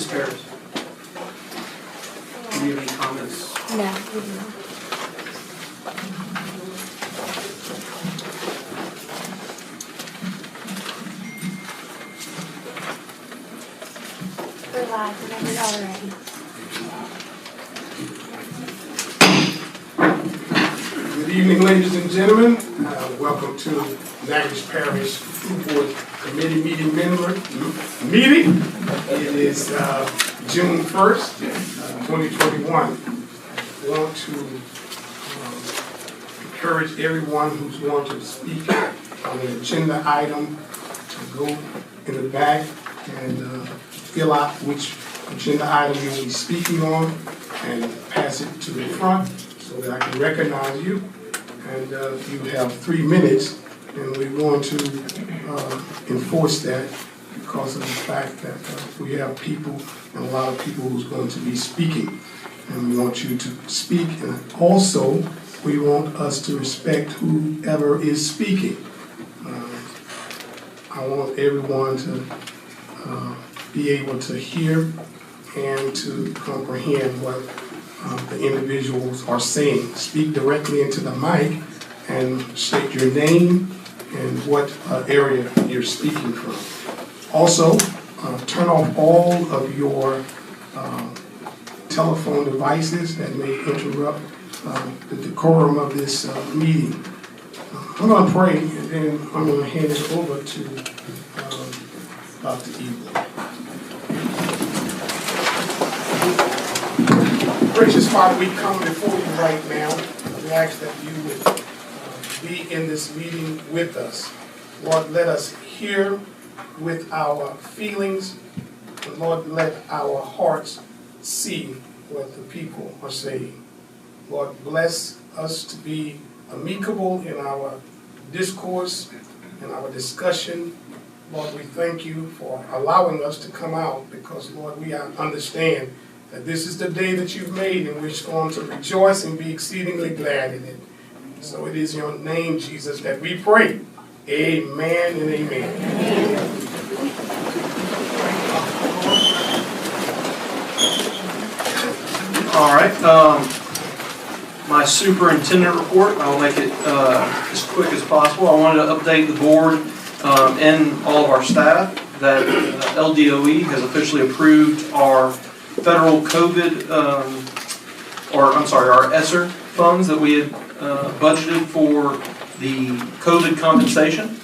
Paris, do you have any comments? No, we do not. We're live whenever y'all are ready. Good evening, ladies and gentlemen. Welcome to Natchez Parish School Board Committee meeting. It is June 1st, 2021. I want to encourage everyone who's going to speak on the agenda item to go in the back and fill out which agenda item you will be speaking on and pass it to the front so that I can recognize you. And you have 3 minutes, and we're going to enforce that because of the fact that we have people, and a lot of people who's going to be speaking. And we want you to speak, and also we want us to respect whoever is speaking. I want everyone to be able to hear and to comprehend what the individuals are saying. Speak directly into the mic and state your name and what area you're speaking from. Also, turn off all of your telephone devices that may interrupt the decorum of this meeting. I'm going to pray, and then I'm going to hand it over to Dr. Eagle. Gracious Father, we come before you right now. We ask that you would be in this meeting with us. Lord, let us hear with our feelings. And Lord, let our hearts see what the people are saying. Lord, bless us to be amicable in our discourse and our discussion. Lord, we thank you for allowing us to come out because, Lord, we understand that this is the day that you've made and we're going to rejoice and be exceedingly glad in it. So it is in your name, Jesus, that we pray. Amen and amen. All right. My superintendent report, I will make it as quick as possible. I wanted to update the board and all of our staff that LDOE has officially approved our federal COVID, our ESSER funds that we had budgeted for the COVID compensation.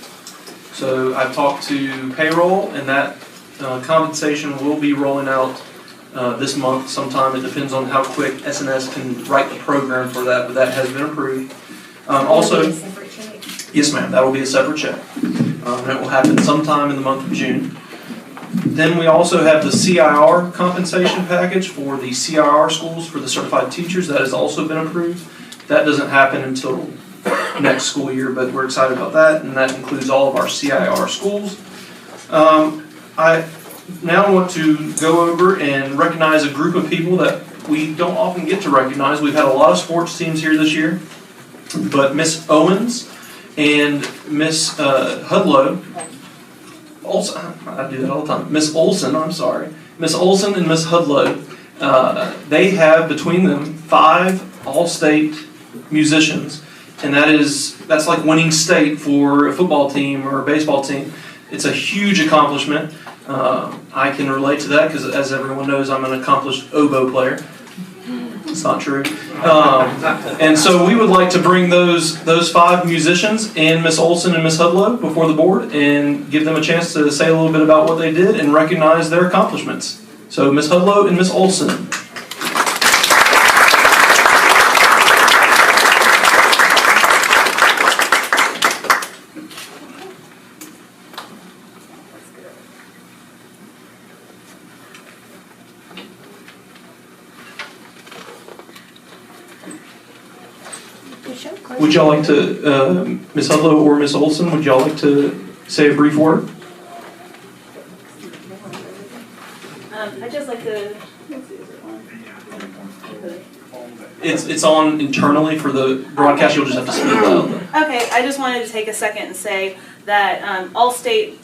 So I've talked to payroll, and that compensation will be rolling out this month sometime. It depends on how quick SNS can write the program for that, but that has been approved. Also, yes ma'am, that will be a separate check. And it will happen sometime in the month of June. Then we also have the CIR compensation package for the CIR schools for the certified teachers. That has also been approved. That doesn't happen until next school year, but we're excited about that, and that includes all of our CIR schools. I now want to go over and recognize a group of people that we don't often get to recognize. We've had a lot of sports teams here this year, but Miss Owens and Miss Hudlow, also, I do that all the time. Miss Olson, I'm sorry. Miss Olson and Miss Hudlow, they have between them 5 all-state musicians, and that's like winning state for a football team or a baseball team. It's a huge accomplishment. I can relate to that because, as everyone knows, I'm an accomplished oboe player. It's not true. And so we would like to bring those 5 musicians and Miss Olson and Miss Hudlow before the board and give them a chance to say a little bit about what they did and recognize their accomplishments. So Miss Hudlow and Miss Olson. Would y'all like to, Ms. Hudlow or Ms. Olson, would y'all like to say a brief word? I'd just like to. It's on internally for the broadcast. You'll just have to speak loudly. Okay, I just wanted to take a second and say that All-State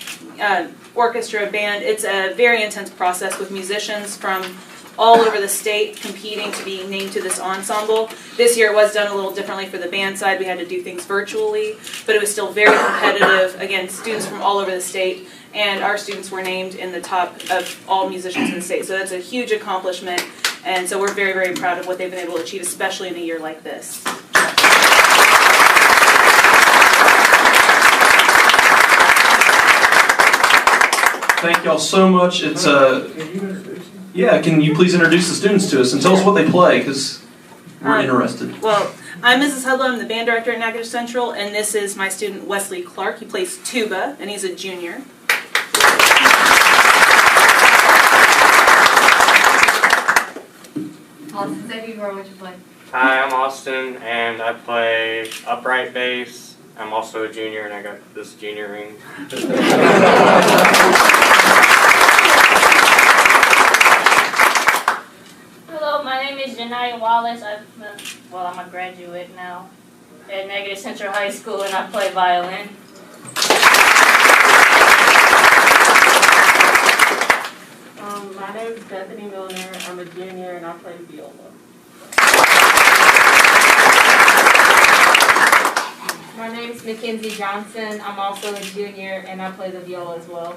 orchestra, band. It's a very intense process with musicians from all over the state competing to be named to this ensemble. This year it was done a little differently for the band side. We had to do things virtually, but it was still very competitive. Again, students from all over the state, and our students were named in the top of all musicians in the state. So that's a huge accomplishment, and so we're very, very proud of what they've been able to achieve, especially in a year like this. Thank y'all so much. It's yeah, can you please introduce the students to us and tell us what they play, because we're interested. Well, I'm Mrs. Hudlow. I'm the band director at Natchitoches Central, and this is my student Wesley Clark. He plays tuba, and he's a junior. Austin, say who you are, what you play. Hi, I'm Austin, and I play upright bass. I'm also a junior, and I got this junior ring. Hello, my name is Janaya Wallace. I'm a graduate now at Natchitoches Central High School, and I play violin. My name is Bethany Milner. I'm a junior and I play viola. My name is Mackenzie Johnson. I'm also a junior and I play the viola as well.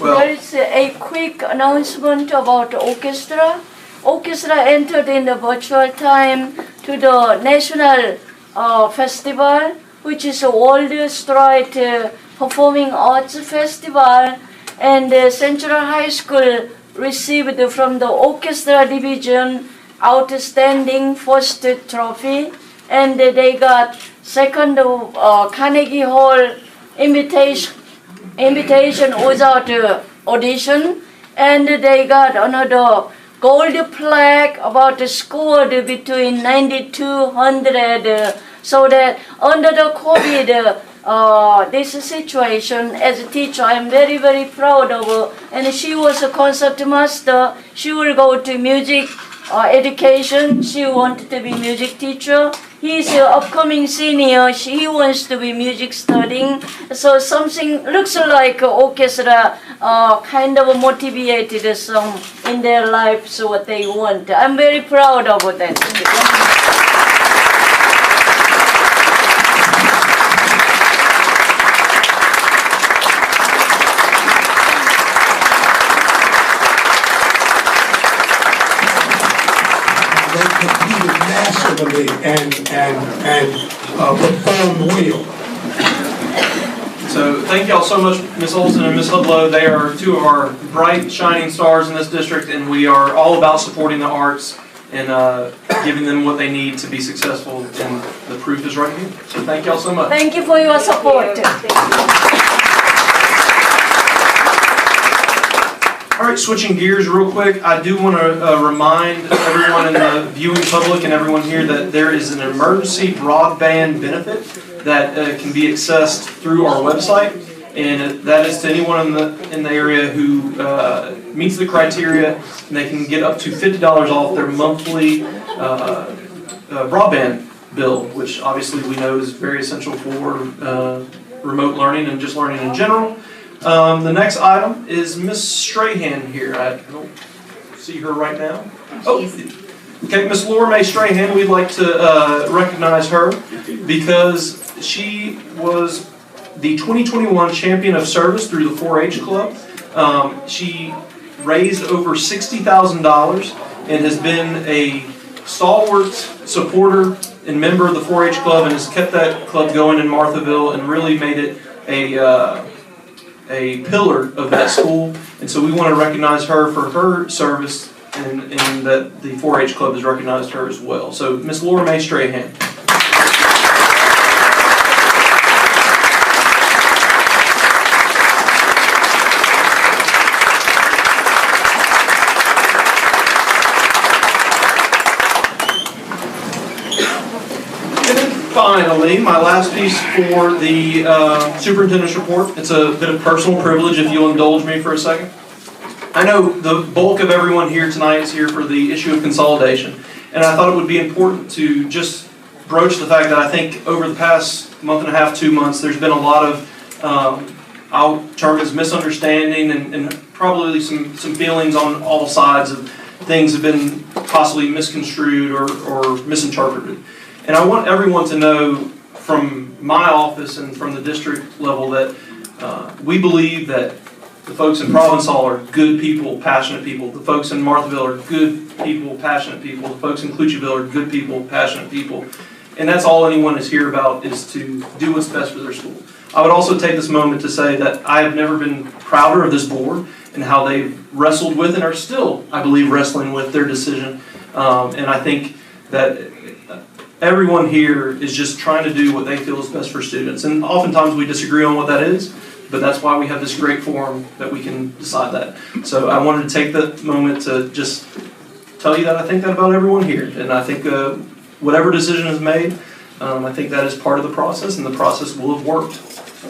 There is a quick announcement about the orchestra. Orchestra entered in the virtual time to the National Festival, which is a worldwide performing arts festival, and Central High School received from the orchestra division outstanding first trophy, and they got second Carnegie Hall invitation without audition, and they got another gold plaque about the score between 9200. So that under the COVID this situation, as a teacher, I'm very, very proud of her. And she was a concert master. She will go to music education. She wanted to be music teacher. He's an upcoming senior. He wants to be music studying. So something looks like orchestra kind of motivated some in their lives what they want. I'm very proud of that. They competed nationally and performed well. So thank y'all so much, Ms. Olson and Ms. Hudlow. They are two of our bright, shining stars in this district, and we are all about supporting the arts and giving them what they need to be successful, and the proof is right here. So thank y'all so much. Thank you for your support. All right, switching gears real quick, I do want to remind everyone in the viewing public and everyone here that there is an emergency broadband benefit that can be accessed through our website, and that is to anyone in the area who meets the criteria, and they can get up to $50 off their monthly broadband bill, which obviously we know is very essential for remote learning and just learning in general. The next item is Miss Strahan here. I don't see her right now. Oh, okay, Miss Laura Mae Strahan, we'd like to recognize her because she was the 2021 Champion of Service through the 4-H Club. She raised over $60,000 and has been a stalwart supporter and member of the 4-H Club, and has kept that club going in Marthaville and really made it a pillar of that school. And so we want to recognize her for her service, and that the 4-H Club has recognized her as well. So Miss Laura Mae Strahan. Finally, my last piece for the Superintendent's Report. It's a bit of personal privilege, if you'll indulge me for a second. I know the bulk of everyone here tonight is here for the issue of consolidation, and I thought it would be important to just broach the fact that I think over the past month and a half, 2 months, there's been a lot of, I'll term it as misunderstanding and probably some feelings on all sides of things have been possibly misconstrued or misinterpreted. And I want everyone to know from my office and from the district level that we believe that the folks in Provençal are good people, passionate people. The folks in Marthaville are good people, passionate people. The folks in Clucheville are good people, passionate people. And that's all anyone is here about, is to do what's best for their school. I would also take this moment to say that I have never been prouder of this board and how they've wrestled with and are still, I believe, wrestling with their decision. And I think that everyone here is just trying to do what they feel is best for students. And oftentimes we disagree on what that is, but that's why we have this great forum that we can decide that. So I wanted to take the moment to just tell you that I think that about everyone here. And I think whatever decision is made, I think that is part of the process, and the process will have worked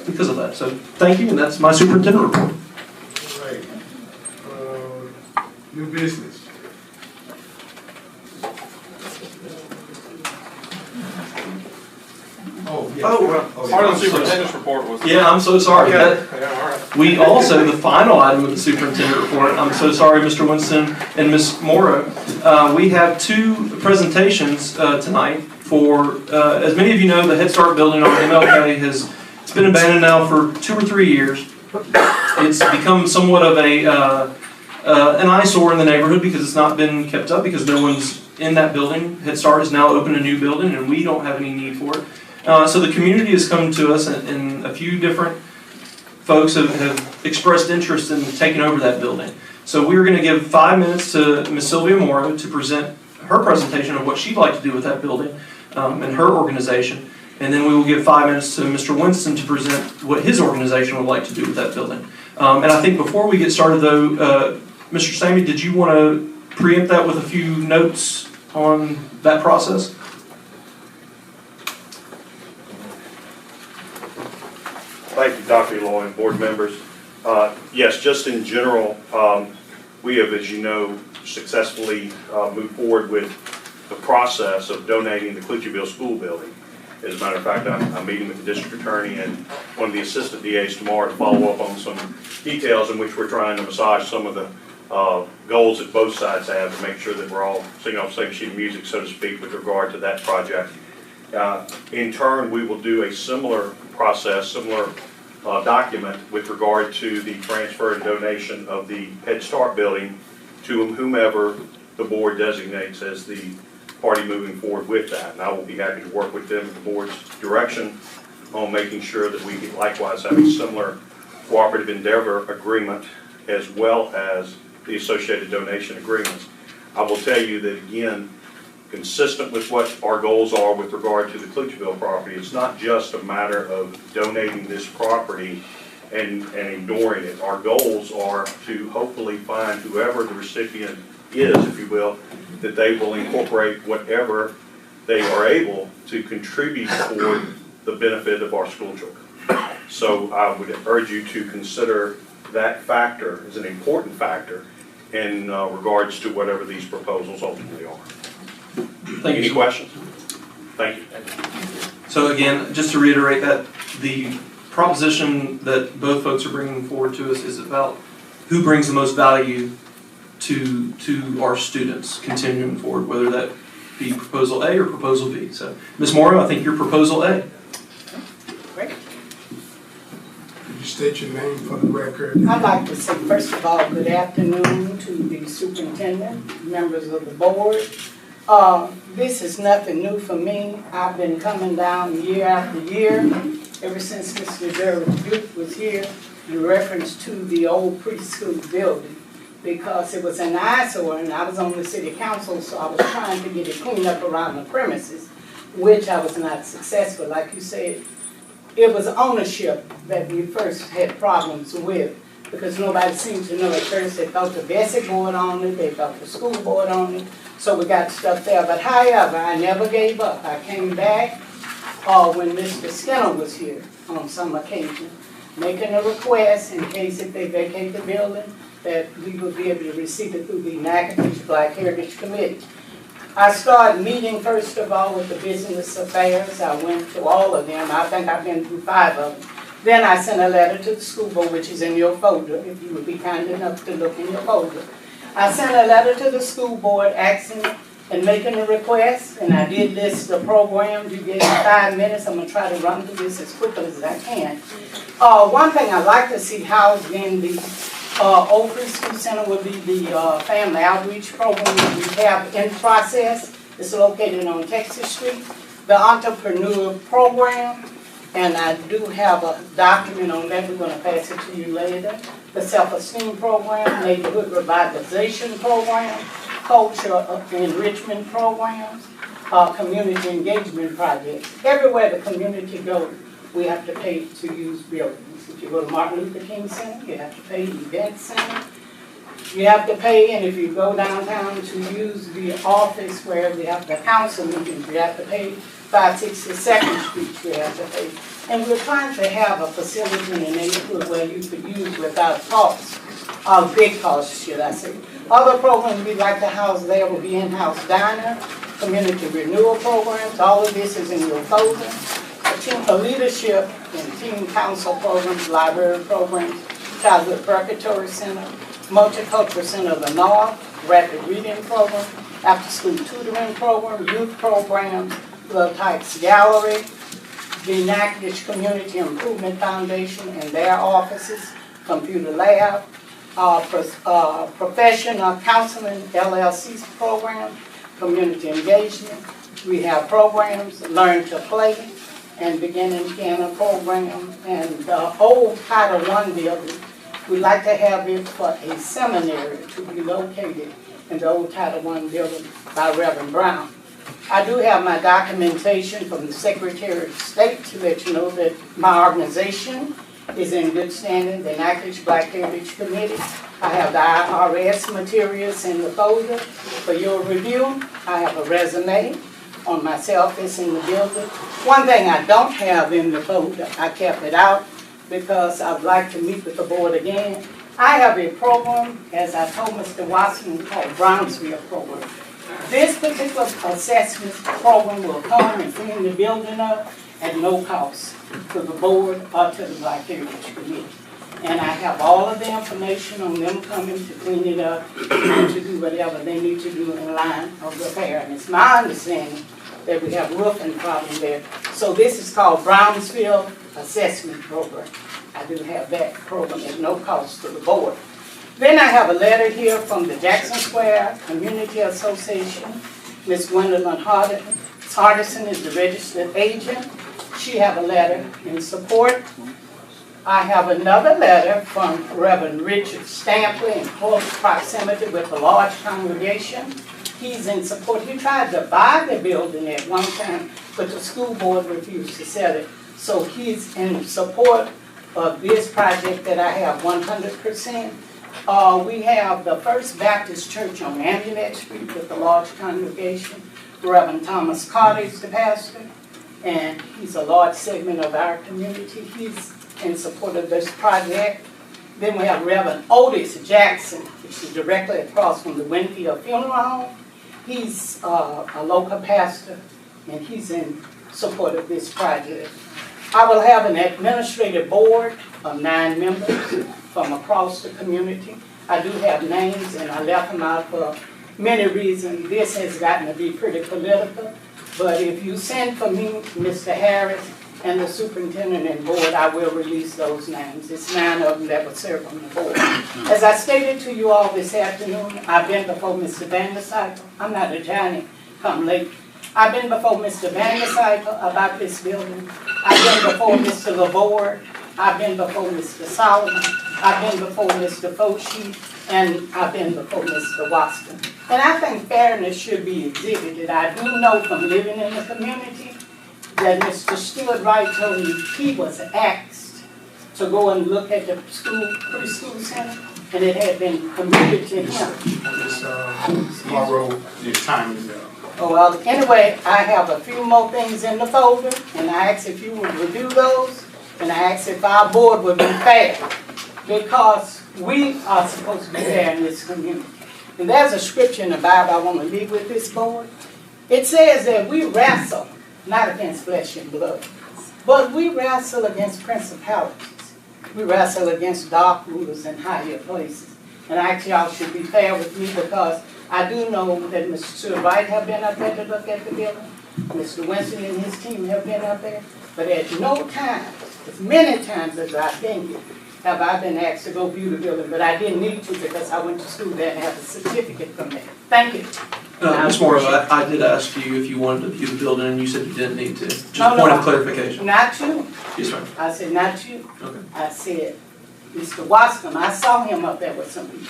because of that. So thank you, and that's my superintendent report. All right. New business. Oh, yes. Part of the superintendent's report was. Yeah, I'm so sorry. Okay. Yeah, all right. We also, the final item of the superintendent report, I'm so sorry, Mr. Winston and Ms. Morrow, we have 2 presentations tonight for, as many of you know, the Head Start building on MLK it's been abandoned now for 2 or 3 years. It's become somewhat of an eyesore in the neighborhood because it's not been kept up, because no one's in that building. Head Start has now opened a new building and we don't have any need for it. So the community has come to us, and a few different folks have expressed interest in taking over that building. So we're going to give 5 minutes to Ms. Sylvia Morrow to present her presentation of what she'd like to do with that building and her organization. And then we will give 5 minutes to Mr. Winston to present what his organization would like to do with that building. And I think before we get started though, Mr. Sammy, did you want to preempt that with a few notes on that process? Thank you, Dr. Eloy and board members. Yes, just in general, we have, as you know, successfully moved forward with the process of donating the Clucheville school building. As a matter of fact, I'm meeting with the district attorney and one of the assistant DAs tomorrow to follow up on some details in which we're trying to massage some of the goals that both sides have to make sure that we're all singing off the same sheet of music, so to speak, with regard to that project. In turn, we will do a similar process, similar document with regard to the transfer and donation of the Head Start building to whomever the board designates as the party moving forward with that. And I will be happy to work with them at the board's direction on making sure that we likewise have a similar cooperative endeavor agreement as well as the associated donation agreements. I will tell you that, again, consistent with what our goals are with regard to the Clucheville property, it's not just a matter of donating this property and ignoring it. Our goals are to hopefully find whoever the recipient is, if you will, that they will incorporate whatever they are able to contribute toward the benefit of our school children. So I would urge you to consider that factor as an important factor in regards to whatever these proposals ultimately are. Thank you. Any questions? Thank you. So again, just to reiterate that the proposition that both folks are bringing forward to us is about who brings the most value to our students continuing forward, whether that be proposal A or proposal B. So Ms. Morrow, I think you're proposal A. Great. Could you state your name for the record? I'd like to say, first of all, good afternoon to the superintendent, members of the board. This is nothing new for me. I've been coming down year after year, ever since Mr. Gerald Duke was here, in reference to the old preschool building, because it was an eyesore, and I was on the city council, so I was trying to get it cleaned up around the premises, which I was not successful. Like you said, it was ownership that we first had problems with, because nobody seemed to know at first. They thought the Bessie board on it, they thought the school board on it, so we got stuff there. But however, I never gave up. I came back when Mr. Skinner was here on some occasion, making a request in case if they vacate the building, that we would be able to receive it through the Natchitoches Black Heritage Committee. I started meeting first of all with the business affairs. I went to all of them. I think I've been through 5 of them. Then I sent a letter to the school board, which is in your folder, if you would be kind enough to look in your folder. I sent a letter to the school board asking and making a request, and I did list the programs. You gave me 5 minutes. I'm going to try to run through this as quickly as I can. One thing I'd like to see housed in the Old Preschool Center would be the family outreach program that we have in process. It's located on Texas Street. The entrepreneur program, and I do have a document on that. We're going to pass it to you later. The self-esteem program, neighborhood revitalization program, culture enrichment programs, community engagement projects. Everywhere the community goes, we have to pay to use buildings. If you go to Martin Luther King Center, you have to pay. Event Center, you have to pay. And if you go downtown to use the office where we have the council meetings, you have to pay. 562nd Street, you have to pay. And we're trying to have a facility in the neighborhood where you could use without cost, big cost, should I say. Other programs we'd like to house there will be in-house diner, community renewal programs. All of this is in your folder. A leadership and team council programs, library programs, childhood preparatory center, multicultural center of the North, rapid reading program, after-school tutoring program, youth programs, Little Tykes Gallery, the Natchitoches Community Improvement Foundation and their offices, computer lab, professional counseling LLC program, community engagement. We have programs, Learn to Play, and beginning piano program, and the old Title I building. We'd like to have it for a seminary to be located in the old Title I building by Reverend Brown. I do have my documentation from the Secretary of State to let you know that my organization is in good standing, the Natchitoches Black Heritage Committee. I have the IRS materials in the folder for your review. I have a resume on myself, it's in the building. One thing I don't have in the folder, I kept it out because I'd like to meet with the board again. I have a program, as I told Mr. Watson, called Brownsville program. This particular assessment program will come and clean the building up at no cost to the board or to the Black Heritage Committee. And I have all of the information on them coming to clean it up and to do whatever they need to do in line of repair. And it's my understanding that we have roofing problem there. So this is called Brownsville Assessment Program. I do have that program at no cost to the board. Then I have a letter here from the Jackson Square Community Association. Ms. Gwendolyn Hardison is the registered agent. She have a letter in support. I have another letter from Reverend Richard Stampley in close proximity with a large congregation. He's in support. He tried to buy the building at one time, but the school board refused to sell it. So he's in support of this project that I have 100%. We have the First Baptist Church on Ambulance Street with a large congregation. Reverend Thomas Carter is the pastor, and he's a large segment of our community. He's in support of this project. Then we have Reverend Otis Jackson, which is directly across from the Winfield Funeral Home. He's a local pastor, and he's in support of this project. I will have an administrative board of 9 members from across the community. I do have names, and I left them out for many reasons. This has gotten to be pretty political, but if you send for me, Mr. Harris, and the superintendent and board, I will release those names. It's 9 of them that will serve on the board. As I stated to you all this afternoon, I've been before Mr. Vandercycle. I'm not a giant, come late. I've been before Mr. Vandercycle about this building. I've been before Mr. LaVore. I've been before Mr. Solomon. I've been before Mr. Foshi. And I've been before Mr. Watson. And I think fairness should be exhibited. I do know from living in the community that Mr. Stewart Wright told me he was asked to go and look at the preschool center, and it had been committed to him. Tomorrow, your time is up. Oh, well, anyway, I have a few more things in the folder, and I ask if you would review those, and I ask if our board would be fair, because we are supposed to be fair in this community. And there's a scripture in the Bible I want to leave with this board. It says that we wrestle not against flesh and blood, but we wrestle against principalities. We wrestle against dark rulers in higher places. And actually, y'all should be fair with me because I do know that Mr. Wright have been up there to look at the building. Mr. Winston and his team have been up there. But at no time, as many times as I've been here, have I been asked to go view the building. But I didn't need to because I went to school there and have a certificate from there. Thank you. Ms. Morrow, I did ask you if you wanted to view the building, and you said you didn't need to. Just No, a point no. of clarification. Not you. Yes, ma'am. I said, not you. Okay. I said, Mr. Wascom, I saw him up there with some people.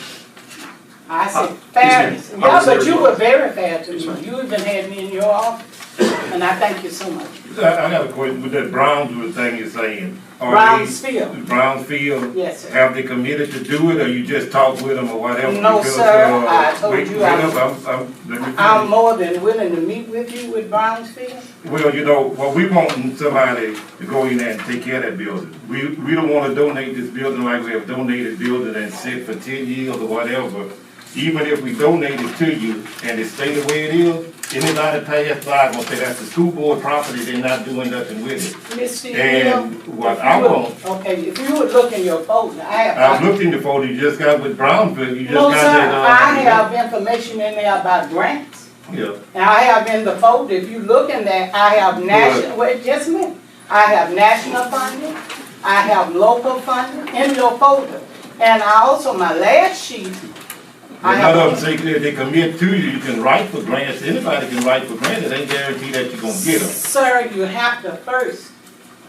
I said, fairness. yes, ma'am. Yeah, I was but there you as were well. very fair to Yes, me. ma'am. You even had me in your office, and I thank you so much. I got a question with that Brownsville thing you're saying. Brownsfield. Brownsfield, Yes, sir. have they committed to do it, or you just talk with them or whatever? No, Because, sir. I told wait, you wait I- up, let me I'm finish. more than willing to meet with you with Brownsfield. Well, you know, well, we want somebody to go in there and take care of that building. We don't wanna donate this building like we have donated building and sit for 10 years or whatever. Even if we donate it to you and it stay the way it is, anybody pass by gonna say that's the school board property, they're not doing nothing with it. Mr. And Hill, what if I you would- want, Okay, if you would look in your folder, I've looked in the folder, you just got with Brownfield, you just No, got sir, that, I have information in there about grants. Yeah, And I have in the folder, if you look in there, I have national, wait, just a minute. I have national funding, I have local funding in your folder. And I also, my last sheet, I none of them have, say that they commit to you, you can write for grants, anybody can write for grants, it ain't guaranteed that you're gonna get them. sir, you have to first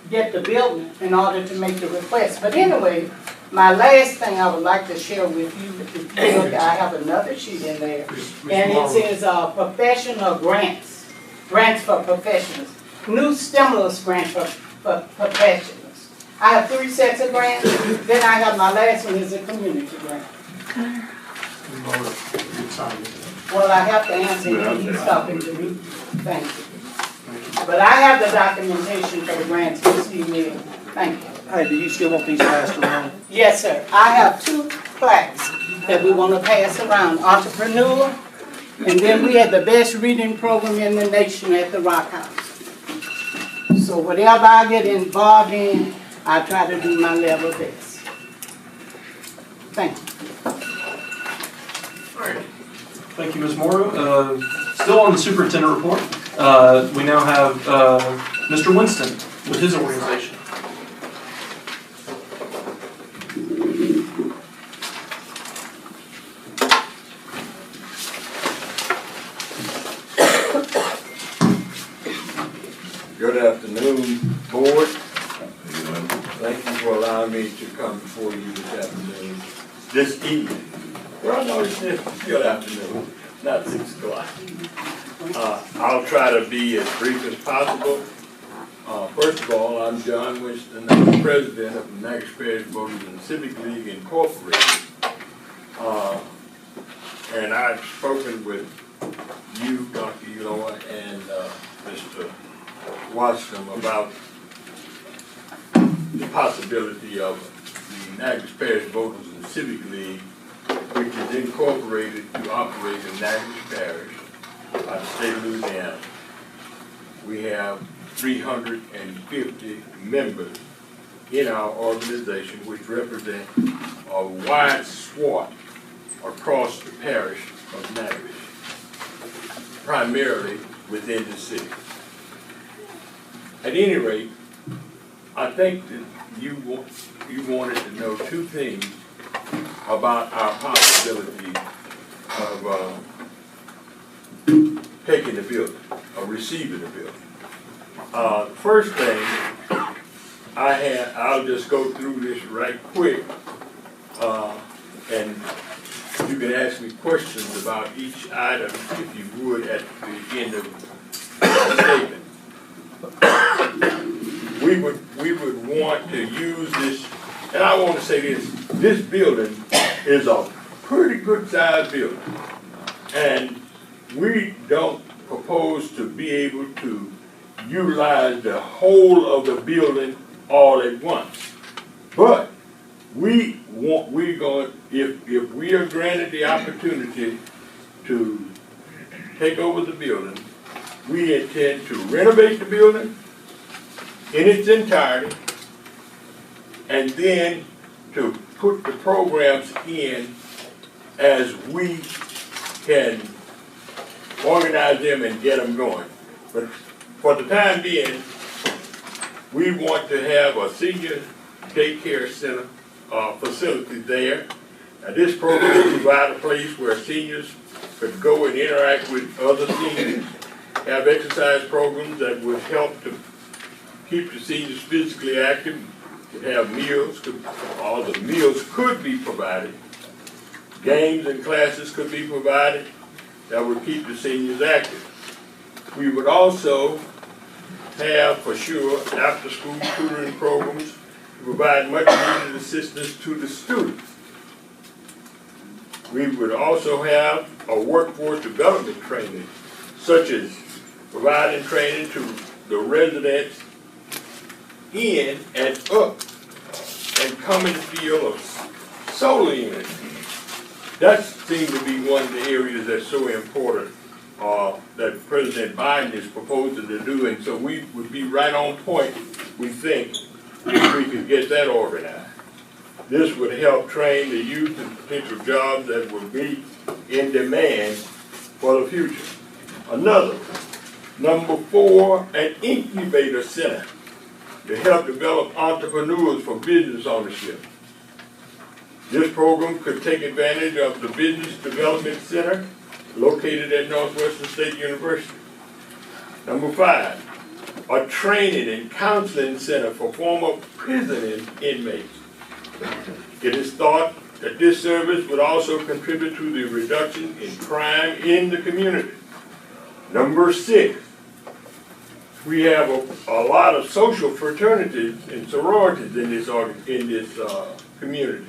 get the building in order to make the request. But anyway, my last thing I would like to share with you, if you look, I have another sheet in there. And it says, professional grants, grants for professionals, new stimulus grants for professionals. I have 3 sets of grants, then I have my last one is a community grant. Well, I have to answer you when he's talking to me, thank you. But I have the documentation for the grants, Mr. Email, thank you. Hey, do you still want these passed around? Yes, sir. I have 2 plaques that we want to pass around, Entrepreneur, and then we had the best reading program in the nation at the Rock House. So whatever I get involved in, I try to do my level best. Thank you. Thank you, Ms. Morrow. Still on the superintendent report, we now have Mr. Winston with his organization. Good afternoon, board. Thank you for allowing me to come before you this afternoon, this evening. Well, no, it's good afternoon, not 6 o'clock. I'll try to be as brief as possible. First of all, I'm John Winston. I'm the president of the Niagara Parish Voters and Civic League Incorporated. And I've spoken with you, Dr. Eloy, and Mr. Watson about the possibility of the Niagara Parish Voters and Civic League, which is incorporated to operate in Niagara Parish by the state of Louisiana. We have 350 members in our organization, which represent a wide swath across the parish of Niagara, primarily within the city. At any rate, I think that you wanted to know 2 things about our possibility of taking the building, or receiving the building. The first thing I'll just go through this right quick, and you can ask me questions about each item if you would at the end of the statement. We would want to use this, and I want to say this building is a pretty good sized building. And we don't propose to be able to utilize the whole of the building all at once. But if we are granted the opportunity to take over the building, we intend to renovate the building in its entirety, and then to put the programs in as we can organize them and get them going. But for the time being, we want to have a senior daycare center facility there. Now, this program will provide a place where seniors could go and interact with other seniors, have exercise programs that would help to keep the seniors physically active, could have meals, all the meals could be provided. Games and classes could be provided that would keep the seniors active. We would also have, for sure, after-school tutoring programs to provide much needed assistance to the students. We would also have a workforce development training, such as providing training to the residents in and up and coming field of solar energy. That seems to be one of the areas that's so important that President Biden is proposing to do, and so we would be right on point, we think, if we could get that organized. This would help train the youth in potential jobs that will be in demand for the future. Another, number 4, an incubator center to help develop entrepreneurs for business ownership. This program could take advantage of the Business Development Center located at Northwestern State University. Number 5, a training and counseling center for former prison inmates. It is thought that this service would also contribute to the reduction in crime in the community. Number 6, we have a lot of social fraternities and sororities in this community.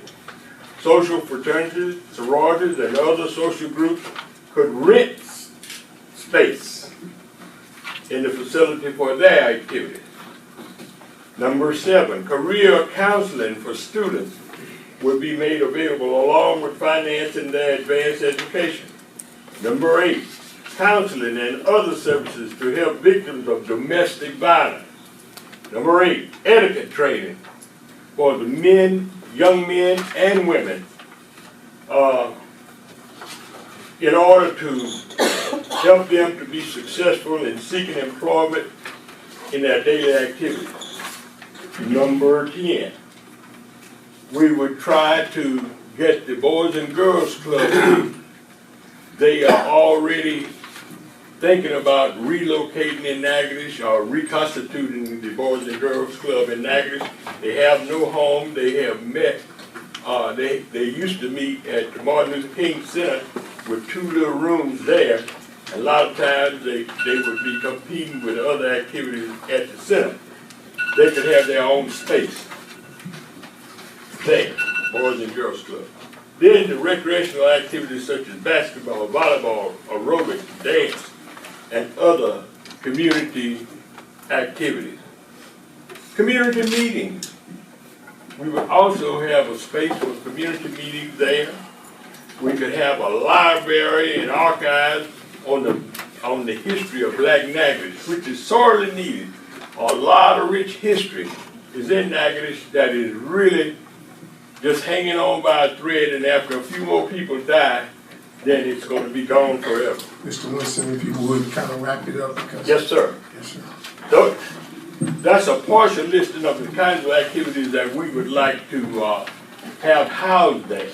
Social fraternities, sororities, and other social groups could rent space in the facility for their activities. Number 7, career counseling for students would be made available along with financing their advanced education. Number 8, counseling and other services to help victims of domestic violence. Number 8, etiquette training for the men, young men and women in order to help them to be successful in seeking employment in their daily activities. Number 10, we would try to get the Boys and Girls Club. They are already thinking about relocating in Natchitoches or reconstituting the Boys and Girls Club in Natchitoches. They have no home. They have met. They used to meet at the Martin Luther King Center with 2 little rooms there. A lot of times they would be competing with other activities at the center. They could have their own space there, Boys and Girls Club. Then the recreational activities such as basketball, volleyball, aerobics, dance, and other community activities. Community meetings. We would also have a space for community meetings there. We could have a library and archives on the history of Black Natchitoches, which is sorely needed. A lot of rich history is in Natchitoches that is really just hanging on by a thread, and after a few more people die, then it's going to be gone forever. Mr. Winston, if you would kind of wrap it up. Because yes, sir. Yes, sir. So, that's a partial listing of the kinds of activities that we would like to have housed there.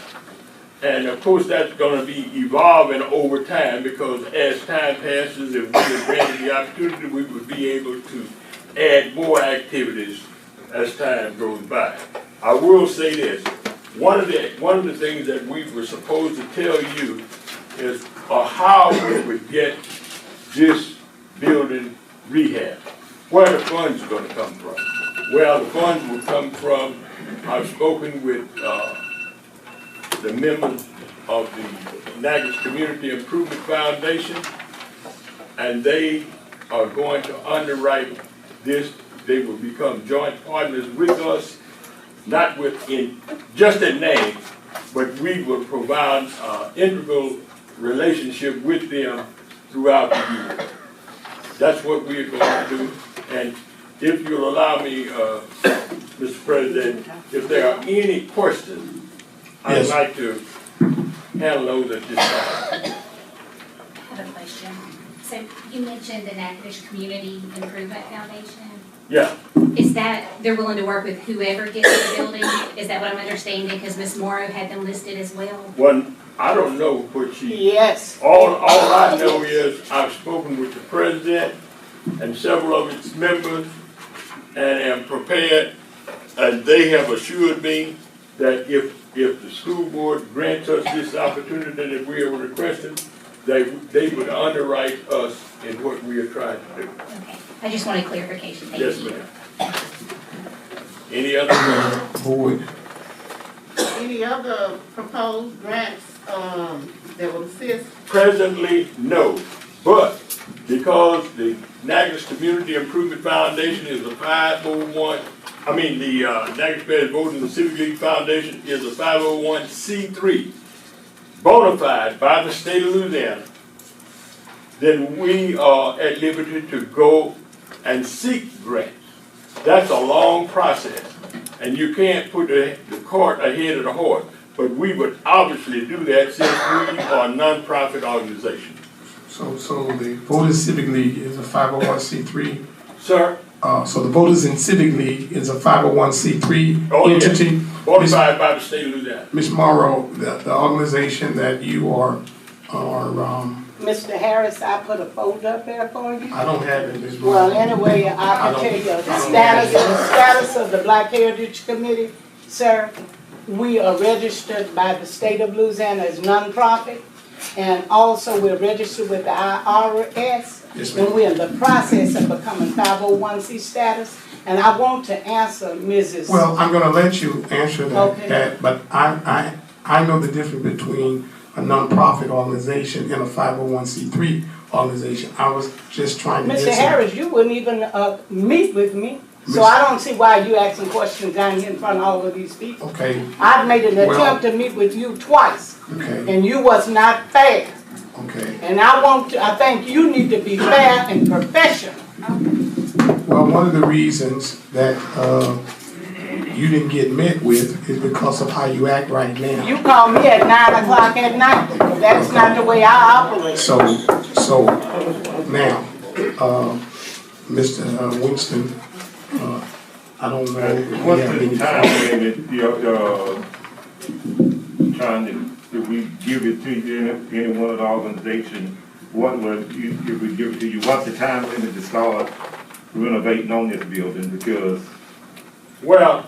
And of course, that's going to be evolving over time, because as time passes, if we are granted the opportunity, we would be able to add more activities as time goes by. I will say this: one of the things that we were supposed to tell you is how we would get this building rehab. Where the funds are going to come from? Well, the funds will come from. I've spoken with the members of the Natchitoches Community Improvement Foundation, and they are going to underwrite this. They will become joint partners with us not within, just in name, but we will provide integral relationship with them throughout the year. That's what we're going to do. And if you'll allow me, Mr. President, if there are any questions, I'd like to handle those at this time. I have a question. So you mentioned the Natchitoches Community Improvement Foundation. Yeah. Is that, they're willing to work with whoever gets the building? Is that what I'm understanding? Because Ms. Morrow had them listed as well. Well, I don't know what she. Yes. All I know is I've spoken with the president and several of its members and am prepared, and they have assured me that if the school board grants us this opportunity that we are requesting, they would underwrite us in what we are trying to do. Okay. I just wanted clarification. Thank Yes, you. ma'am. Any other Board. Any other proposed grants, that will assist? Presently, no. But because the Natchitoches Community Improvement Foundation is a 501, the Natchitoches Parish Voters and Civic League Foundation is a 501c3, bona fide by the state of Louisiana, then we are at liberty to go and seek grants. That's a long process, and you can't put the cart ahead of the horse. But we would obviously do that since we are a nonprofit organization. So the Voters Civic League is a 501c3. Sir? So the Voters in Civic League is a 501c3 entity. Yes. Bona by the state of Louisiana. Ms. Morrow, the organization that you are Mr. Harris, I put a folder up there for you. I don't have it, Ms. Morrow. Well, anyway, I can tell you the status of the Black Heritage Committee, sir. We are registered by the state of Louisiana as nonprofit, and also we're registered with the IRS. Yes, ma'am. And we're in the process of becoming 501c status. And I want to answer Mrs. Well, I'm going to let you answer Okay. that, but I know the difference between a nonprofit organization and a 501c3 organization. I was just trying to Mr. get some. Harris, you wouldn't even meet with me. So I don't see why you asking questions down here in front of all of these people. Okay. I've made an attempt to meet with you twice. Okay. And you was not fair. Okay. And I think you need to be fair and professional. Well, one of the reasons that you didn't get met with is because of how you act right now. You call me at 9 o'clock at night. That's not the way I operate. So now, Mr. Winston, I don't know if we What's have the any. time limit, trying to, if we give it to you, any one of the organizations, what would you, if we give it to you, what's the time limit to start renovating on this building? Because, well,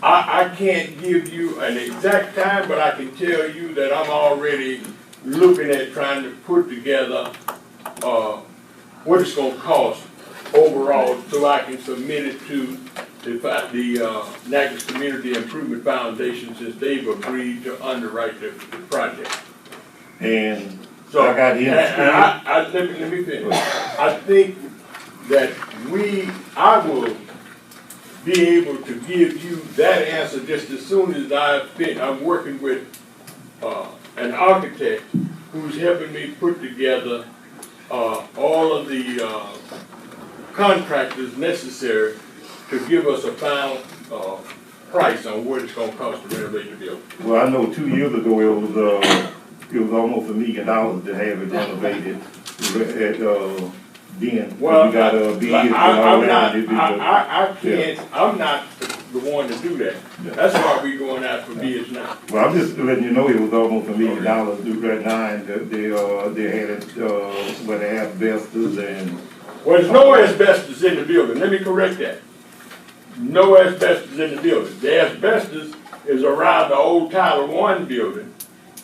I can't give you an exact time, but I can tell you that I'm already looking at trying to put together what it's going to cost overall, so I can submit it to the Natchitoches Community Improvement Foundation, since they've agreed to underwrite the project. and So, I got here. let me finish. I think that I will be able to give you that answer just as soon as I'm working with an architect who's helping me put together all of the contractors necessary to give us a final price on what it's going to cost to renovate the building. Well, I know 2 years ago it was almost $1 million to have it renovated. Then Well, we got bids and all that. I can't. I'm not the one to do that. Yeah. That's why we're going out for bids now. Well, I'm just letting you know it was almost $1 million right now, and they had it where they have asbestos and. Well, there's no asbestos in the building. Let me correct that. No asbestos in the building. The asbestos is around the old Title I building,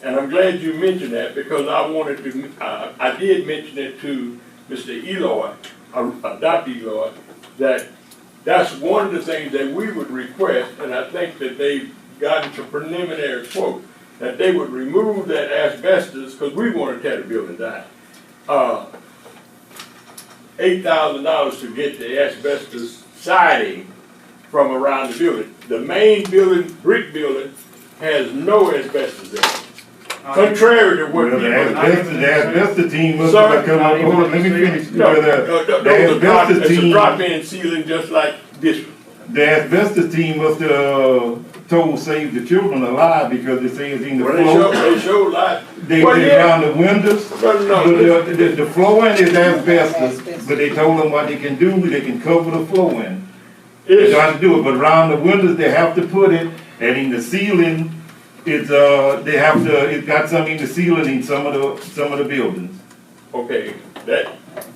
and I'm glad you mentioned that because I wanted to. I did mention it to Mr. Eloy, Dr. Eloy, that's one of the things that we would request, and I think that they've gotten some preliminary quote, that they would remove that asbestos, because we want to tear the building down. $8,000 to get the asbestos siding from around the building. The main building, brick building, has no asbestos in it. Contrary to what Well, the asbestos team must Sir? have come up, hold on, let me finish. No, The asbestos it's a team, drop-in ceiling just like this one. the asbestos team must have told Save the Children alive because it says in the Well, floor. they show a lot. They Well, yeah. around the windows, No, the flooring is asbestos, but they told them what they can do, they can cover the flooring. They don't have to do it, but around the windows, they have to put it, and in the ceiling, it's, they have to, it's got something in the ceiling in some of the buildings. Okay, that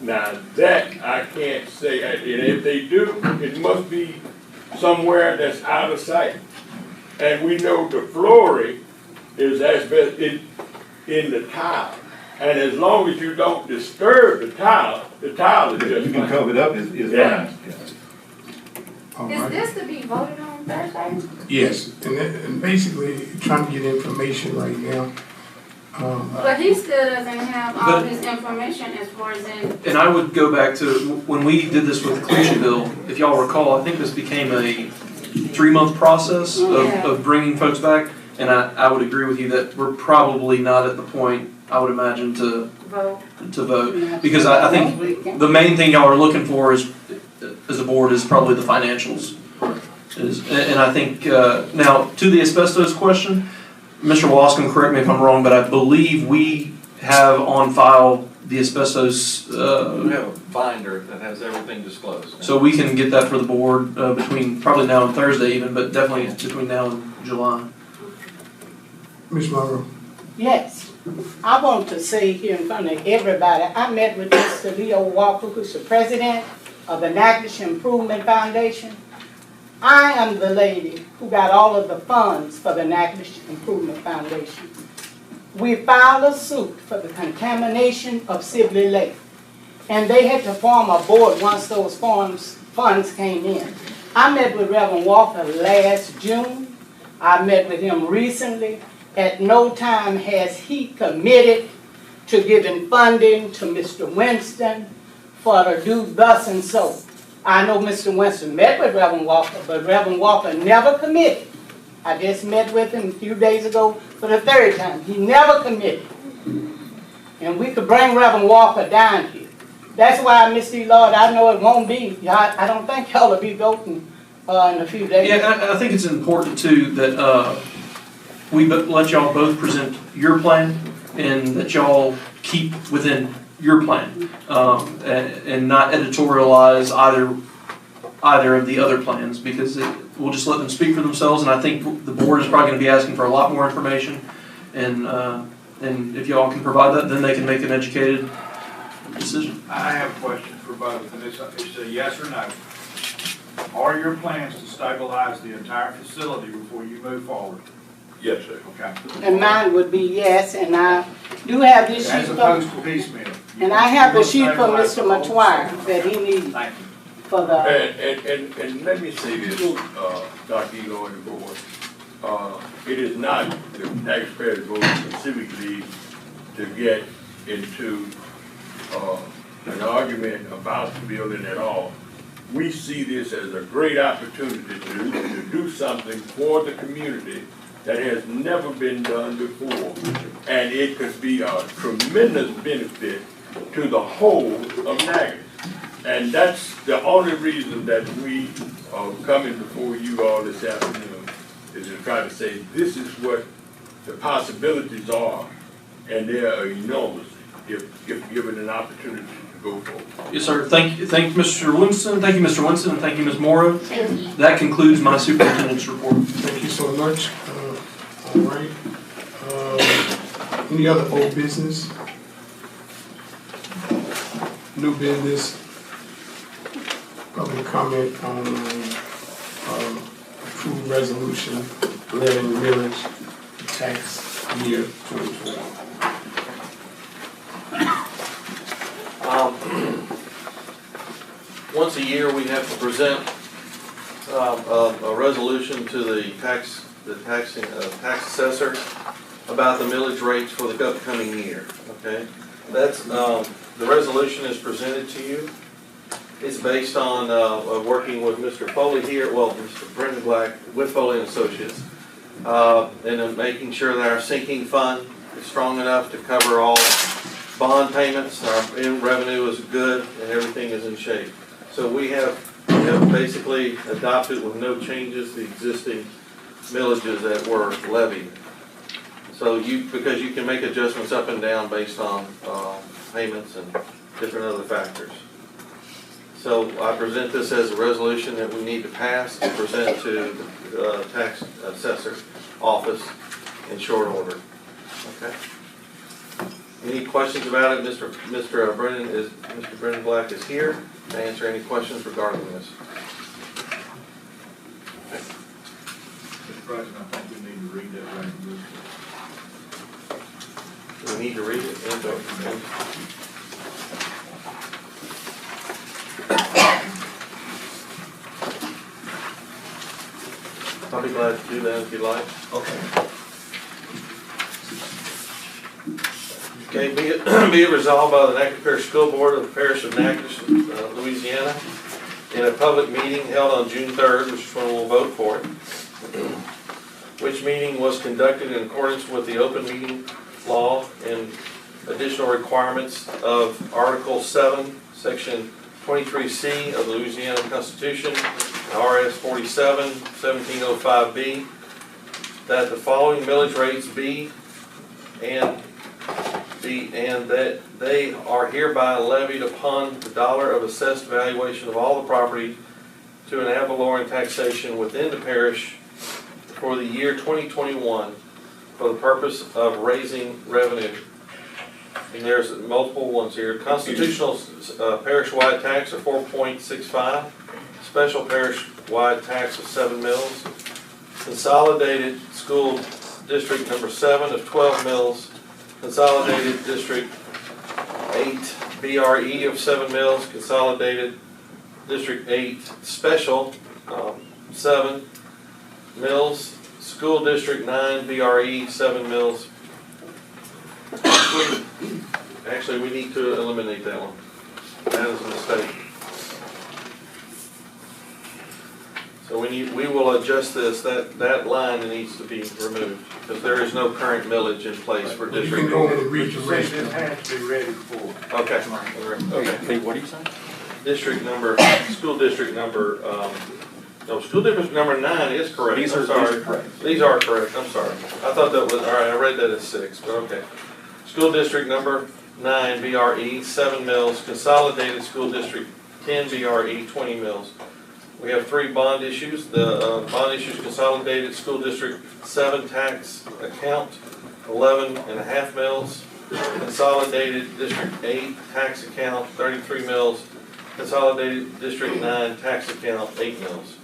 I can't say, and if they do, it must be somewhere that's out of sight. And we know the flooring is asbestos in the tile. And as long as you don't disturb the tile is just You can cover it up, it's Yeah. fine. All Is right. this to be voted on Thursday? Yes, and basically trying to get information right now. But he still doesn't have all his information as far as in. And I would go back to when we did this with the Clichy bill, if y'all recall, I think this became a 3-month process of bringing folks back. And I would agree with you that we're probably not at the point, I would imagine, to vote. Because I think the main thing y'all are looking for is, as a board, is probably the financials. And I think, now, to the asbestos question, Mr. Wascom, correct me if I'm wrong, but I believe we have on file the asbestos. We have a binder that has everything disclosed. So we can get that for the board between probably now and Thursday even, but definitely between now and July. Ms. Monroe. Yes, I want to say here in front of everybody, I met with Mr. Leo Walker, who's the president of the Natchitoches Improvement Foundation. I am the lady who got all of the funds for the Natchitoches Improvement Foundation. We filed a suit for the contamination of Sibley Lake, and they had to form a board once those funds came in. I met with Reverend Walker last June. I met with him recently. At no time has he committed to giving funding to Mr. Winston for to do thus and so. I know Mr. Winston met with Reverend Walker, but Reverend Walker never committed. I just met with him a few days ago for the 3rd time. He never committed. And we could bring Reverend Walker down here. That's why, Mr. Lord, I know it won't be, I don't think y'all will be voting in a few days. Yeah, I think it's important too that we let y'all both present your plan and that y'all keep within your plan and not editorialize either of the other plans because we'll just let them speak for themselves. And I think the board is probably going to be asking for a lot more information. And if y'all can provide that, then they can make an educated decision. I have a question for both, and it's a yes or no. Are your plans to stabilize the entire facility before you move forward? Yes, sir. Okay. And mine would be yes, and I do have this sheet As opposed to piecemeal. and I have the sheet for Mr. Matuire that he needs for the. And let me say this, Dr. Elo and the board. It is not the taxpayers' vote specifically to get into an argument about the building at all. We see this as a great opportunity to do something for the community that has never been done before. And it could be a tremendous benefit to the whole of Natchitoches. And that's the only reason that we are coming before you all this afternoon, is to try to say this is what the possibilities are, and they are enormous if given an opportunity to go forward. Yes, sir. Thank you, Mr. Winston. Thank you, Mr. Winston, and thank you, Ms. Morrow. That concludes my superintendent's report. Thank you so much. All right. Any other old business? New business? Public comment on approved resolution levying millage tax year 2020. Once a year, we have to present a resolution to the tax assessor about the millage rates for the upcoming year. Okay, that's the resolution is presented to you. It's based on working with Mr. Foley here, well, Mr. Brendan Black with Foley and Associates, and then making sure that our sinking fund is strong enough to cover all bond payments. Our in revenue is good and everything is in shape. So we have basically adopted with no changes the existing millages that were levied. So because you can make adjustments up and down based on payments and different other factors. So I present this as a resolution that we need to pass and present to the tax assessor office in short order. Okay. Any questions about it? Mr. Brendan Black is here to answer any questions regarding this. Mr. President, I think we need to read that resolution. Do we need to read it? I'll be glad to do that if you like. Okay. Okay, be it resolved by the Natchitoches Parish School Board of the Parish of Natchitoches, Louisiana, in a public meeting held on June 3rd, which is when we'll vote for it, which meeting was conducted in accordance with the open meeting law and additional requirements of Article 7, Section 23C of the Louisiana Constitution, RS 47, 1705B, that the following millage rates be and that they are hereby levied upon the dollar of assessed valuation of all the property to an ad valorem taxation within the parish for the year 2021 for the purpose of raising revenue. And there's multiple ones here. Constitutional parish-wide tax of 4.65, special parish-wide tax of 7 mills, consolidated school district number 7 of 12 mills, consolidated district 8 BRE of 7 mills, consolidated district 8 special 7 mills, school district 9 BRE 7 mills. Actually, we need to eliminate that one. That is a mistake. So we will adjust this. That line needs to be removed because there is no current millage in place for district. You can go and read the This rest. has to be ready for. Okay. Okay. What are you saying? District number, school district number, no, school district number 9 is correct. These I'm are sorry. correct. These are correct. I'm sorry. I thought that was, all right, I read that as 6, but okay. School district number 9 BRE, 7 mills, consolidated school district 10 BRE, 20 mills. We have 3 bond issues. The bond issues consolidated school district 7 tax account, 11.5 mills. Consolidated district 8 tax account, 33 mills. Consolidated district 9 tax account, 8 mills.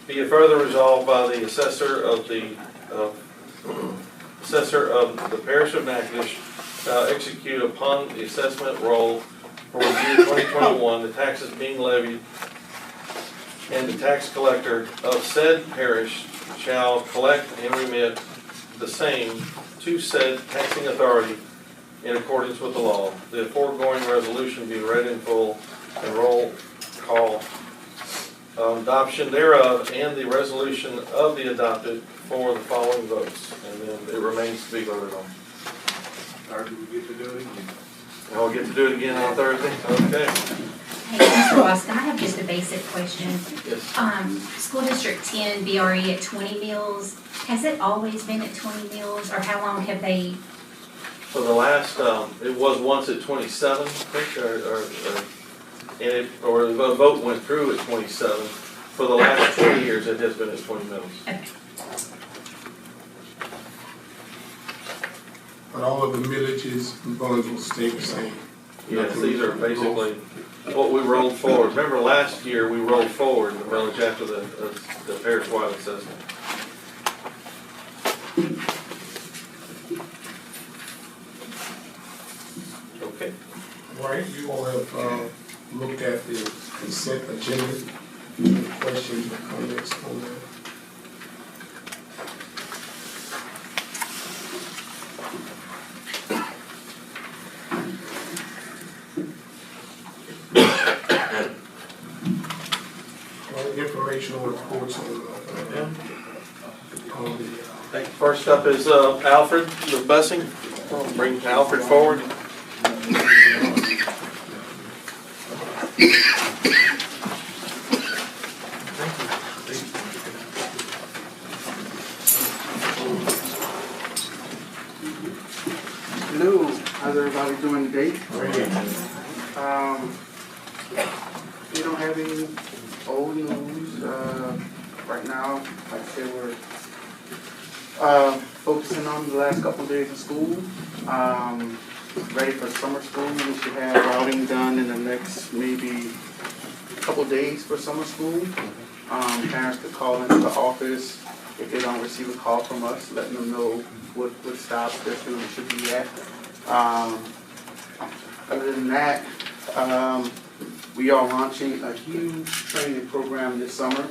Be it further resolved by the assessor of the parish of Natchitoches execute upon the assessment roll for the year 2021, the taxes being levied, and the tax collector of said parish shall collect and remit the same to said taxing authority in accordance with the law. The foregoing resolution be read in full and roll call adoption thereof and the resolution of the adopted for the following votes. And then it remains to be voted on. Thursday, we get to do it again. And we'll get to do it again on Thursday? Okay. Hey, Mr. Ross, can I have just a basic question? Yes. School District 10 BRE at 20 mills, has it always been at 20 mills, or how long have they? For the last, it was once at 27, I think, or the vote went through at 27. For the last 20 years, it has been at 20 mills. Okay. But all of the millages and bonds will stay the same. Yes, these are basically what we rolled forward. Remember last year, we rolled forward the millage after the parish-wide assessment. Okay. All right, you all have looked at the consent agenda. Any questions or comments on that? reports on First up is Alfred, the busing. I'll bring Alfred forward. Hello, how's everybody doing today? We don't have any old news right now. Like I said, we're focusing on the last couple of days of school. Ready for summer school. We should have routing done in the next maybe couple of days for summer school. Parents could call into the office if they don't receive a call from us, letting them know what stops their students should be at. Other than that, we are launching a huge training program this summer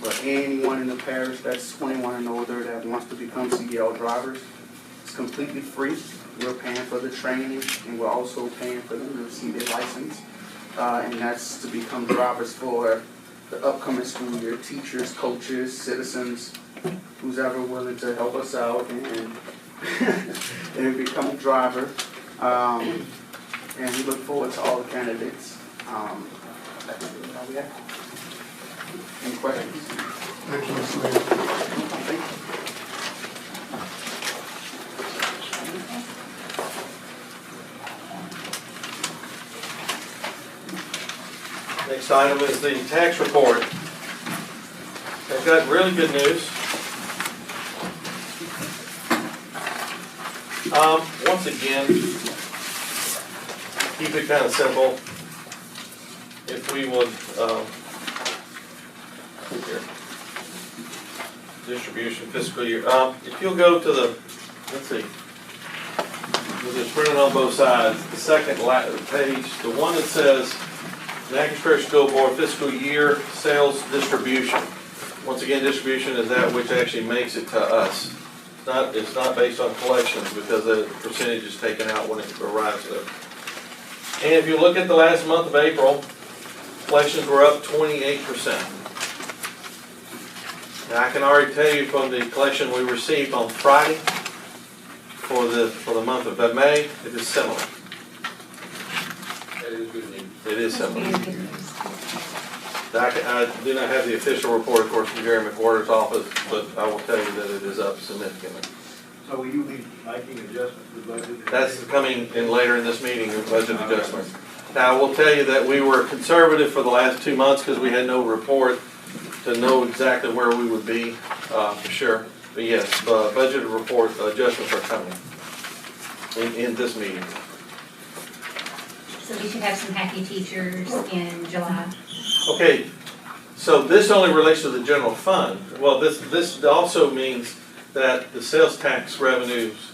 for anyone in the parish that's 21 and older that wants to become CDL drivers. It's completely free. We're paying for the training, and we're also paying for them to receive their license. And that's to become drivers for the upcoming school year. Teachers, coaches, citizens, who's ever willing to help us out and and become a driver. And we look forward to all the candidates. That's really all we have. Any questions? Thank you, Mr. Mayor. Thank you. Next item is the tax report. I've got really good news. Once again, keep it kind of simple. If we would, here, distribution fiscal year. If you'll go to the, let's see, it's printed on both sides. The second page, the one that says Natchitoches Parish School Board fiscal year sales distribution. Once again, distribution is that which actually makes it to us. It's not based on collections because the percentage is taken out when it arrives there. And if you look at the last month of April, collections were up 28%. Now I can already tell you from the collection we received on Friday for the month of May, it is similar. That is good news. It is similar. I do not have the official report, of course, from Jerry McWhorter's office, but I will tell you that it is up significantly. So will you be making adjustments to the budget? That's coming in later in this meeting, the budget adjustments. Now, I will tell you that we were conservative for the last 2 months because we had no report to know exactly where we would be, for sure. But yes, the budget report adjustments are coming in this meeting. So we should have some happy teachers in July. Okay, so this only relates to the general fund. Well, this also means that the sales tax revenues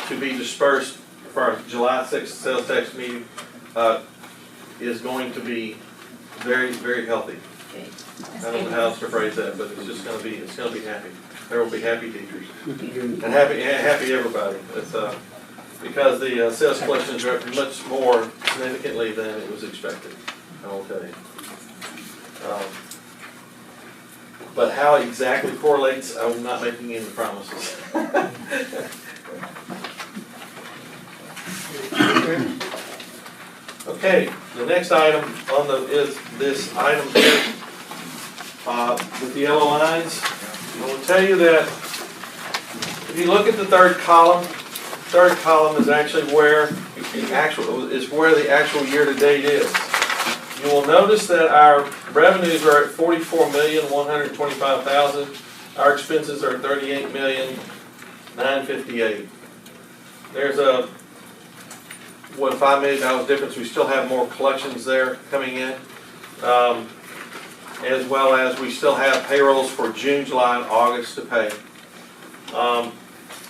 to be dispersed for our July 6th sales tax meeting is going to be very, very healthy. I don't know how else to phrase that, but it's just going to be happy. There will be happy teachers and happy everybody. It's because the sales collections are up much more significantly than it was expected. I will tell you. But how it exactly correlates, I'm not making any promises. Okay, the next item is this item here with the yellow lines. I will tell you that if you look at the third column is actually where the actual year-to-date is. You will notice that our revenues are at $44,125,000. Our expenses are $38,958,000. There's a $5 million difference. We still have more collections there coming in, as well as we still have payrolls for June, July, and August to pay.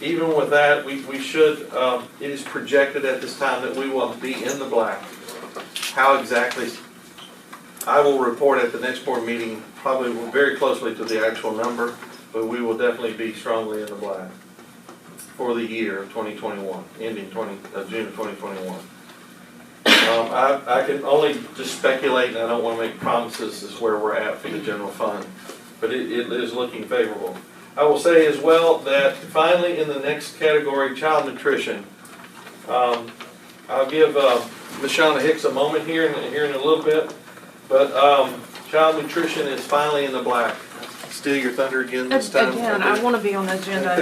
Even with that, we should. It is projected at this time that we will be in the black. How exactly? I will report at the next board meeting, probably very closely to the actual number, but we will definitely be strongly in the black for the year of 2021, ending June of 2021. I can only just speculate, and I don't want to make promises as where we're at for the general fund. but it is looking favorable. I will say as well that finally in the next category, child nutrition, I'll give Ms. Shauna Hicks a moment here in a little bit, but child nutrition is finally in the black. Steal your thunder again this time. Again, I want to be on the agenda.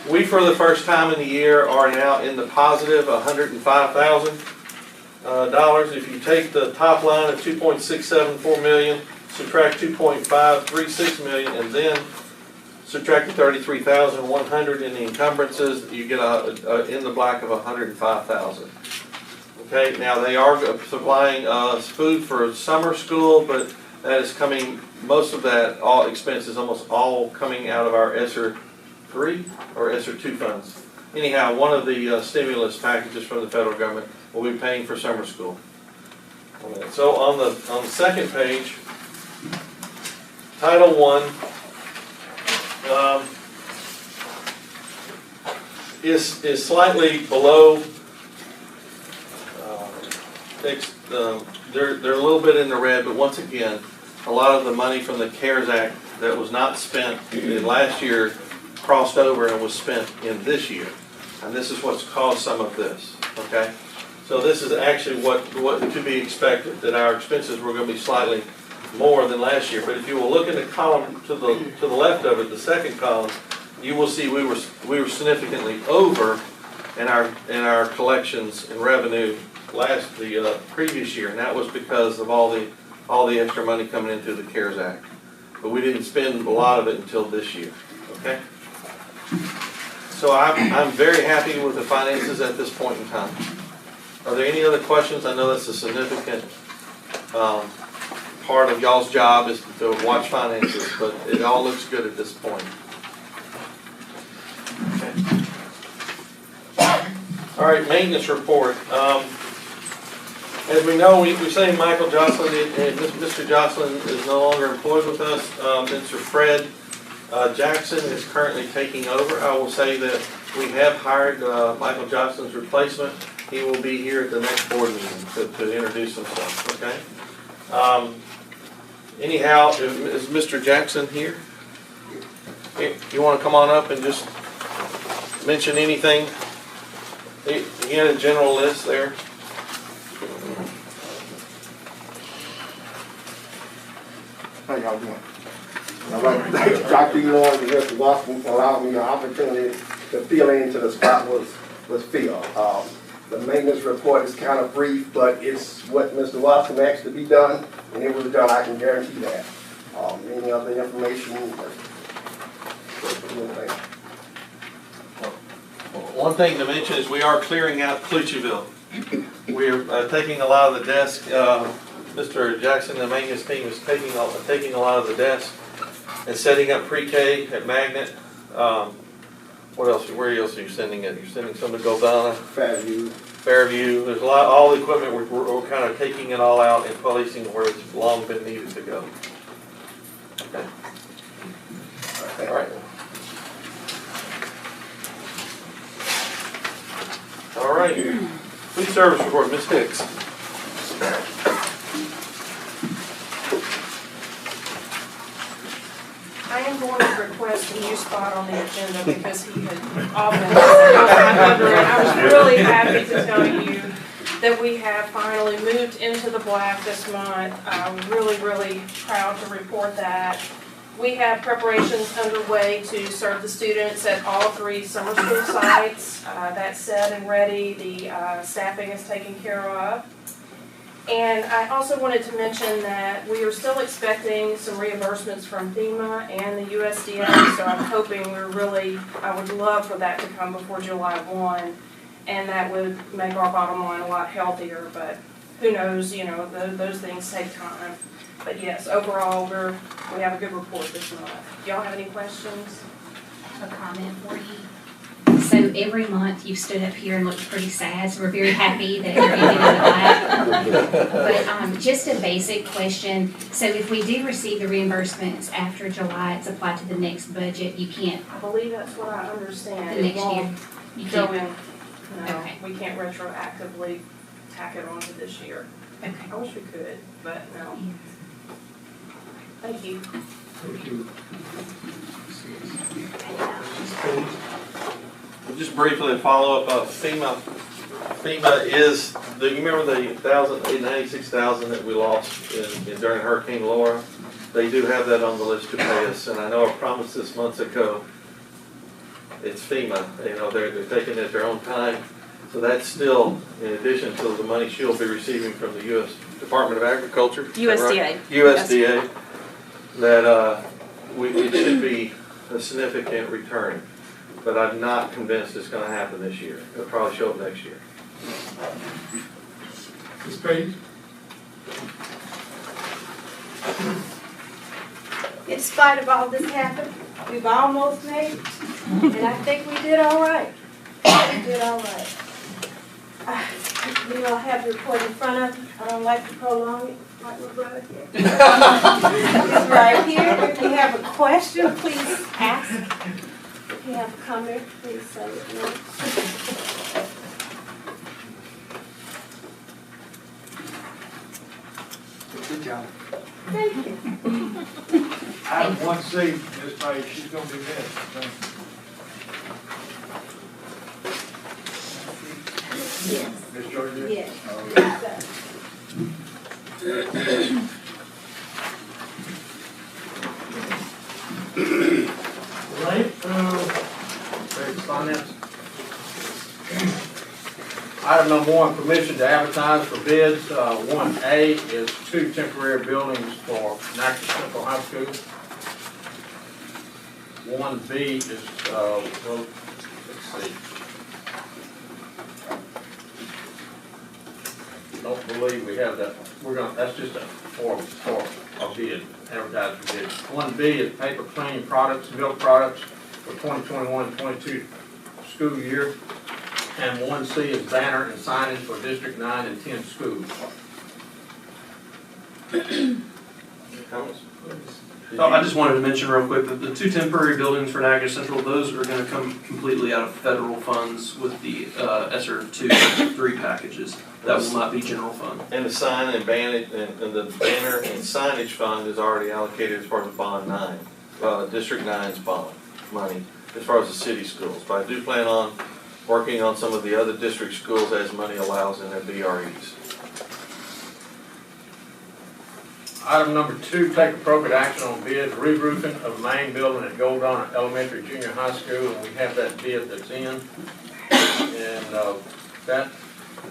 We, for the first time in the year, are now in the positive $105,000. If you take the top line of $2.674 million, subtract $2.536 million, and then subtract the $33,100 in the encumbrances, you get in the black of $105,000. Okay, now they are supplying food for summer school, but that is coming, most of that, all expenses, almost all coming out of our ESSER 3 or ESSER 2 funds. Anyhow, one of the stimulus packages from the federal government will be paying for summer school. So on the second page, Title I is slightly below. They're a little bit in the red, but once again, a lot of the money from the CARES Act that was not spent in last year crossed over and was spent in this year. And this is what's caused some of this, okay? So this is actually what could be expected, that our expenses were going to be slightly more than last year. But if you will look in the column to the left of it, the second column, you will see we were significantly over in our collections and revenue the previous year, and that was because of all the extra money coming in through the CARES Act. But we didn't spend a lot of it until this year. Okay. So I'm very happy with the finances at this point in time. Are there any other questions? I know that's a significant part of y'all's job is to watch finances, but it all looks good at this point. Okay. All right, maintenance report. As we know, we say Michael Jocelyn and Mr. Jocelyn is no longer employed with us. Mr. Fred Jackson is currently taking over. I will say that we have hired Michael Jocelyn's replacement. He will be here at the next board meeting to introduce himself. Okay. Anyhow, is Mr. Jackson here? You want to come on up and just mention anything? You had a general list there. How y'all doing? I'd like to thank Dr. Elon and Mr. Watson for allowing me the opportunity to fill into the spot was filled. The maintenance report is kind of brief, but it's what Mr. Watson asked to be done, and it was done. I can guarantee that. Any other information? One thing to mention is we are clearing out Clutcheville. We're taking a lot of the desks. Mr. Jackson, the maintenance team, is taking a lot of the desks and setting up pre-K at Magnet. What else? Where else are you sending it? You're sending some to Goldana? Fairview. There's a lot. All the equipment. We're kind of taking it all out and placing where it's long been needed to go. Okay. All right. All right. Food service report, Ms. Hicks. I am going to request a new spot on the agenda because he had often I was really happy to tell you that we have finally moved into the black this month. I'm really, really proud to report that. We have preparations underway to serve the students at all 3 summer school sites. That's set and ready. The staffing is taken care of. And I also wanted to mention that we are still expecting some reimbursements from FEMA and the USDA, so I'm hoping I would love for that to come before July 1, and that would make our bottom line a lot healthier, but who knows, you know, those things take time. But yes, overall, we have a good report this month. Y'all have any questions? A comment for you. So every month you've stood up here and looked pretty sad, so we're very happy that you're ending in the black. But just a basic question. So if we do receive the reimbursements after July, it's applied to the next budget, you can't? I believe that's what I understand. The next year? You Go can't? in. No, Okay. we can't retroactively tack it onto this year. Okay. I wish we could, but no. Thank you. Thank you. Just briefly, follow up, FEMA is, you remember the 96,000 that we lost during Hurricane Laura? They do have that on the list to pay us, and I know I promised this months ago. It's FEMA, they're taking it at their own time. So that's still, in addition to the money she'll be receiving from the U.S. Department of Agriculture. USDA. Right? USDA. That it should be a significant return. But I'm not convinced it's going to happen this year. It'll probably show up next year. Ms. Page? In spite of all this happened, we've almost made it, and I think we did all right. We did all right. You all have the report in front of you. I don't like to prolong it, like my brother here. It's right here. If you have a question, please ask. If you have a comment, please say it. Good job. Thank you. Item 1C, Ms. Page, she's going to be missed. Yes. Ms. Georgia? Yes. Right, Finance. Item number 1, permission to advertise for bids. 1A is 2 temporary buildings for Natchez Central High School. 1B is, let's see. Don't believe we have that. That's just for a bid, advertised for bid. 1B is paper cleaning products, milk products for 2021-22 school year. And 1C is banner and signage for District 9 and 10 schools. Oh, I just wanted to mention real quick that the 2 temporary buildings for Niagara Central, those are going to come completely out of federal funds with the ESSER 2-3 packages. That will not be general fund. And the sign and banner and the banner and signage fund is already allocated as part of Bond 9, District 9's bond money, as far as the city schools. But I do plan on working on some of the other district schools as money allows in their BREs. Item number 2, take appropriate action on bids, re-roofing of the main building at Goldon Elementary Junior High School, and we have that bid that's in. And that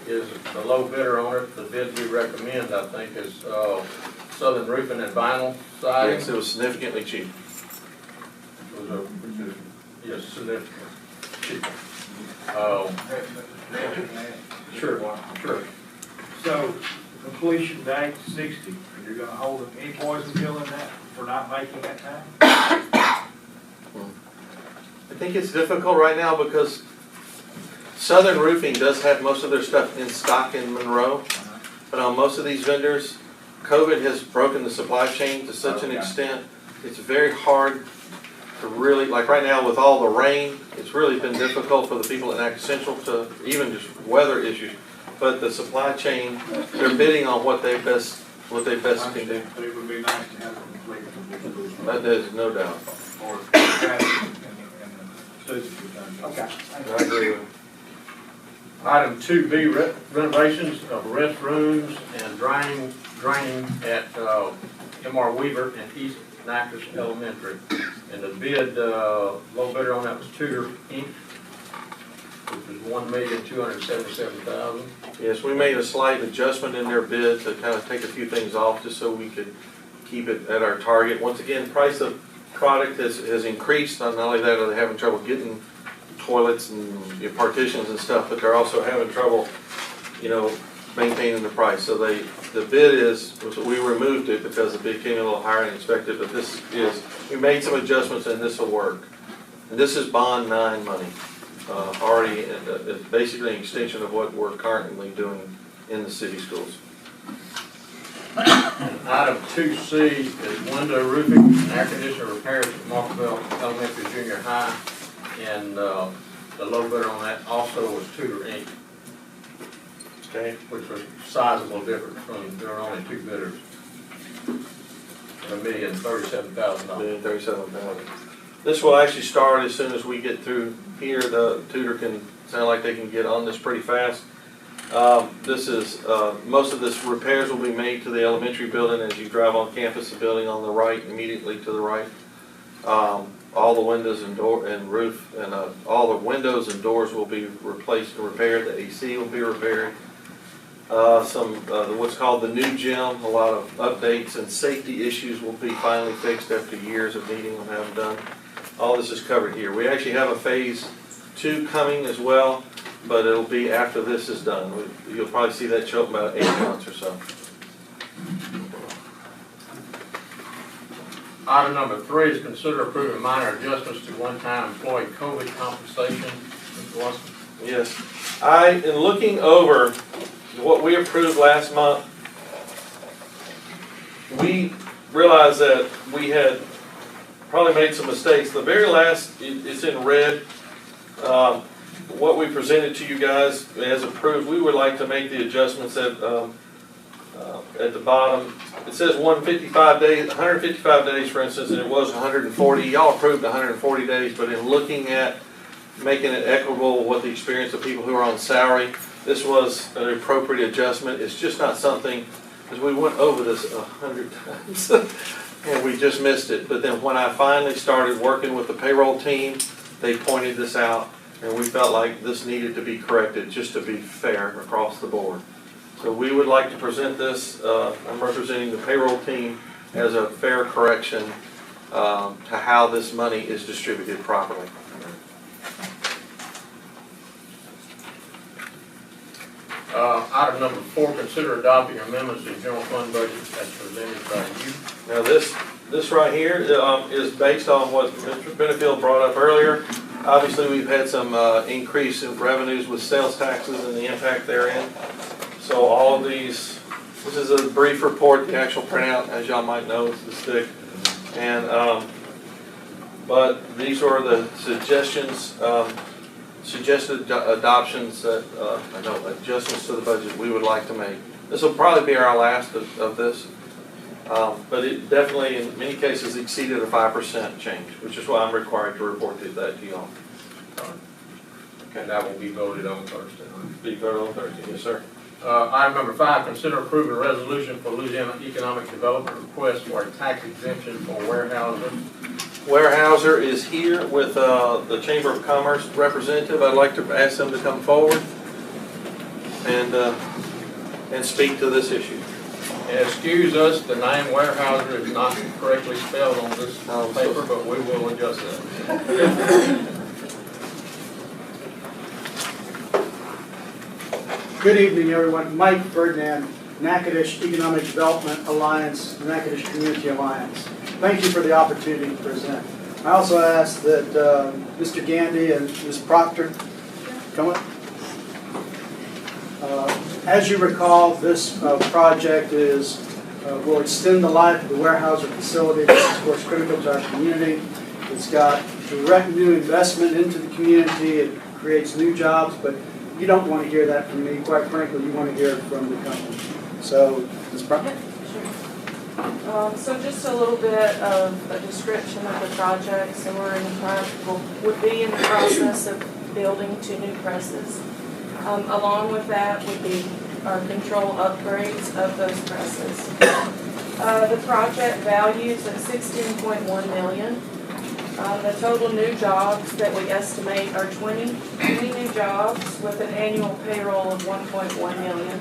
is the low bidder on it. The bid we recommend, I think, is Southern Roofing and Vinyl Siding. Yes, it was significantly cheap. Yes, significantly cheap. Sure. So, completion date 60. You're going to hold any poison pill in that for not making that time? I think it's difficult right now because Southern Roofing does have most of their stuff in stock in Monroe, but on most of these vendors, COVID has broken the supply chain to such an extent, it's very hard to really, like right now with all the rain, it's really been difficult for the people at Natchez Central to, even just weather issues, but the supply chain, they're bidding on what they best can do. But it would be nice to have it completed. That is no doubt. Or traffic and Okay. I agree with you. Item 2B, renovations of restrooms and draining at M.R. Weaver and East Natchez Elementary. And the bid, low bidder on that was Tudor Inc., which was $1,277,000. Yes, we made a slight adjustment in their bid to kind of take a few things off just so we could keep it at our target. Once again, price of product has increased. Not only that, are they having trouble getting toilets and partitions and stuff, but they're also having trouble, maintaining the price. So the bid is, we removed it because the bid came in a little higher than expected, but we made some adjustments and this will work. And this is Bond 9 money. Already, it's basically an extension of what we're currently doing in the city schools. Item 2C is window roofing and air conditioner repairs at Marshallville Elementary Junior High. And the low bidder on that also was Tudor Inc., okay, which was sizable difference from, there were only 2 bidders. $1,037,000. $1,037,000. This will actually start as soon as we get through here. The tutor can, sound like they can get on this pretty fast. This is, most of this repairs will be made to the elementary building as you drive on campus, the building on the right, immediately to the right. All the windows and door and roof and all the windows and doors will be replaced and repaired. The AC will be repaired. What's called the new gym, a lot of updates and safety issues will be finally fixed after years of needing them to have done. All this is covered here. We actually have a phase 2 coming as well, but it'll be after this is done. You'll probably see that show up in about 8 months or so. Item number 3 is consider approving minor adjustments to one-time employee COVID compensation. Mr. Watson? Yes. In looking over what we approved last month, we realized that we had probably made some mistakes. The very last, it's in red. What we presented to you guys as approved, we would like to make the adjustments at the bottom. It says 155 days, 155 days for instance, and it was 140. Y'all approved 140 days, but in looking at making it equitable with the experience of people who are on salary, this was an appropriate adjustment. It's just not something, because we went over this 100 times and we just missed it. But then when I finally started working with the payroll team, they pointed this out, and we felt like this needed to be corrected just to be fair across the board. So we would like to present this, I'm representing the payroll team, as a fair correction to how this money is distributed properly. Item number 4, consider adopting amendments to the general fund budget as presented by you. Now this right here is based on what Mr. Benefield brought up earlier. Obviously we've had some increase in revenues with sales taxes and the impact therein. So all of these, this is a brief report, the actual printout, as y'all might know, is this thick. And, but these are the suggestions, suggested adoptions that, adjustments to the budget we would like to make. This will probably be our last of this. But it definitely, in many cases, exceeded a 5% change, which is why I'm required to report that to y'all. And that will be voted on Thursday. Be voted on Thursday, yes, sir. Item number 5, consider approving a resolution for Louisiana Economic Development request for a tax exemption for Weyerhaeuser. Weyerhaeuser is here with the Chamber of Commerce representative. I'd like to ask them to come forward and speak to this issue. And excuse us, the name Weyerhaeuser is not correctly spelled on this paper, but we will adjust that. Good evening, everyone. Mike Ferdinand, Natchitoches Economic Development Alliance, Natchitoches Community Alliance. Thank you for the opportunity to present. I also ask that Mr. Gandy and Ms. Proctor come up. As you recall, this project will extend the life of the Weyerhaeuser facility. This is, of course, critical to our community. It's got direct new investment into the community. It creates new jobs, but you don't want to hear that from me. Quite frankly, you want to hear it from the company. So, Ms. Proctor? So just a little bit of a description of the project. So would be in the process of building 2 new presses. Along with that would be our control upgrades of those presses. The project values at $16.1 million. The total new jobs that we estimate are 20 new jobs with an annual payroll of $1.1 million.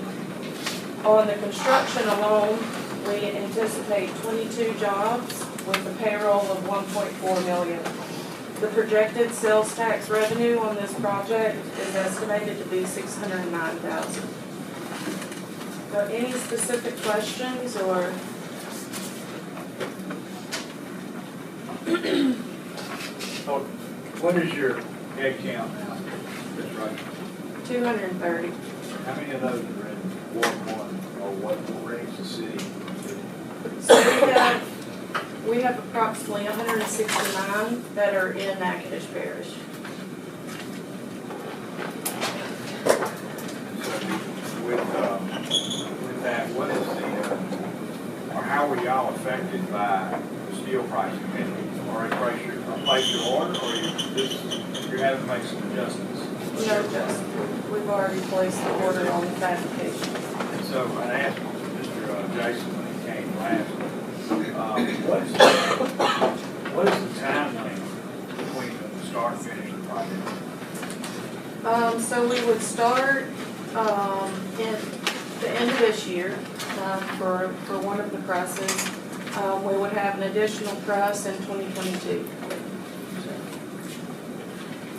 On the construction alone, we anticipate 22 jobs with a payroll of $1.4 million. The projected sales tax revenue on this project is estimated to be $609,000. So any specific questions or? What is your head count now? That's right. 230. How many of those are in Ward 1 or what rings the city? So we have approximately 169 that are in Natchitoches Parish. With that, what is the, or how how were y'all affected by the steel pricing? Have you already placed your order, or you're having to make some adjustments? No, Justin, we've already placed the order on the fabrication. And so I asked Mr. Jason when he came last, what is the time length between the start and finish of the project? So we would start in the end of this year for one of the presses. We would have an additional press in 2022.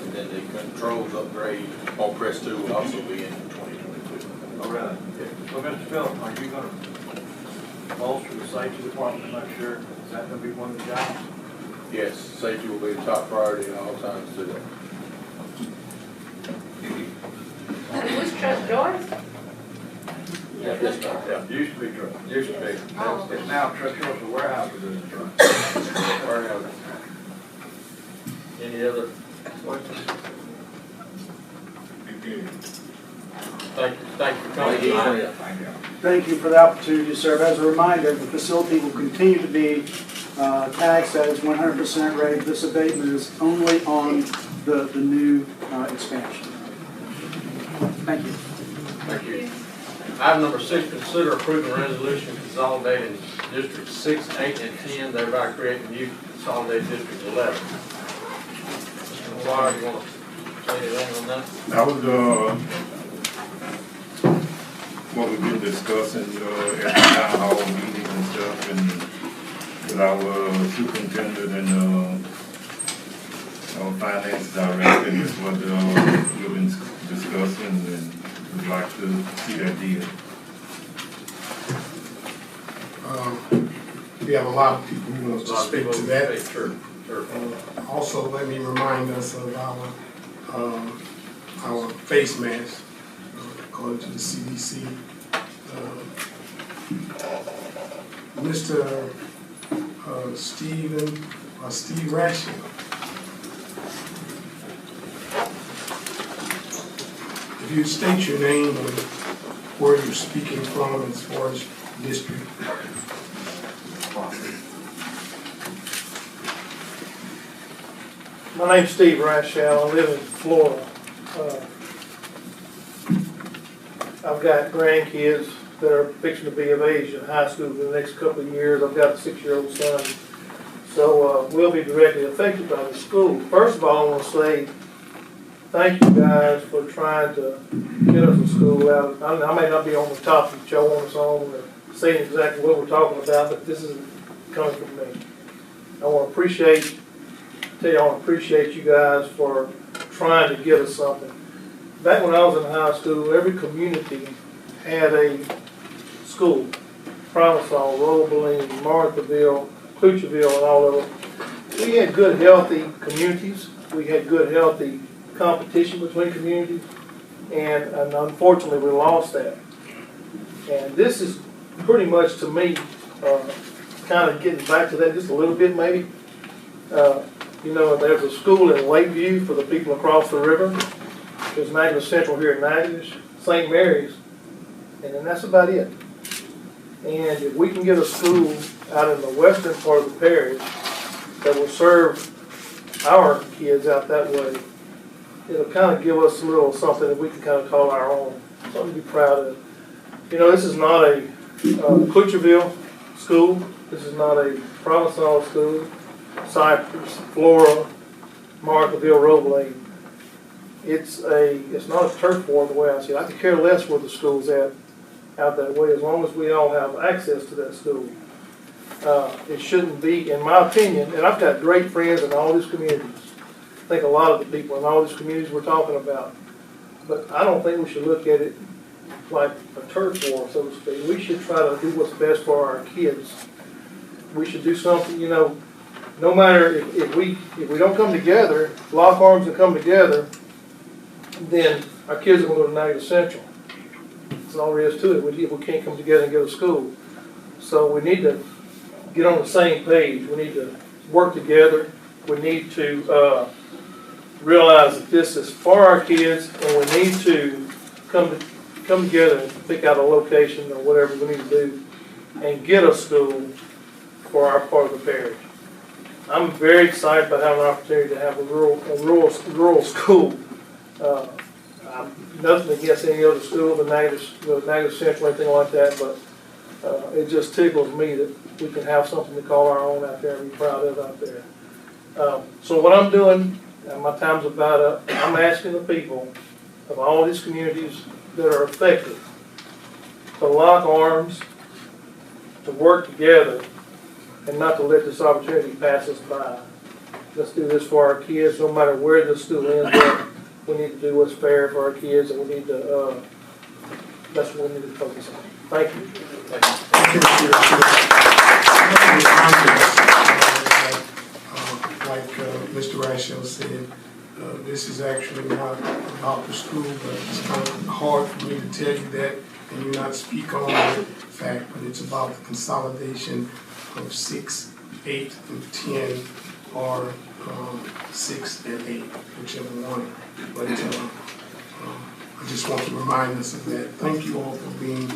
And then the controls upgrade on press two will also be in 2022. Oh, really? Yeah. So, Mr. Phillip, are you going to bolster the safety department to make sure, is that going to be one of the jobs? Yes, safety will be the top priority at all times to that. Who's Trust Joyce? Yeah, used to be truck. Used to be. Oh. It's now Trust Joyce, the warehouse is in the truck. Warehouse. Any other questions? Thank you for coming. Thank you. Thank you for the opportunity to serve. As a reminder, the facility will continue to be taxed at its 100% rate. This abatement is only on the new expansion. Thank you. Thank you. Item number 6, consider approving resolution consolidating District 6, 8, and 10, thereby creating new consolidated District 11. Mr. McGuire, you want to say anything on that? That was what we've been discussing at the town hall meeting and stuff, and with our superintendent and our finance director, is what we've been discussing, and we'd like to see that deal. We have a lot of people who want to speak to that. Sure. Also, let me remind us of our face mask, according to the CDC. Mr. Steve Rashid. If you state your name and where you're speaking from as far as district. My name's Steve Rashall. I live in Florida. I've got grandkids that are fixing to be of age in high school for the next couple of years. I've got a 6-year-old son. So we'll be directly affected by the school. First of all, I want to say thank you guys for trying to get us a school out. I may not be on the topic that y'all want us on or saying exactly what we're talking about, but this is coming from me. I want to appreciate you guys for trying to get us something. Back when I was in high school, every community had a school. Promisal, Roebling, Marthaville, Clucherville, and all of them. We had good, healthy communities. We had good, healthy competition between communities. And unfortunately, we lost that. And this is pretty much, to me, kind of getting back to that just a little bit, maybe. You know, there's a school in Lakeview for the people across the river. There's Natchez Central here in Natchez, St. Mary's, and then that's about it. And if we can get a school out in the western part of the parish that will serve our kids out that way, it'll kind of give us a little something that we can kind of call our own, something to be proud of. You know, this is not a Clucherville school. This is not a Provençal school. Cypress, Flora, Marthaville, Roebling. It's not a turf war the way I see it. I could care less where the school's at out that way, as long as we all have access to that school. It shouldn't be, in my opinion, and I've got great friends in all these communities. I think a lot of the people in all these communities we're talking about. But I don't think we should look at it like a turf war, so to speak. We should try to do what's best for our kids. We should do something, you know, no matter if we don't come together, lock arms and come together, then our kids are going to go to Natchez Central. That's all there is to it. If we can't come together and go to school. So we need to get on the same page. We need to work together. We need to realize that this is for our kids, and we need to come together and pick out a location or whatever we need to do and get a school for our part of the parish. I'm very excited about having an opportunity to have a rural school. I'm nothing against any other school, the Natchez Central, anything like that, but it just tickles me that we can have something to call our own out there and be proud of out there. So what I'm doing, and my time's about up, I'm asking the people of all these communities that are affected to lock arms, to work together, and not to let this opportunity pass us by. Let's do this for our kids, no matter where the school ends up. We need to do what's fair for our kids, and we need to, that's what we need to focus on. Thank you. Like Mr. Rachel said, this is actually not about the school, but it's kind of hard for me to tell you that and you not speak on the fact, but it's about the consolidation of 6, 8, and 10, or 6 and 8, whichever one. But I just want to remind us of that. Thank you all for being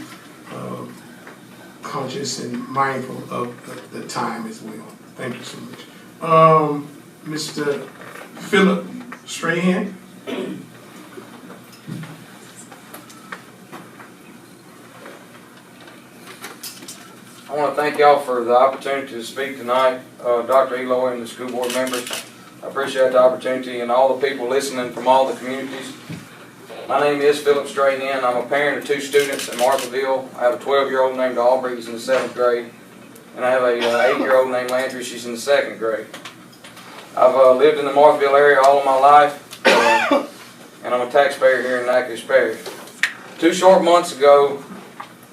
conscious and mindful of the time as well. Thank you so much. Mr. Philip Strahan. I want to thank y'all for the opportunity to speak tonight, Dr. Eloy and the school board members. I appreciate the opportunity and all the people listening from all the communities. My name is Philip Strahan. I'm a parent of 2 students in Marthaville. I have a 12-year-old named Aubrey, he's in the 7th grade. And I have a 8-year-old named Landry, she's in the 2nd grade. I've lived in the Marthaville area all of my life, and I'm a taxpayer here in Natchez Parish. 2 short months ago,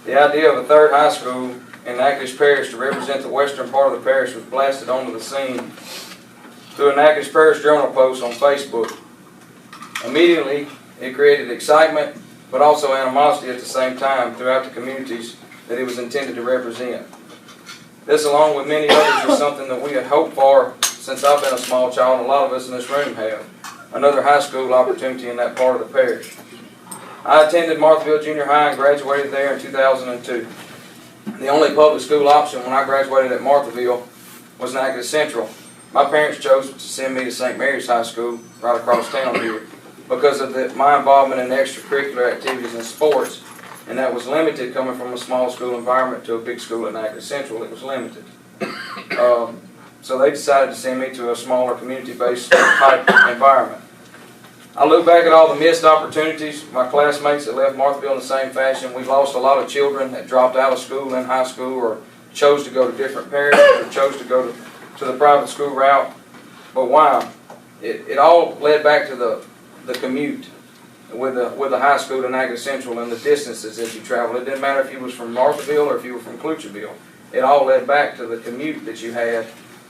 the idea of a 3rd high school in Natchez Parish to represent the western part of the parish was blasted onto the scene through a Natchez Parish Journal post on Facebook. Immediately, it created excitement, but also animosity at the same time throughout the communities that it was intended to represent. This, along with many others, is something that we had hoped for since I've been a small child, and a lot of us in this room have. Another high school opportunity in that part of the parish. I attended Marthaville Junior High and graduated there in 2002. The only public school option when I graduated at Marthaville was Natchez Central. My parents chose to send me to St. Mary's High School, right across town here, because of my involvement in extracurricular activities and sports, and that was limited coming from a small school environment to a big school at Natchez Central. It was limited. So they decided to send me to a smaller community-based type environment. I look back at all the missed opportunities, my classmates that left Marthaville in the same fashion. We've lost a lot of children that dropped out of school in high school or chose to go to different parishes or chose to go to the private school route. But why? It all led back to the commute with the high school to Natchez Central and the distances that you travel. It didn't matter if you was from Marthaville or if you were from Clutcherville. It all led back to the commute that you had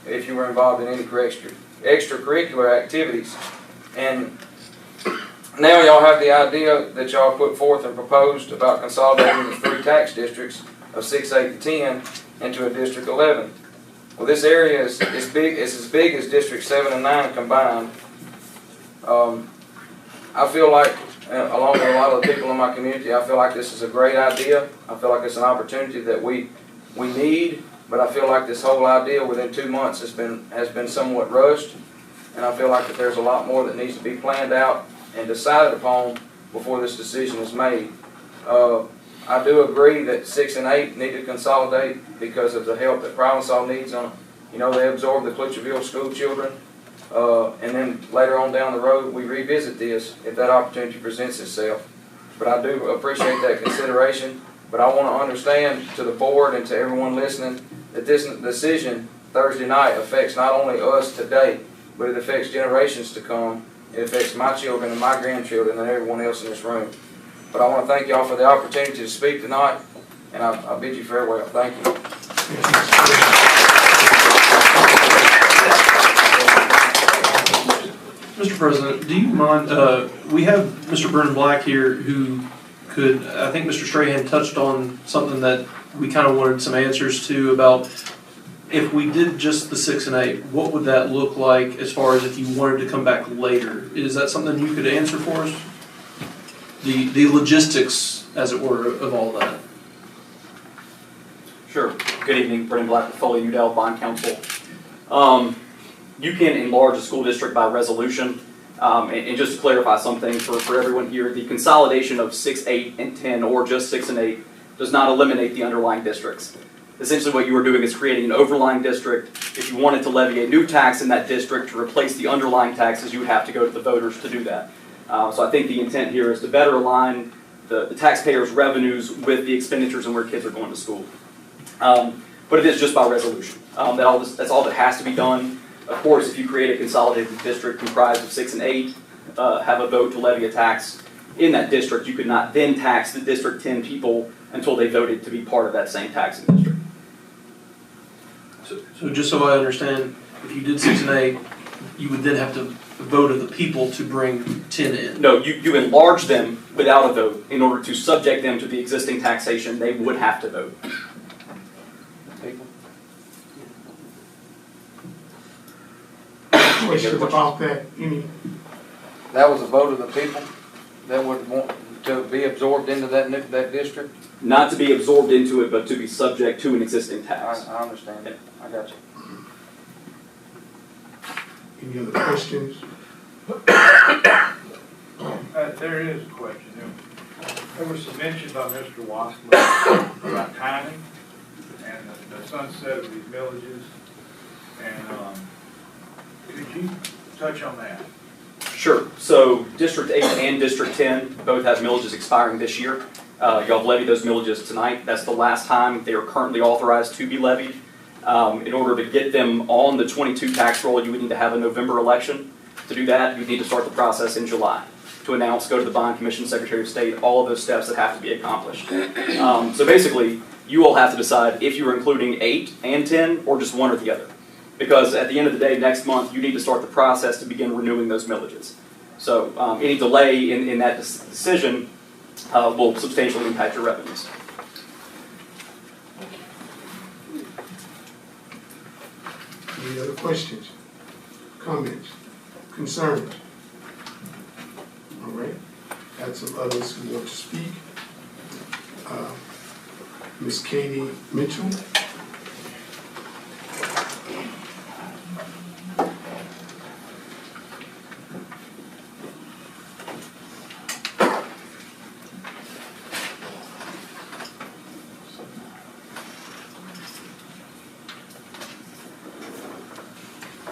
if you were involved in any extracurricular activities. And now y'all have the idea that y'all put forth and proposed about consolidating the 3 tax districts of 6, 8, and 10 into a District 11. Well, this area is as big as District 7 and 9 combined. I feel like, along with a lot of the people in my community, I feel like this is a great idea. I feel like it's an opportunity that we need, but I feel like this whole idea within 2 months has been somewhat rushed, and I feel like that there's a lot more that needs to be planned out and decided upon before this decision is made. I do agree that 6 and 8 need to consolidate because of the help that Provençal needs on. They absorb the Clutcherville school children, and then later on down the road we revisit this if that opportunity presents itself. But I do appreciate that consideration. But I want to understand to the board and to everyone listening that this decision Thursday night affects not only us today, but it affects generations to come. It affects my children and my grandchildren and everyone else in this room. But I want to thank y'all for the opportunity to speak tonight, and I bid you farewell. Thank you. Mr. President, do you mind, we have Mr. Brennan Black here who could, I think Mr. Strahan touched on something that we kind of wanted some answers to about if we did just the 6 and 8, what would that look like as far as if you wanted to come back later? Is that something you could answer for us? The logistics, as it were, of all that. Sure. Good evening, Brendan Black with Foley Udall Bond Council. You can enlarge a school district by resolution. And just to clarify something for everyone here, the consolidation of 6, 8, and 10, or just 6 and 8, does not eliminate the underlying districts. Essentially what you are doing is creating an overlying district. If you wanted to levy a new tax in that district to replace the underlying taxes, you would have to go to the voters to do that. So I think the intent here is to better align the taxpayers' revenues with the expenditures and where kids are going to school. But it is just by resolution. That's all that has to be done. Of course, if you create a consolidated district comprised of 6 and 8, have a vote to levy a tax in that district, you could not then tax the District 10 people until they voted to be part of that same taxing district. So just so I understand, if you did 6 and 8, you would then have to vote of the people to bring 10 in? No, you enlarge them without a vote. In order to subject them to the existing taxation, they would have to vote. Questions about that? Any? That was a vote of the people that would want to be absorbed into that district? Not to be absorbed into it, but to be subject to an existing tax. I understand it. I got you. Any other questions? There is a question. There was some mention by Mr. Wascom about timing and the sunset of these villages. And could you touch on that? Sure. So District 8 and District 10 both have millages expiring this year. Y'all have levied those millages tonight. That's the last time they are currently authorized to be levied. In order to get them on the 22 tax roll, you would need to have a November election. To do that, you would need to start the process in July. To announce, go to the Bond Commission, Secretary of State, all of those steps that have to be accomplished. So basically, you all have to decide if you are including 8 and 10 or just one or the other. Because at the end of the day, next month, you need to start the process to begin renewing those millages. So any delay in that decision will substantially impact your revenues. Any other questions, comments, concerns? All right. Got some others who want to speak. Ms. Katie Mitchell.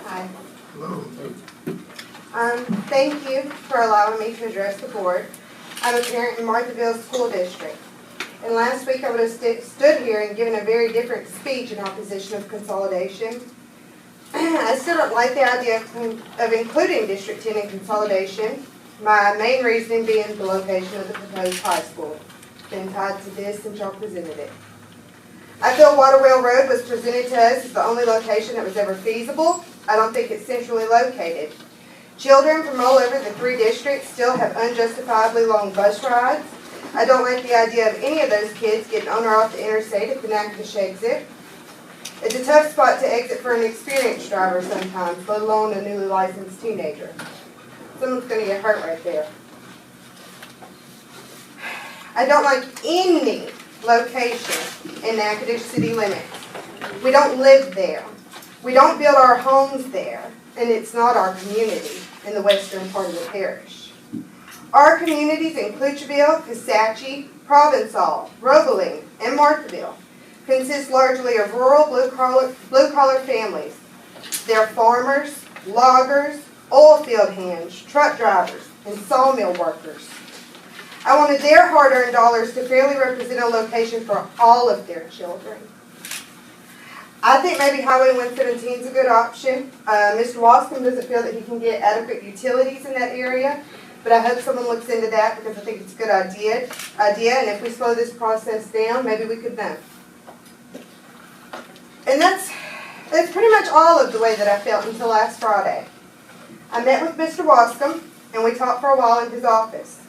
Hi. Hello. Thank you for allowing me to address the board. I'm a parent in Marthaville School District. And last week I would have stood here and given a very different speech in opposition of consolidation. I still don't like the idea of including District 10 in consolidation. My main reason being the location of the proposed high school. Been tied to this since y'all presented it. I feel Waterwell Road was presented to us as the only location that was ever feasible. I don't think it's centrally located. Children from all over the 3 districts still have unjustifiably long bus rides. I don't like the idea of any of those kids getting on or off the interstate at the Natchitoches exit. It's a tough spot to exit for an experienced driver sometimes, let alone a newly licensed teenager. Someone's going to get hurt right there. I don't like any location in Natchitoches city limits. We don't live there. We don't build our homes there, and it's not our community in the western part of the parish. Our communities in Clutchville, Kisatchie, Provençal, Renovating, and Marthaville consist largely of rural blue-collar families. They're farmers, loggers, oil field hands, truck drivers, and sawmill workers. I wanted their hard-earned dollars to fairly represent a location for all of their children. I think maybe Highway 117 is a good option. Mr. Wascom doesn't feel that he can get adequate utilities in that area, but I hope someone looks into that because I think it's a good idea. And if we slow this process down, maybe we could know. And that's pretty much all of the way that I felt until last Friday. I met with Mr. Wascom, and we talked for a while in his office.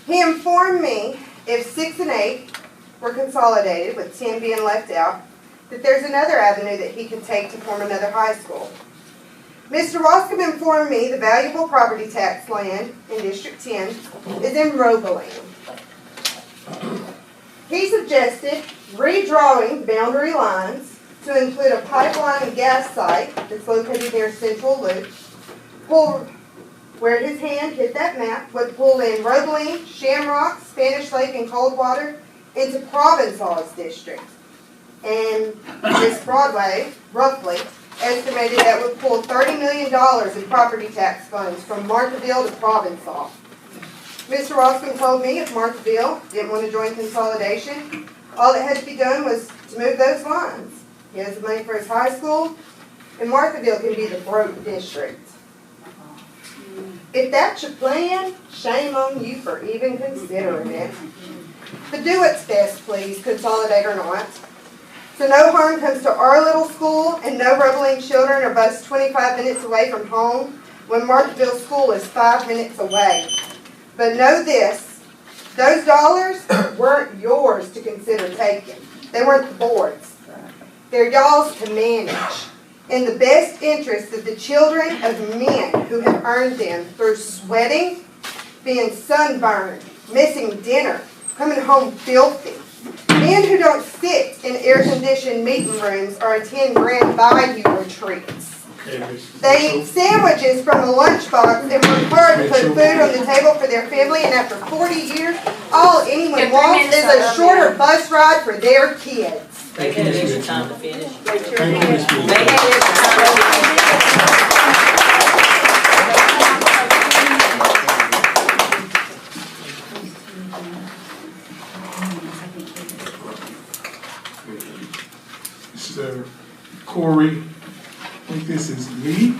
He informed me if 6 and 8 were consolidated, with 10 being left out, that there's another avenue that he could take to form another high school. Mr. Wascom informed me the valuable property tax land in District 10 is in Renovating. He suggested redrawing boundary lines to include a pipeline and gas site that's located near Central Loop. Pull, where his hand hit that map, would pull in Roebling, Shamrock, Spanish Lake, and Coldwater into Provençal's district. And this Broadway, roughly, estimated that would pull $30 million in property tax funds from Marthaville to Provençal. Mr. Rossman told me if Marthaville didn't want to join consolidation, all that had to be done was to move those lines. He has the money for his high school, and Marthaville can be the broke district. If that's your plan, shame on you for even considering it. But do what's best, please, consolidate or not. So no harm comes to our little school, and no Roebling children are bused 25 minutes away from home when Marthaville School is 5 minutes away. But know this, those dollars weren't yours to consider taking. They weren't the board's. They're y'all's to manage in the best interest of the children of men who have earned them through sweating, being sunburned, missing dinner, coming home filthy. Men who don't sit in air-conditioned meeting rooms or attend Grand Bayou retreats. They eat sandwiches from a lunchbox and work hard to put food on the table for their family, and after 40 years, all anyone wants is a shorter bus ride for their kids. They had extra time to finish. They sure did. They had extra time Mr. Corey, I think this is Lee.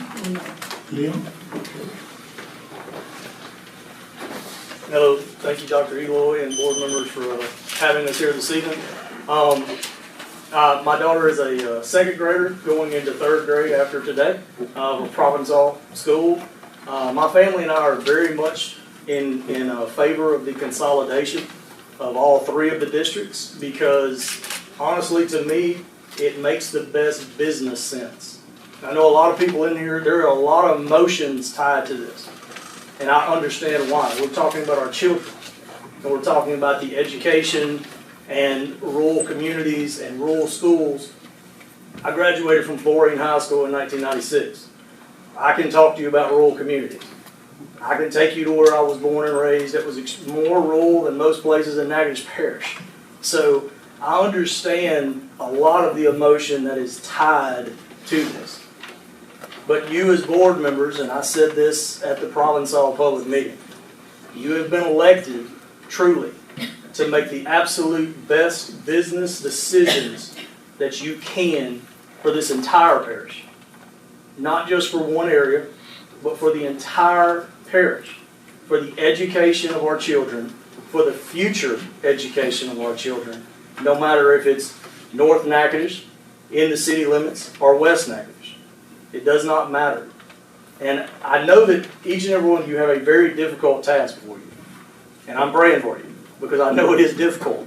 Liam. Hello, thank you, Dr. Eloy and board members for having us here this evening. My daughter is a second grader going into third grade after today from Provençal School. My family and I are very much in favor of the consolidation of all three of the districts because honestly to me it makes the best business sense. I know a lot of people in here, there are a lot of emotions tied to this. And I understand why. We're talking about our children. And we're talking about the education and rural communities and rural schools. I graduated from Florine High School in 1996. I can talk to you about rural communities. I can take you to where I was born and raised. It was more rural than most places in Natchitoches Parish. So I understand a lot of the emotion that is tied to this. But you as board members, and I said this at the Provençal public meeting, you have been elected truly to make the absolute best business decisions that you can for this entire parish. Not just for one area, but for the entire parish. For the education of our children, for the future education of our children, no matter if it's North Natchitoches, in the city limits, or West Natchitoches. It does not matter. And I know that each and every one of you have a very difficult task before you. And I'm praying for you, because I know it is difficult.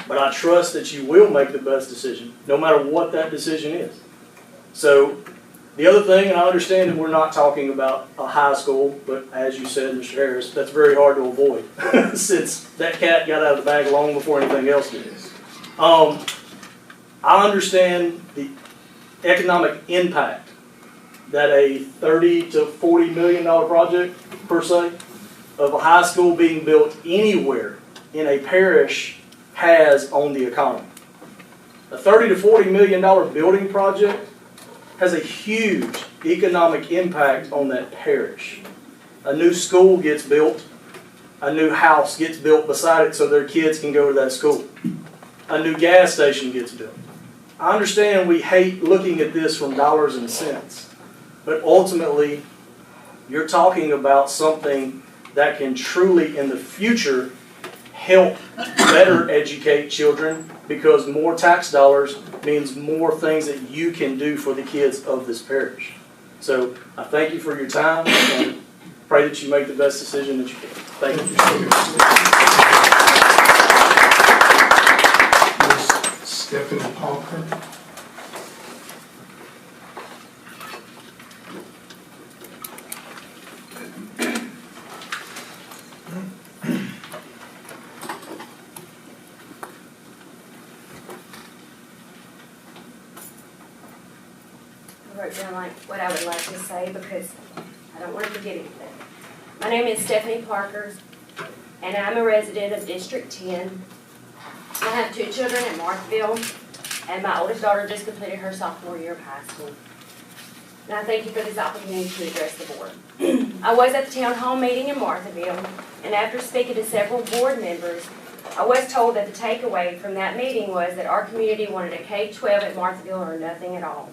But I trust that you will make the best decision, no matter what that decision is. So, the other thing, and I understand that we're not talking about a high school, but as you said, Mr. Harris, that's very hard to avoid, since that cat got out of the bag long before anything else did. I understand the economic impact that a $30 to $40 million project, per se, of a high school being built anywhere in a parish has on the economy. A $30 to $40 million building project has a huge economic impact on that parish. A new school gets built, a new house gets built beside it so their kids can go to that school. A new gas station gets built. I understand we hate looking at this from dollars and cents, but ultimately you're talking about something that can truly in the future help better educate children, because more tax dollars means more things that you can do for the kids of this parish. So I thank you for your time and pray that you make the best decision that you can. Thank you. Stephanie Parker. wrote down like what I would like to say because I don't want to forget anything. My name is Stephanie Parker, and I'm a resident of District 10. I have 2 children in Marthaville, and my oldest daughter just completed her sophomore year of high school. And I thank you for this opportunity to address the board. I was at the town hall meeting in Marthaville, and after speaking to several board members, I was told that the takeaway from that meeting was that our community wanted a K-12 at Marthaville or nothing at all.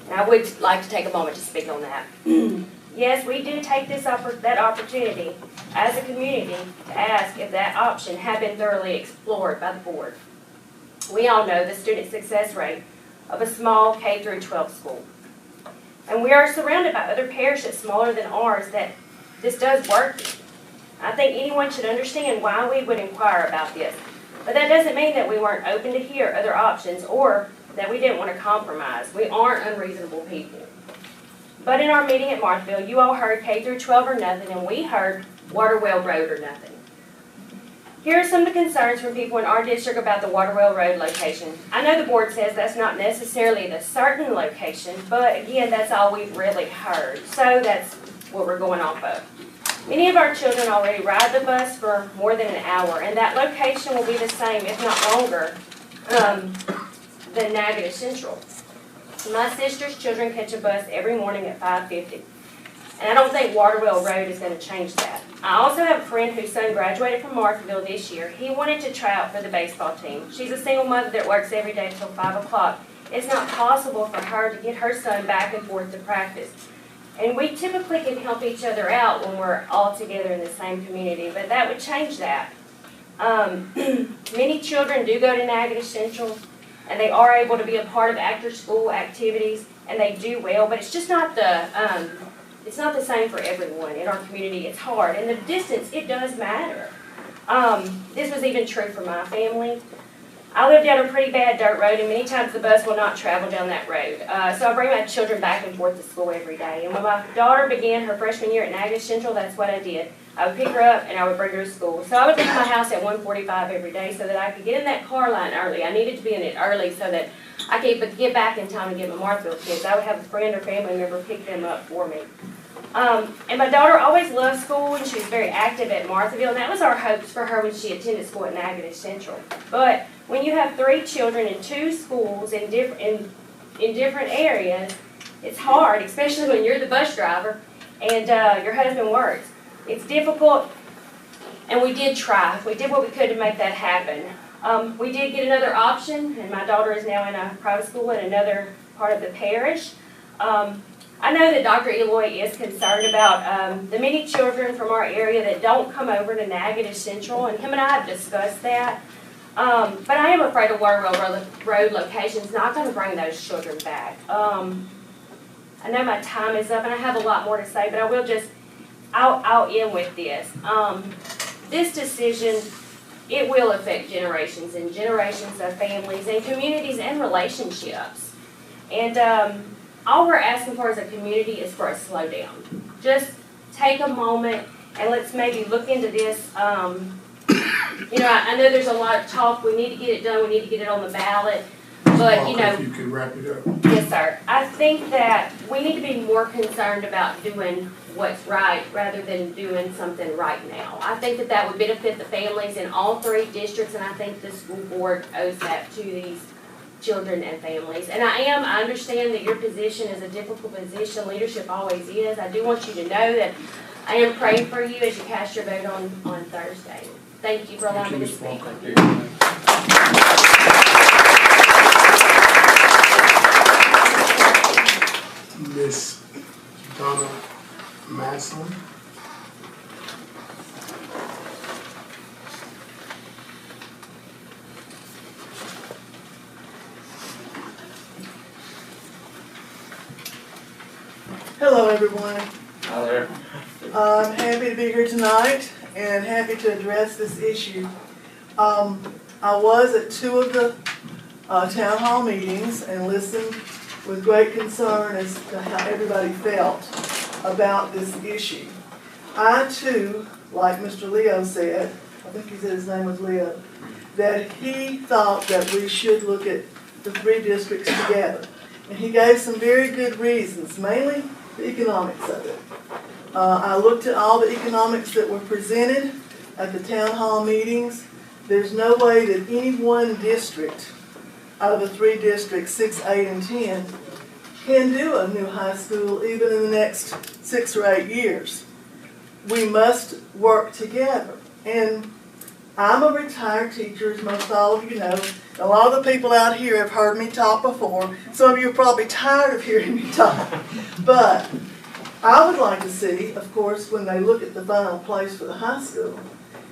And I would like to take a moment to speak on that. Yes, we did take that opportunity as a community to ask if that option had been thoroughly explored by the board. We all know the student success rate of a small K-12 school. And we are surrounded by other parishes smaller than ours that this does work. I think anyone should understand why we would inquire about this. But that doesn't mean that we weren't open to hear other options or that we didn't want to compromise. We aren't unreasonable people. But in our meeting at Marthaville, you all heard K-12 or nothing, and we heard Waterwell Road or nothing. Here are some of the concerns from people in our district about the Waterwell Road location. I know the board says that's not necessarily the certain location, but again, that's all we've really heard. So that's what we're going off of. Many of our children already ride the bus for more than an hour, and that location will be the same, if not longer, than Natchitoches Central. My sister's children catch a bus every morning at 5:50, and I don't think Waterwell Road is going to change that. I also have a friend whose son graduated from Marthaville this year. He wanted to try out for the baseball team. She's a single mother that works every day till 5 o'clock. It's not possible for her to get her son back and forth to practice. And we typically can help each other out when we're all together in the same community, but that would change that. Many children do go to Natchitoches Central, and they are able to be a part of after-school activities, and they do well, but it's just not the same for everyone in our community. It's hard, and the distance, it does matter. This was even true for my family. I live down a pretty bad dirt road, and many times the bus will not travel down that road. So I bring my children back and forth to school every day. And when my daughter began her freshman year at Natchitoches Central, that's what I did. I would pick her up, and I would bring her to school. So I would leave my house at 1:45 every day so that I could get in that car line early. I needed to be in it early so that I could get back in time to get my Marthaville kids. I would have a friend or family member pick them up for me. And my daughter always loved school, and she was very active at Marthaville, and that was our hopes for her when she attended school at Natchitoches Central. But when you have 3 children in 2 schools in different areas, it's hard, especially when you're the bus driver and your husband works. It's difficult, and we did try. We did what we could to make that happen. We did get another option, and my daughter is now in a private school in another part of the parish. I know that Dr. Eloy is concerned about the many children from our area that don't come over to Natchitoches Central, and him and I have discussed that. But I am afraid a Waterwell Road location is not going to bring those children back. I know my time is up, and I have a lot more to say, but I will just, I'll end with this. This decision, it will affect generations and generations of families and communities and relationships. And all we're asking for as a community is for a slowdown. Just take a moment and let's maybe look into this. You know, I know there's a lot of talk. We need to get it done. We need to get it on the ballot. But, you know. If you could wrap it up. Yes, sir. I think that we need to be more concerned about doing what's right rather than doing something right now. I think that that would benefit the families in all 3 districts, and I think the school board owes that to these children and families. And I understand that your position is a difficult position. Leadership always is. I do want you to know that I am praying for you as you cast your vote on Thursday. Thank you for allowing me to speak. Miss Donna Masson. Hello, everyone. Hi there. I'm happy to be here tonight and happy to address this issue. I was at 2 of the town hall meetings and listened with great concern as to how everybody felt about this issue. I too, like Mr. Leo said, I think he said his name was Leo, that he thought that we should look at the 3 districts together. And he gave some very good reasons, mainly the economics of it. I looked at all the economics that were presented at the town hall meetings. There's no way that any one district out of the 3 districts, 6, 8, and 10, can do a new high school even in the next 6 or 8 years. We must work together. And I'm a retired teacher, as most all of you know. A lot of the people out here have heard me talk before. Some of you are probably tired of hearing me talk. But I would like to see, of course, when they look at the final place for the high school,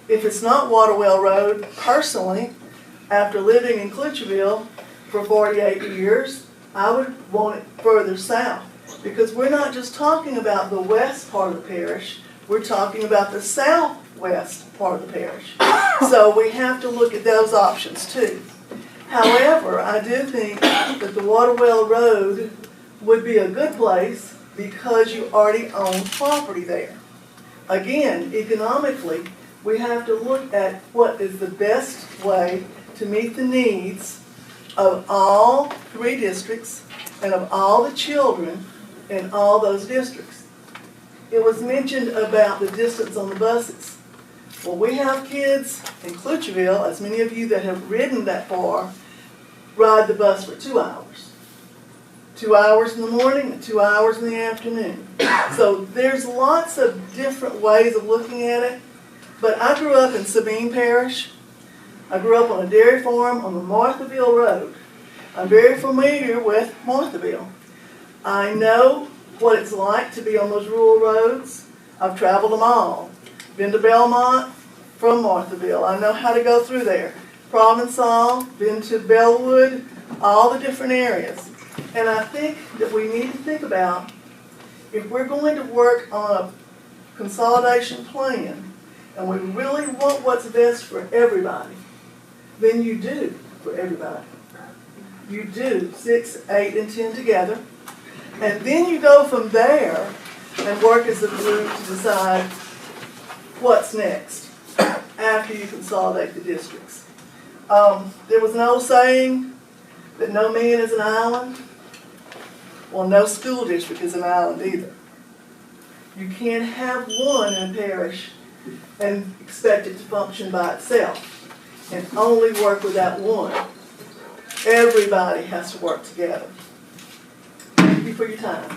if it's not Waterwell Road, personally, after living in Clutcherville for 48 years, I would want it further south. Because we're not just talking about the west part of the parish, we're talking about the southwest part of the parish. So we have to look at those options too. However, I do think that the Waterwell Road would be a good place because you already own property there. Again, economically, we have to look at what is the best way to meet the needs of all 3 districts and of all the children in all those districts. It was mentioned about the distance on the buses. Well, we have kids in Clutcherville, as many of you that have ridden that far, ride the bus for 2 hours. 2 hours in the morning and 2 hours in the afternoon. So there's lots of different ways of looking at it. But I grew up in Sabine Parish. I grew up on a dairy farm on the Marthaville Road. I'm very familiar with Marthaville. I know what it's like to be on those rural roads. I've traveled them all. Been to Belmont from Marthaville. I know how to go through there. Provençal, been to Bellwood, all the different areas. And I think that we need to think about if we're going to work on a consolidation plan and we really want what's best for everybody, then you do for everybody. You do 6, 8, and 10 together. And then you go from there and work as a group to decide what's next after you consolidate the districts. There was an old saying that no man is an island. Well, no school district is an island either. You can't have one in a parish and expect it to function by itself and only work with that one. Everybody has to work together. Thank you for your time.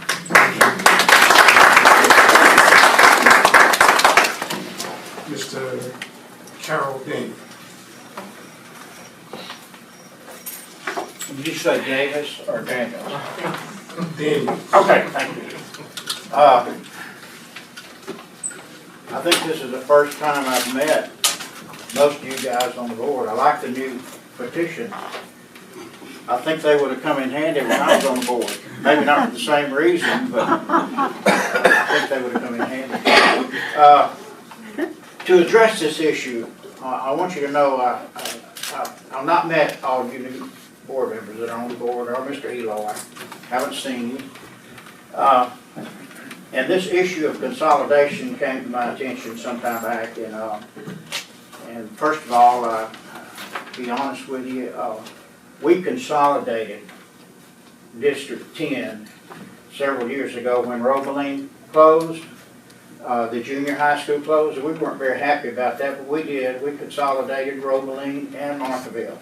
Mr. Carol Denny. Did you say Davis or Daniels? Denny. Okay, thank you. I think this is the first time I've met most of you guys on the board. I like the new petition. I think they would have come in handy when I was on the board. Maybe not for the same reason, but I think they would have come in handy. To address this issue, I want you to know I've not met all of you new board members that are on the board, or Mr. Elo. I haven't seen you. And this issue of consolidation came to my attention some time back. And first of all, to be honest with you, we consolidated District 10 several years ago when Roebling closed. The junior high school closed, and we weren't very happy about that, but we did. We consolidated Roebling and Marthaville.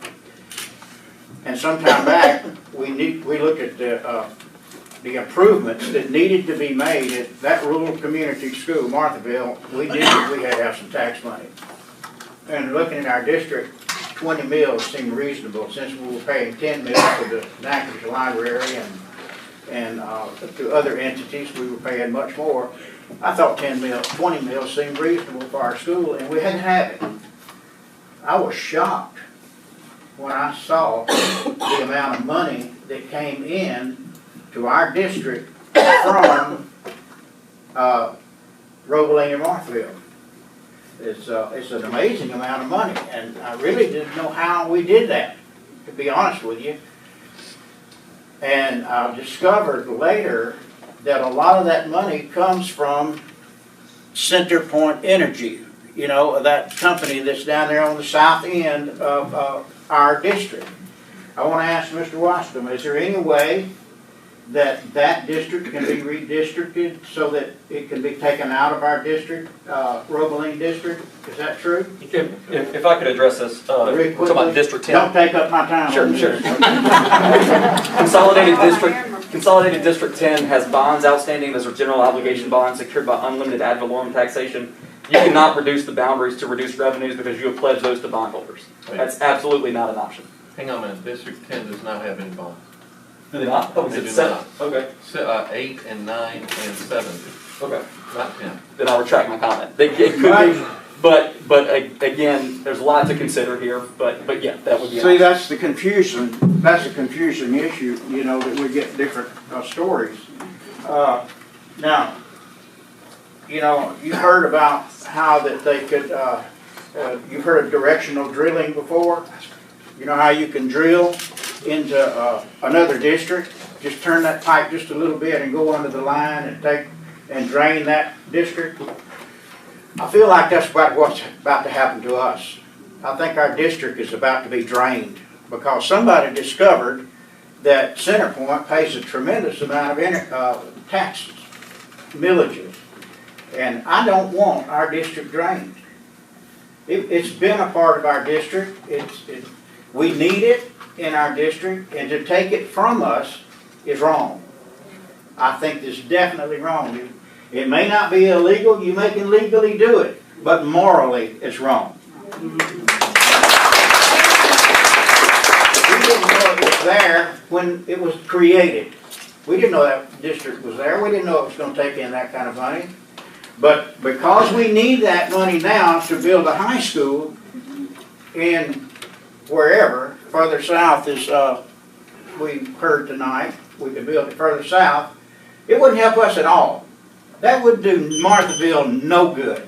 And sometime back, we looked at the improvements that needed to be made at that rural community school, Marthaville. We had to have some tax money. And looking at our district, 20 mills seemed reasonable since we were paying 10 mills to the Natchitoches Library and to other entities. We were paying much more. I thought 20 mills seemed reasonable for our school, and we had to have it. I was shocked when I saw the amount of money that came in to our district from Roebling and Marthaville. It's an amazing amount of money, and I really didn't know how we did that, to be honest with you. And I discovered later that a lot of that money comes from CenterPoint Energy, you know, that company that's down there on the south end of our district. I want to ask Mr. Washington, is there any way that that district can be redistricted so that it can be taken out of our district, Roebeling district? Is that true? If I could address this, we're talking about District 10. Don't take up my time. Sure, on sure. this. Consolidated District 10 has bonds outstanding. Those are general obligation bonds secured by unlimited ad valorem taxation. You cannot reduce the boundaries to reduce revenues because you have pledged those to bondholders. That's absolutely not an option. Hang on a minute, District 10 does not have any bonds. Do they not? Oh, is They it do 7? not. Okay. 8 and 9 and 7 do. Okay. Not 10. Then I'll retract my comment. It could be, but again, there's a lot to consider here, but yeah, that would be. See, that's the confusion, that's a confusing issue, you know, that we get different stories. Now, you know, you heard about how that they could, you've heard of directional drilling before? You know how you can drill into another district? Just turn that pipe just a little bit and go under the line and drain that district? I feel like that's about what's about to happen to us. I think our district is about to be drained because somebody discovered that Centerpoint pays a tremendous amount of taxes, millages, and I don't want our district drained. It's been a part of our district. We need it in our district, and to take it from us is wrong. I think it's definitely wrong. It may not be illegal, you may can legally do it, but morally it's wrong. We didn't know it was there when it was created. We didn't know that district was there. We didn't know it was going to take in that kind of money. But because we need that money now to build a high school in wherever, further south is, we heard tonight, we could build it further south, it wouldn't help us at all. That would do Marthaville no good.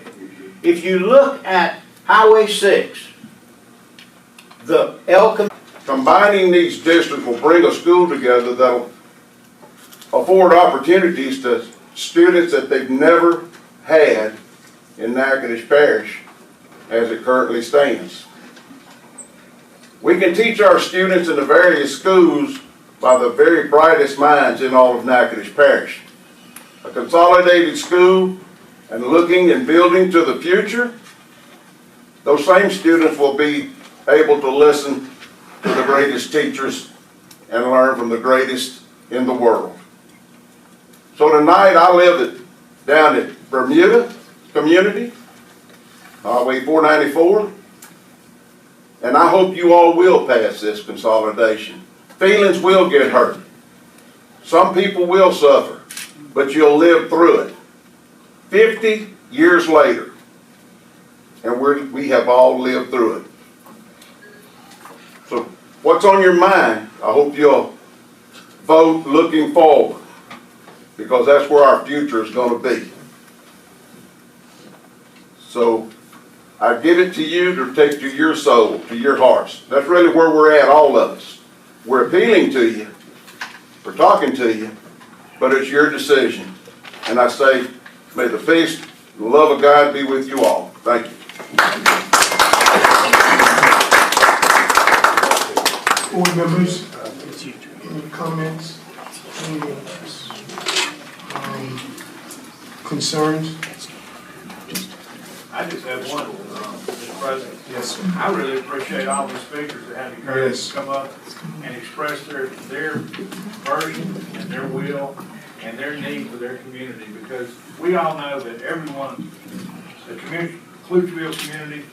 If you look at Highway 6, combining these districts will bring a school together that'll afford opportunities to students that they've never had in Natchitoches Parish as it currently stands. We can teach our students in the various schools by the very brightest minds in all of Natchitoches Parish. A consolidated school and looking and building to the future, those same students will be able to listen to the greatest teachers and learn from the greatest in the world. So tonight I live down at Bermuda Community, Highway 494, and I hope you all will pass this consolidation. Feelings will get hurt. Some people will suffer, but you'll live through it. 50 years later, and we have all lived through it. So what's on your mind? I hope you'll vote looking forward, because that's where our future is going to be. So I give it to you to take to your soul, to your hearts. That's really where we're at, all of us. We're appealing to you, we're talking to you, but it's your decision. And I say, may the peace, the love of God be with you all. Thank you. Board members, any comments, any concerns? I just have one, Mr. President. Yes, sir. I really appreciate all the speakers that have the courage to come up and express their version and their will and their need for their community, because we all know that everyone, the community, Klutchville community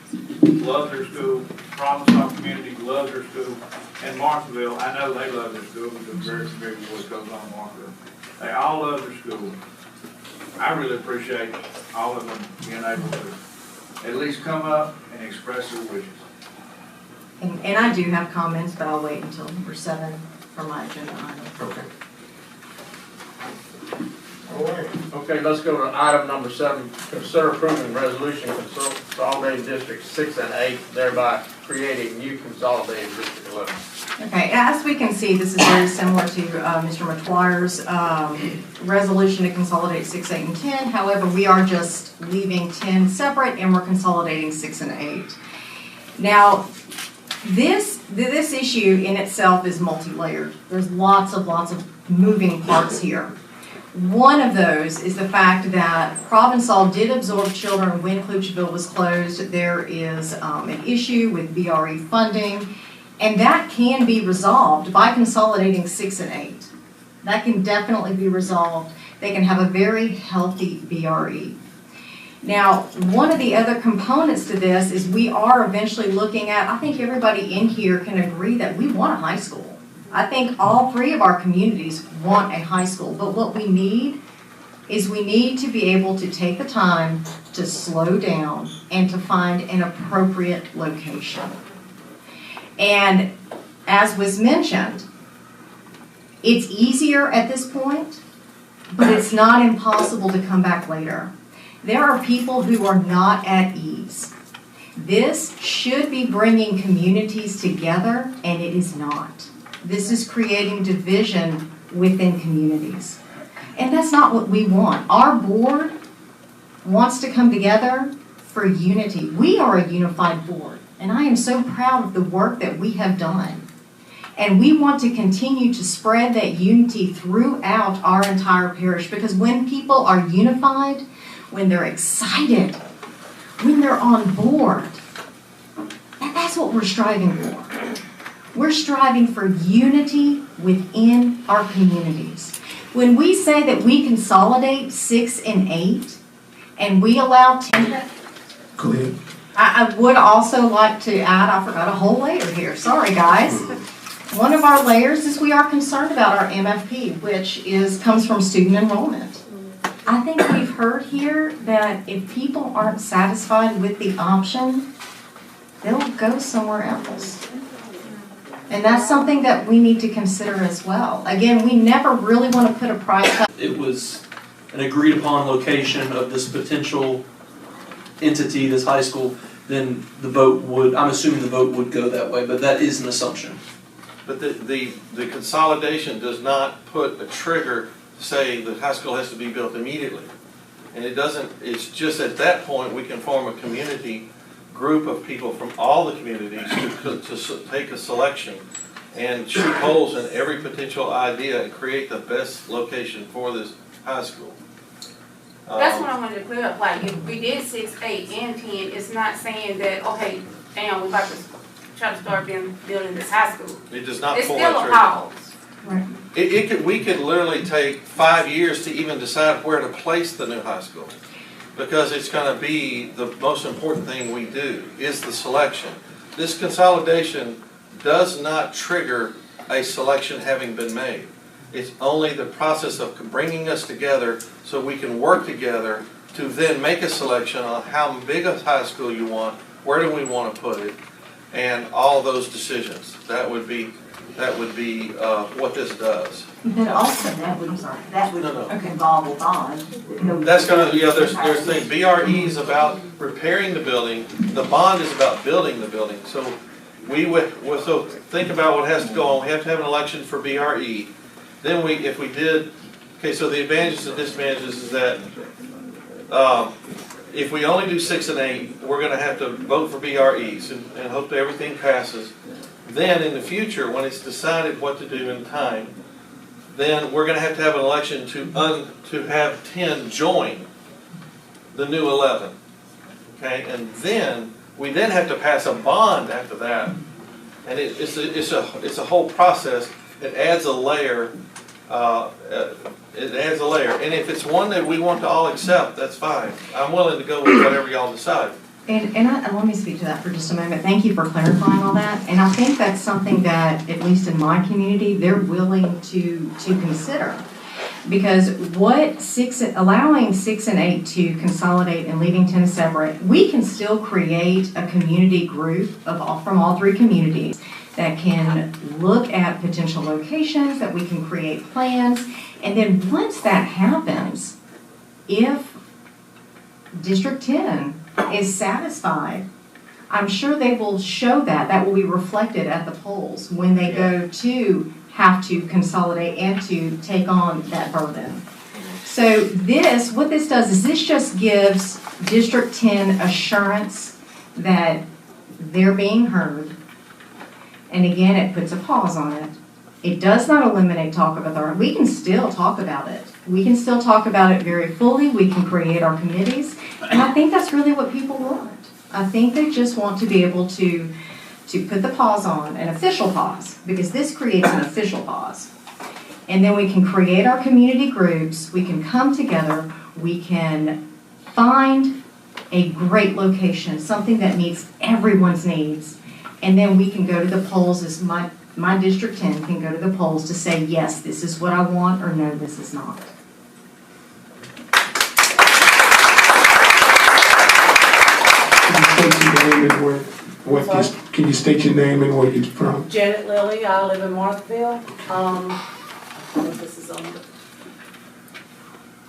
loves their school, Promisal community loves their school, and Marshallville, I know they love their school because they're very familiar with what goes on in Marshallville. They all love their school. I really appreciate all of them being able to at least come up and express their wishes. And I do have comments, but I'll wait until number 7 for my agenda item. Okay. All right. Okay, let's go to item number 7. Consider approving resolution consolidating districts 6 and 8, thereby creating new consolidated district 11. Okay, as we can see, this is very similar to Mr. McGuire's resolution to consolidate 6, 8, and 10. However, we are just leaving 10 separate and we're consolidating 6 and 8. Now, this issue in itself is multi-layered. There's lots of moving parts here. One of those is the fact that Provençal did absorb children when Clutchville was closed. There is an issue with BRE funding, and that can be resolved by consolidating 6 and 8. That can definitely be resolved. They can have a very healthy BRE. Now, one of the other components to this is we are eventually looking at, I think everybody in here can agree that we want a high school. I think all 3 of our communities want a high school, but what we need is we need to be able to take the time to slow down and to find an appropriate location. And as was mentioned, it's easier at this point, but it's not impossible to come back later. There are people who are not at ease. This should be bringing communities together, and it is not. This is creating division within communities. And that's not what we want. Our board wants to come together for unity. We are a unified board, and I am so proud of the work that we have done. And we want to continue to spread that unity throughout our entire parish, because when people are unified, when they're excited, when they're on board, that's what we're striving for. We're striving for unity within our communities. When we say that we consolidate 6 and 8, and we allow 10, Go ahead. I would also like to add, I forgot a whole layer here, sorry guys. One of our layers is we are concerned about our MFP, which comes from student enrollment. I think we've heard here that if people aren't satisfied with the option, they'll go somewhere else. And that's something that we need to consider as well. Again, we never really want to put a price tag. It was an agreed upon location of this potential entity, this high school, then the vote would, I'm assuming the vote would go that way, but that is an assumption. But the consolidation does not put a trigger to say the high school has to be built immediately. And it doesn't, it's just at that point we can form a community group of people from all the communities to take a selection and shoot holes in every potential idea and create the best location for this high school. That's what I wanted to clear up, like, if we did 6, 8, and 10, it's not saying that, okay, damn, we're about to try to start building this high school. It does not It's pull still that a trigger. pause. Right. We could literally take 5 years to even decide where to place the new high school. Because it's gonna be the most important thing we do, is the selection. This consolidation does not trigger a selection having been made. It's only the process of bringing us together so we can work together to then make a selection on how big a high school you want, where do we want to put it, and all those decisions. That would be what this does. But also that would involve a bond. That's gonna, yeah, there's things, BRE is about repairing the building, the bond is about building the building. So so think about what has to go on, we have to have an election for BRE. Then if we did, okay, so the advantages and disadvantages is that if we only do 6 and 8, we're gonna have to vote for BREs and hope that everything passes. Then in the future, when it's decided what to do in time, then we're gonna have to have an election to have 10 join the new 11. Okay, and then we then have to pass a bond after that, and it's a whole process. It adds a layer. It adds a layer, and if it's one that we want to all accept, that's fine. I'm willing to go with whatever y'all decide. And let me speak to that for just a moment. Thank you for clarifying all that. And I think that's something that, at least in my community, they're willing to consider. Because allowing 6 and 8 to consolidate and leaving 10 separate, we can still create a community group from all 3 communities that can look at potential locations, that we can create plans. And then once that happens, if District 10 is satisfied, I'm sure they will show that will be reflected at the polls when they go to have to consolidate and to take on that burden. So what this does is this just gives District 10 assurance that they're being heard. And again, it puts a pause on it. It does not eliminate talk about our, we can still talk about it. We can still talk about it very fully. We can create our committees. And I think that's really what people want. I think they just want to be able to put the pause on, an official pause, because this creates an official pause. And then we can create our community groups. We can come together. We can find a great location, something that meets everyone's needs. And then we can go to the polls, as my District 10 can go to the polls to say, yes, this is what I want, or no, this is not. Can you state your name and where you're from? Janet Lilly, I live in Marthaville.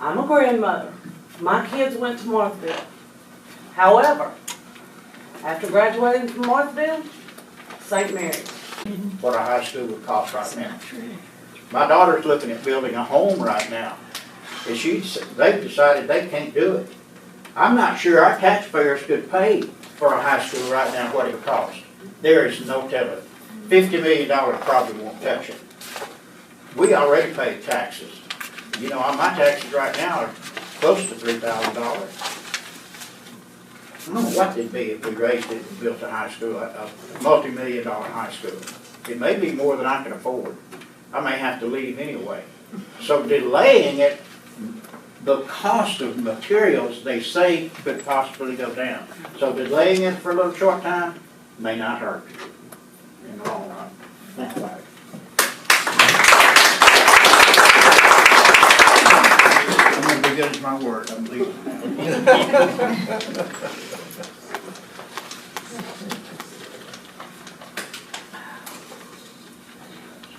I'm a grandmother. My kids went to Marthaville. However, after graduating from Marthaville, St. Mary's. What a high school would cost right now. My daughter's looking at building a home right now. And they've decided they can't do it. I'm not sure our taxpayers could pay for a high school right now what it costs. There is no telling. $50 million probably won't touch it. We already pay taxes. You know, my taxes right now are close to $3,000. I don't know what it'd be if we raised it and built a high school, a multi-million-dollar high school. It may be more than I can afford. I may have to leave anyway. So delaying it, the cost of materials, they say, could possibly go down. So delaying it for a little short time may not hurt in the long run. Think about it. I'm going to be good as my word. I'm leaving now.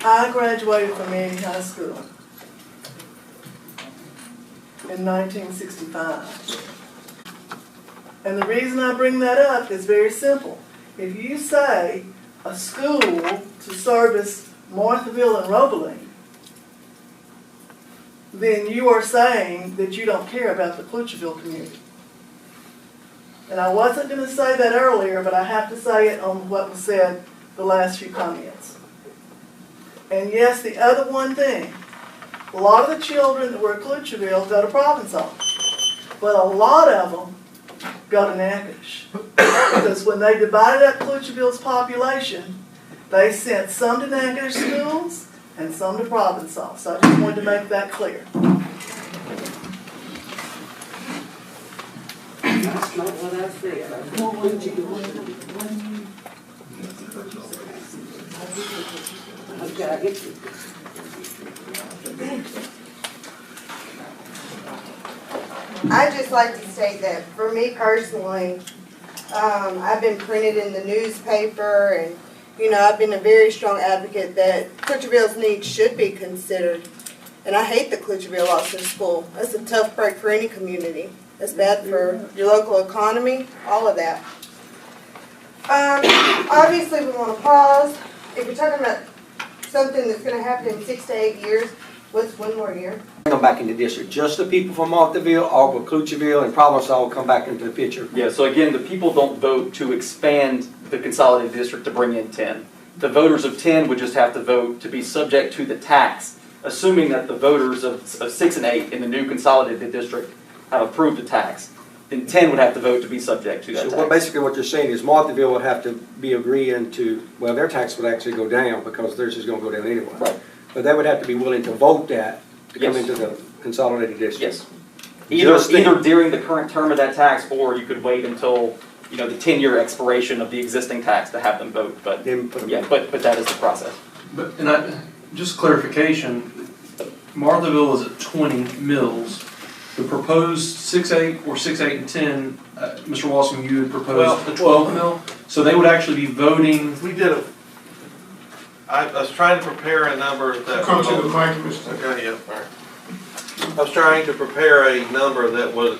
I graduated from Manny High School in 1965. And the reason I bring that up is very simple. If you say a school to service Marthaville and Renovating, then you are saying that you don't care about the Clutcherville community. And I wasn't going to say that earlier, but I have to say it on what was said the last few comments. And yes, the other one thing, a lot of the children that were at Clutcherville go to Province Hall, but a lot of them go to Natchitoches. Because when they divided up Clutcherville's population, they sent some to Natchitoches schools and some to Province Hall. So I just wanted to make that clear. That's not what I said. I'd just like to state that for me personally, I've been printed in the newspaper and, you know, I've been a very strong advocate that Clutcherville's needs should be considered. And I hate the Clutcherville lost their school. That's a tough break for any community. It's bad for your local economy, all of that. Obviously, we want to pause. If you're talking about something that's going to happen in 6 to 8 years, what's one more year? Come back in the district. Just the people from Marthaville, or Clutcherville, and Providence all come back into the picture. Yeah, so again, the people don't vote to expand the consolidated district to bring in 10. The voters of 10 would just have to vote to be subject to the tax, assuming that the voters of 6 and 8 in the new consolidated district have approved the tax. Then 10 would have to vote to be subject to that tax. So basically what you're saying is Marthaville would have to be agreeing to, well, their tax would actually go down because theirs is going to go down anyway. Right. But they would have to be willing to vote that to come into the consolidated district. Yes. Either during the current term of that tax, or you could wait until, you know, the 10-year expiration of the existing tax to have them vote. But yeah, but that is the process. But just clarification, Marthaville is at 20 mills. The proposed 6-8 or 6-8 and 10, Mr. Walsham, you had proposed a 12 mil. So they would actually be voting. We did I was trying to prepare a number that Come to the mic, Mr. Okay, yeah, all right. I was trying to prepare a number that would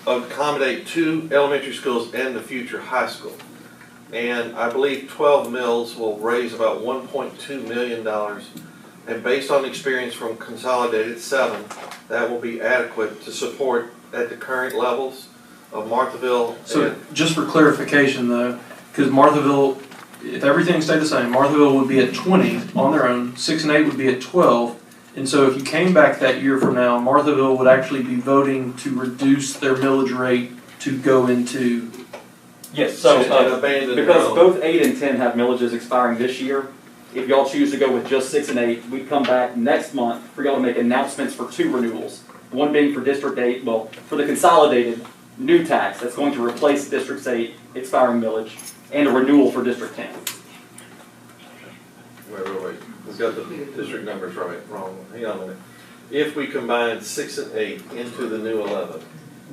accommodate 2 elementary schools and the future high school. And I believe 12 mills will raise about $1.2 million. And based on experience from Consolidated 7, that will be adequate to support at the current levels of Marthaville. So just for clarification though, because Marthaville if everything stayed the same, Marthaville would be at 20 on their own, 6 and 8 would be at 12. And so if you came back that year from now, Marthaville would actually be voting to reduce their millage rate to go into. Yes, so, abandon because both 8 and 10 have millages expiring this year, if y'all choose to go with just 6 and 8, we'd come back next month for y'all to make announcements for 2 renewals. One being for District 8, well, for the consolidated new tax that's going to replace District 8 expiring millage, and a renewal for District 10. Wait. We've got the district numbers wrong. Hang on a minute. If we combine 6 and 8 into the new 11.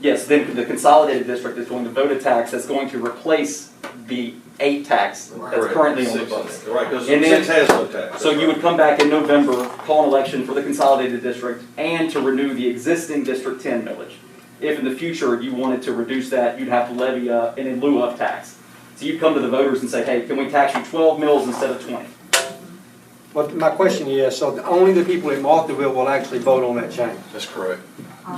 Yes, then the consolidated district is going to vote a tax that's going to replace the 8 tax that's currently on the books. Right, because 6 has no tax. So you would come back in November, call an election for the consolidated district, and to renew the existing District 10 millage. If in the future you wanted to reduce that, you'd have to levy an in lieu of tax. So you'd come to the voters and say, hey, can we tax you 12 mills instead of 20? But my question is, so only the people in Marthaville will actually vote on that change? That's correct.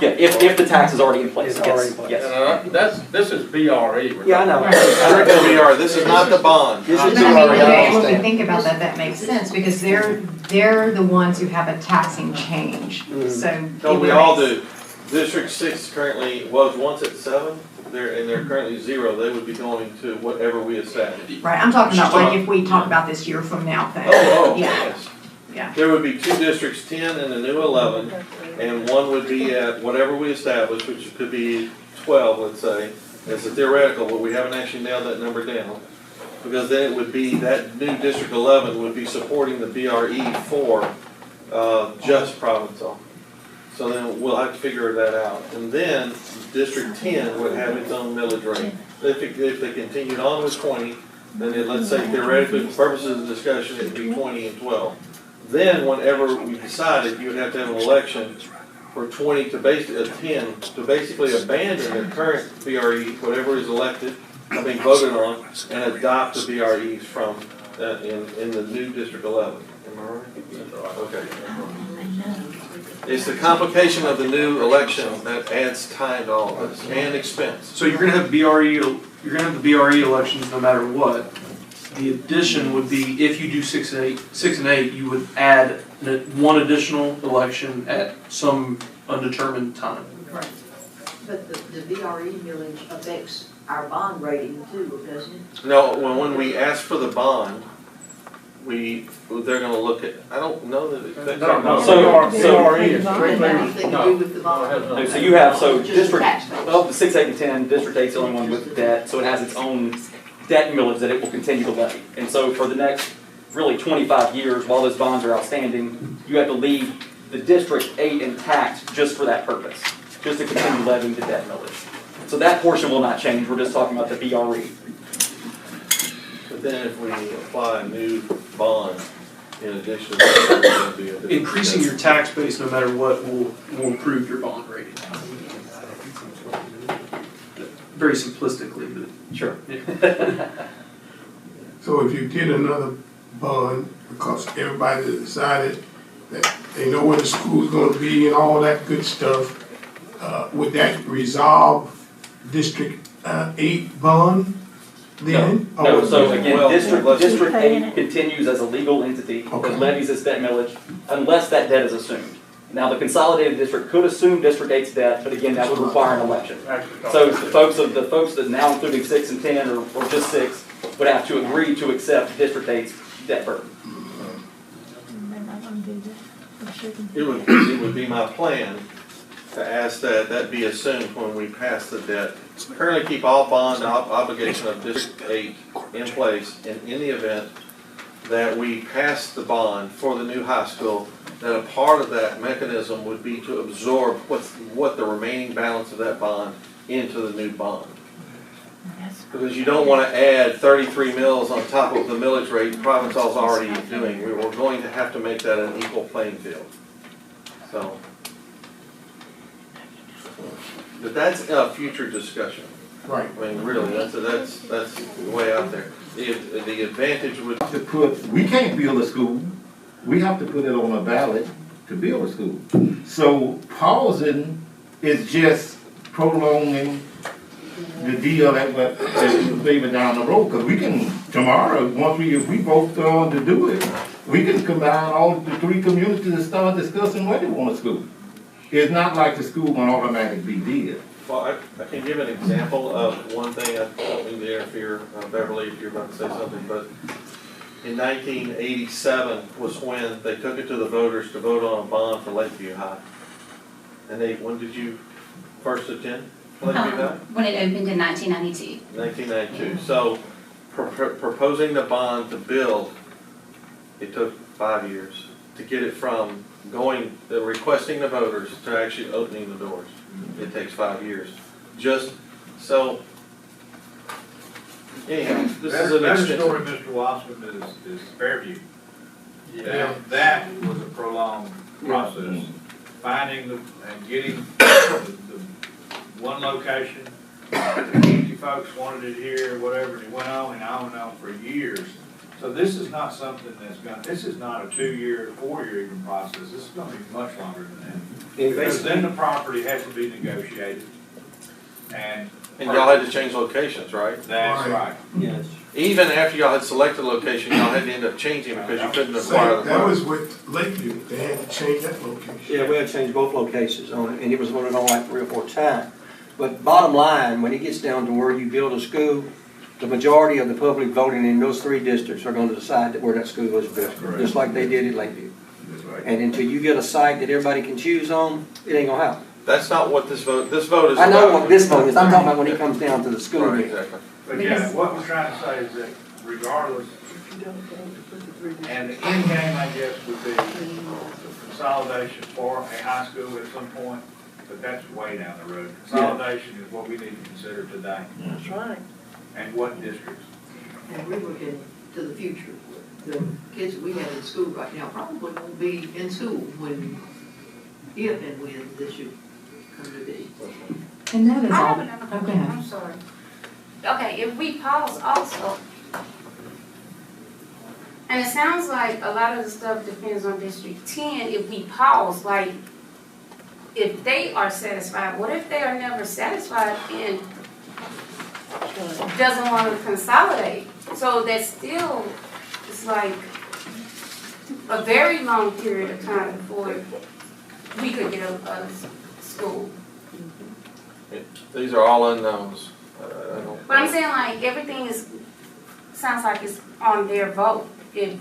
Yeah, if the tax is already in place. It's already in place. Yes. This is BRE. Yeah, I know. This is not the bond. This is when we think about that, that makes sense, because they're the ones who have a taxing change, so. No, we all do. District 6 currently was once at 7, and they're currently 0. They would be going to whatever we establish. Right, I'm talking about like if we talk about this year from now thing. Yes. Yeah. There would be 2 districts, 10 and the new 11, and one would be at whatever we establish, which could be 12, let's say. It's a theoretical, but we haven't actually nailed that number down. Because then it would be, that new District 11 would be supporting the BRE for just Provençal. So then we'll have to figure that out. And then District 10 would have its own millage rate. If they continued on with 20, then let's say theoretically, for purposes of discussion, it would be 20 and 12. Then whenever we decided, you would have to have an election for 20 to basically, 10 to basically abandon the current BRE, whatever is elected, being voted on, and adopt the BREs from in the new District 11. Am I right? Okay. It's the complication of the new election that adds time to all of this and expense. So you're gonna have the BRE elections no matter what. The addition would be, if you do 6 and 8, you would add one additional election at some undetermined time. Right. But the BRE millage affects our bond rating too, doesn't it? No, when we ask for the bond, they're going to look at. I don't know that it affects our bond. So you have district of the 6, 8, and 10. District 8 is the only one with debt, so it has its own debt millage that it will continue to levy. And so for the next really 25 years, while those bonds are outstanding, you have to leave the District 8 intact just for that purpose, just to continue levying the debt millage. So that portion will not change. We're just talking about the BRE. But then if we apply a new bond in addition to increasing your tax base no matter what will improve your bond rating. Very simplistically, but sure. So if you did another bond, because everybody decided that they know where the school's gonna be and all that good stuff, would that resolve District 8 bond then? No, so again, District 8 continues as a legal entity that levies its debt millage unless that debt is assumed. Now, the consolidated district could assume District 8's debt, but again, that would require an election. So the folks that now including 6 and 10 or just 6 would have to agree to accept District 8's debt burden. It would be my plan to ask that be assumed when we pass the debt. Currently keep all bond obligation of District 8 in place, and in the event that we pass the bond for the new high school, that a part of that mechanism would be to absorb what the remaining balance of that bond into the new bond. Because you don't want to add 33 mills on top of the millage rate Provençal's already doing. We're going to have to make that an equal playing field. So, but that's a future discussion. Right. I mean, really, that's way out there. The advantage would we can't build a school. We have to put it on a ballot to build a school. So pausing is just prolonging the deal that was maybe down the road, because we can tomorrow, if we vote to do it, we can combine all the three communities and start discussing where they want a school. It's not like the school gonna automatically be there. Well, I can give an example of one thing. I don't mean to interfere, Beverly, if you're about to say something, but in 1987 was when they took it to the voters to vote on a bond for Lakeview High. And when did you first attend Lakeview High? When it opened in 1992. 1992. So proposing the bond to build, it took 5 years to get it from requesting the voters to actually opening the doors. It takes 5 years. Just so, anyhow, this is an extension. Story, Mr. Wasserman, is Fairview. Yeah. That was a prolonged process. Finding and getting the one location, the community folks wanted it here, whatever, and it went on and on and on for years. So this is not something this is not a 2-year, 4-year even process. This is gonna be much longer than that. Because then the property has to be negotiated. And y'all had to change locations, right? That's right. Yes. Even after y'all had selected a location, y'all had to end up changing because you couldn't acquire the That was property. with Lakeview, they had to change that location. Yeah, we had to change both locations on it, and it was voted on like 3 or 4 times. But bottom line, when it gets down to where you build a school, the majority of the public voting in those 3 districts are going to decide where that school is built, just like they did at Lakeview. That's right. And until you get a site that everybody can choose on, it ain't gonna happen. That's not what this vote is about. I know what this vote is, I'm talking about when it comes down to the school. Right, exactly. But yeah, what we're trying to say is that regardless, and the end game, I guess, would be consolidation for a high school at some point, but that's way down the road. Consolidation is what we need to consider today. That's right. And what districts. And we're looking to the future. The kids that we have in school right now probably won't be in school if and when this should come to be. And that is I all. have another Oh, go question, ahead. I'm sorry. Okay, if we pause also, and it sounds like a lot of the stuff depends on District 10, if we pause, like, if they are satisfied, what if they are never satisfied and doesn't want to consolidate? So that's still, it's like a very long period of time before we could get a school. These are all unknowns. But I'm saying, like, everything sounds like it's on their vote. Even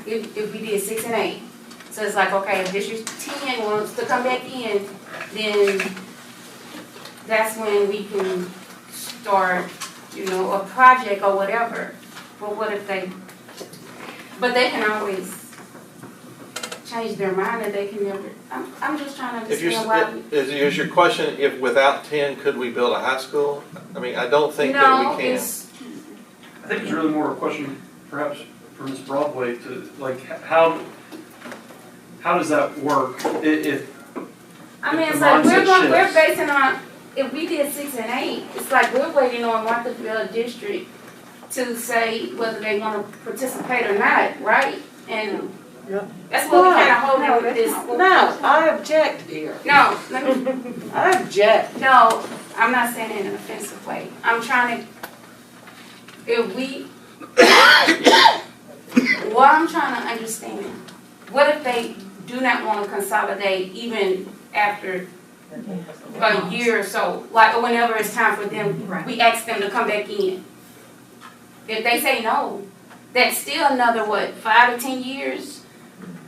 if we did 6 and 8. So it's like, okay, if District 10 wants to come back in, then that's when we can start, a project or whatever. But what if but they can always change their mind and they can never, I'm just trying to understand why. Is your question, if without 10, could we build a high school? I mean, I don't think that we can. I think it's really more a question, perhaps, for Ms. Broadway to, like, how does that work if I mean, if it's the like mindset we're shifts? basing on, if we did 6 and 8, it's like we're waiting on Marthaville District to say whether they want to participate or not, right? And that's what we kind of hold with this. No, I object here. No, let me. I object. No, I'm not saying it in an offensive way. I'm trying to, what I'm trying to understand, what if they do not want to consolidate even after a year or so, like whenever it's time for them, we ask them to come back in. If they say no, that's still another, 5 to 10 years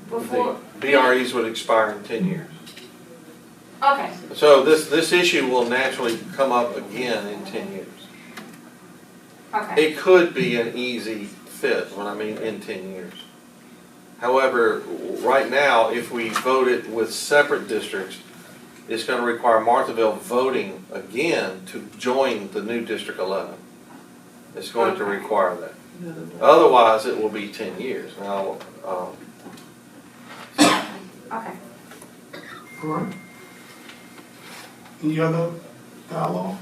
before? BREs would expire in 10 years. Okay. So this issue will naturally come up again in 10 years. Okay. It could be an easy fit, when I mean in 10 years. However, right now, if we vote it with separate districts, it's going to require Marthaville voting again to join the new District 11. It's going to require that. Otherwise, it will be 10 years. Now, Okay. All right. Any other dialogue?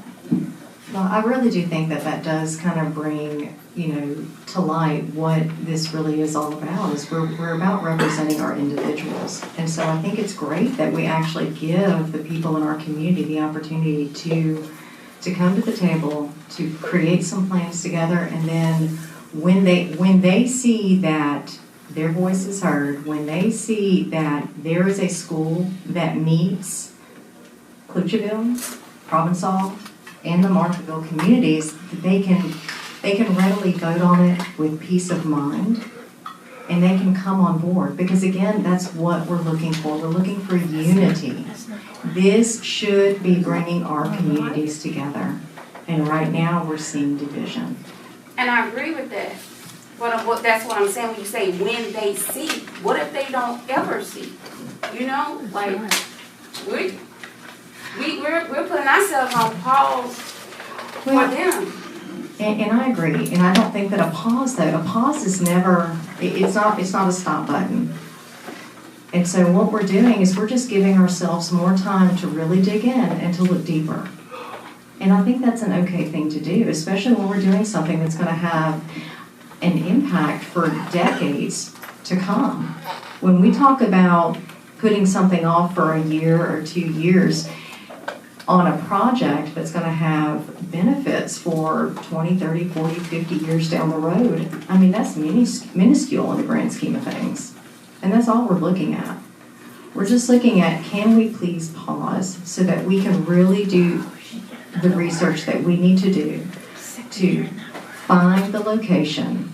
Well, I really do think that does kind of bring, to light what this really is all about, is we're about representing our individuals. And so I think it's great that we actually give the people in our community the opportunity to to come to the table, to create some plans together, and then when they see that their voice is heard, when they see that there is a school that meets Clutcheville, Provençal, and the Marshallville communities, they can readily vote on it with peace of mind, and they can come on board. Because again, that's what we're looking for. We're looking for unity. This should be bringing our communities together. And right now, we're seeing division. And I agree with that. But that's what I'm saying when you say when they see. What if they don't ever see? You know, like we're putting ourselves on pause for them. And I agree. And I don't think that a pause is never, it's not a stop button. And so what we're doing is we're just giving ourselves more time to really dig in and to look deeper. And I think that's an okay thing to do, especially when we're doing something that's going to have an impact for decades to come. When we talk about putting something off for a year or 2 years on a project that's going to have benefits for 20, 30, 40, 50 years down the road, I mean, that's minuscule in the grand scheme of things. And that's all we're looking at. We're just looking at, can we please pause so that we can really do the research that we need to do to find the location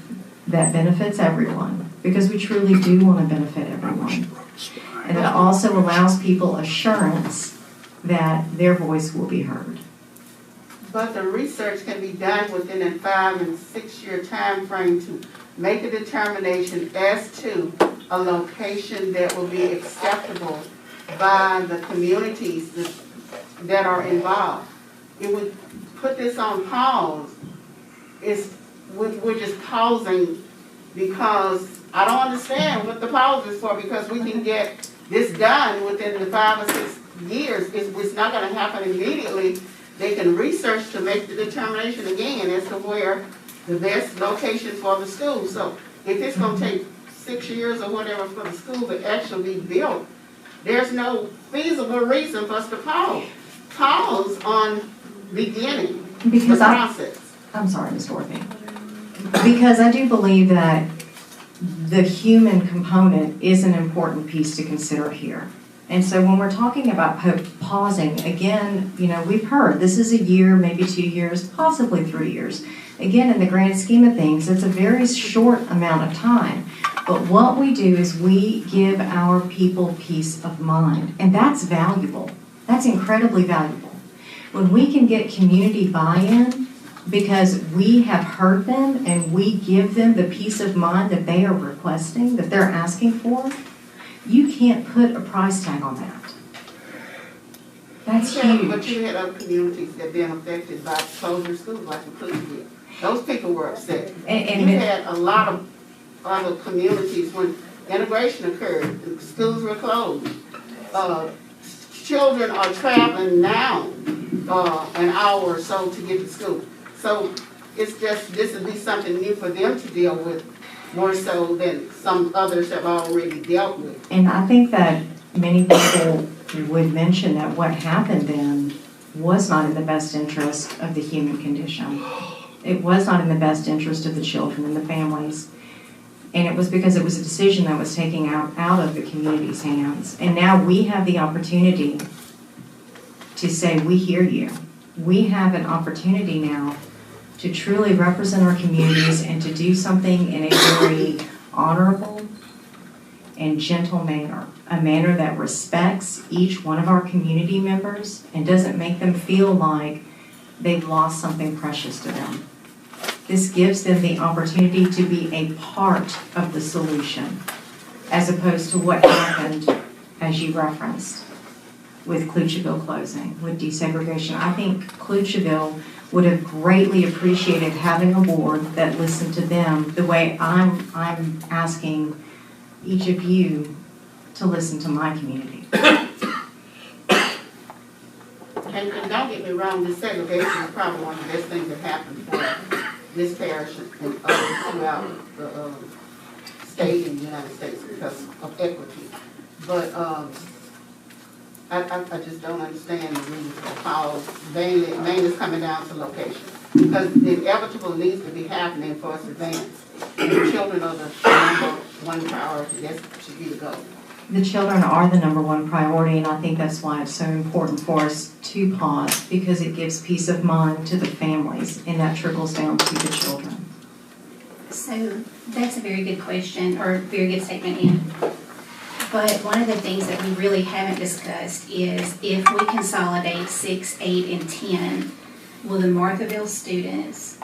that benefits everyone, because we truly do want to benefit everyone. And it also allows people assurance that their voice will be heard. But the research can be done within a 5 and 6 year time frame to make a determination as to a location that will be acceptable by the communities that are involved. It would put this on pause. We're just pausing because I don't understand what the pause is for, because we can get this done within the 5 or 6 years. It's not going to happen immediately. They can research to make the determination again as to where the best location for the school. So if it's going to take 6 years or whatever for the school to actually be built, there's no feasible reason for us to pause on beginning the process. I'm sorry, Ms. Dorothy. Because I do believe that the human component is an important piece to consider here. And so when we're talking about pausing, again, you know, we've heard this is a year, maybe 2 years, possibly 3 years. Again, in the grand scheme of things, it's a very short amount of time. But what we do is we give our people peace of mind. And that's valuable. That's incredibly valuable. When we can get community buy-in because we have heard them and we give them the peace of mind that they are requesting, that they're asking for, you can't put a price tag on that. That's huge. But you had other communities that have been affected by closing schools, like Inclusive. Those people were upset. And you had a lot of other communities when integration occurred, and schools were closed. Children are traveling now an hour or so to get to school. So it's just, this would be something new for them to deal with, more so than some others have already dealt with. And I think that many people would mention that what happened then was not in the best interest of the human condition. It was not in the best interest of the children and the families. And it was because it was a decision that was taken out of the community's hands. And now we have the opportunity to say, we hear you. We have an opportunity now to truly represent our communities and to do something in a very honorable and gentle manner, a manner that respects each one of our community members and doesn't make them feel like they've lost something precious to them. This gives them the opportunity to be a part of the solution, as opposed to what happened, as you referenced, with Clutcheville closing, with desegregation. I think Clutcheville would have greatly appreciated having a board that listened to them the way I'm asking each of you to listen to my community. And don't get me wrong, desegregation is probably one of the best things that happened for this parish and others throughout the state and the United States because of equity. But I just don't understand the reason how mainly is coming down to location. Because the inevitable needs to be happening for us to advance. And the children are the number one priority, that should be the goal. The children are the number one priority, and I think that's why it's so important for us to pause, because it gives peace of mind to the families, and that trickles down to the children. So that's a very good question, or very good statement, Ann. But one of the things that we really haven't discussed is if we consolidate 6, 8, and 10, will the Marthaville students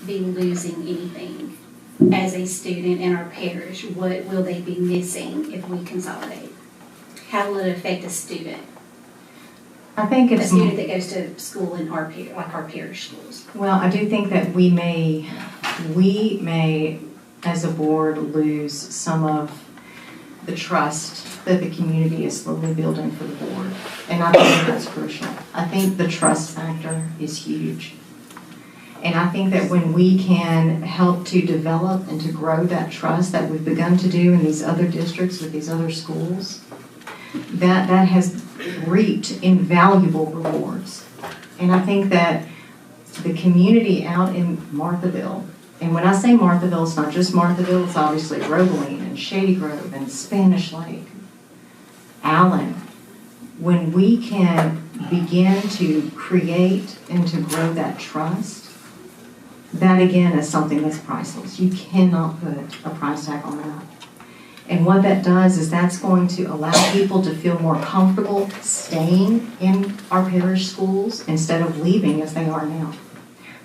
be losing anything as a student in our parish? What will they be missing if we consolidate? How will it affect a student? I think it's a student that goes to school in our parish schools. Well, I do think that we may, as a board, lose some of the trust that the community is slowly building for the board. And I think that's crucial. I think the trust factor is huge. And I think that when we can help to develop and to grow that trust that we've begun to do in these other districts with these other schools, that has reaped invaluable rewards. And I think that the community out in Marthaville, and when I say Marthaville, it's not just Marthaville, it's obviously Roebling and Shady Grove and Spanish Lake, Allen. When we can begin to create and to grow that trust, that again is something that's priceless. You cannot put a price tag on that. And what that does is that's going to allow people to feel more comfortable staying in our parish schools instead of leaving as they are now.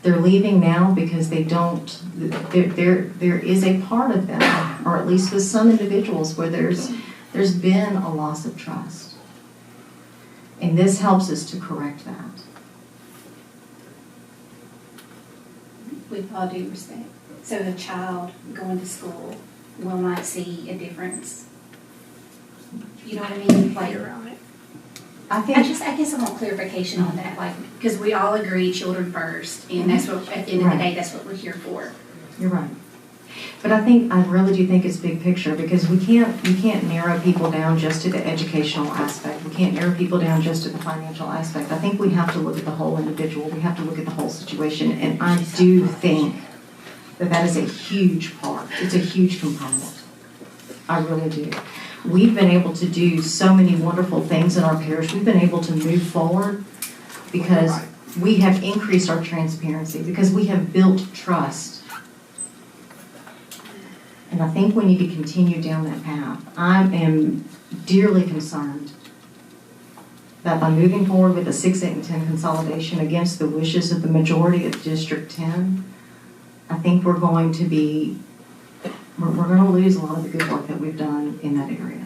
They're leaving now because they don't, there is a part of them, or at least with some individuals, where there's been a loss of trust. And this helps us to correct that. With all due respect. So the child going to school will not see a difference. You know what I mean? Like, you're right. I guess I want clarification on that, like, because we all agree children first, and that's what, at the end of the day, that's what we're here for. You're right. But I really do think it's big picture, because you can't narrow people down just to the educational aspect. We can't narrow people down just to the financial aspect. I think we have to look at the whole individual. We have to look at the whole situation, and I do think that is a huge part. It's a huge component. I really do. We've been able to do so many wonderful things in our parish. We've been able to move forward because we have increased our transparency, because we have built trust. And I think we need to continue down that path. I am dearly concerned that by moving forward with the 6, 8, and 10 consolidation against the wishes of the majority of District 10, I think we're going to lose a lot of the good work that we've done in that area.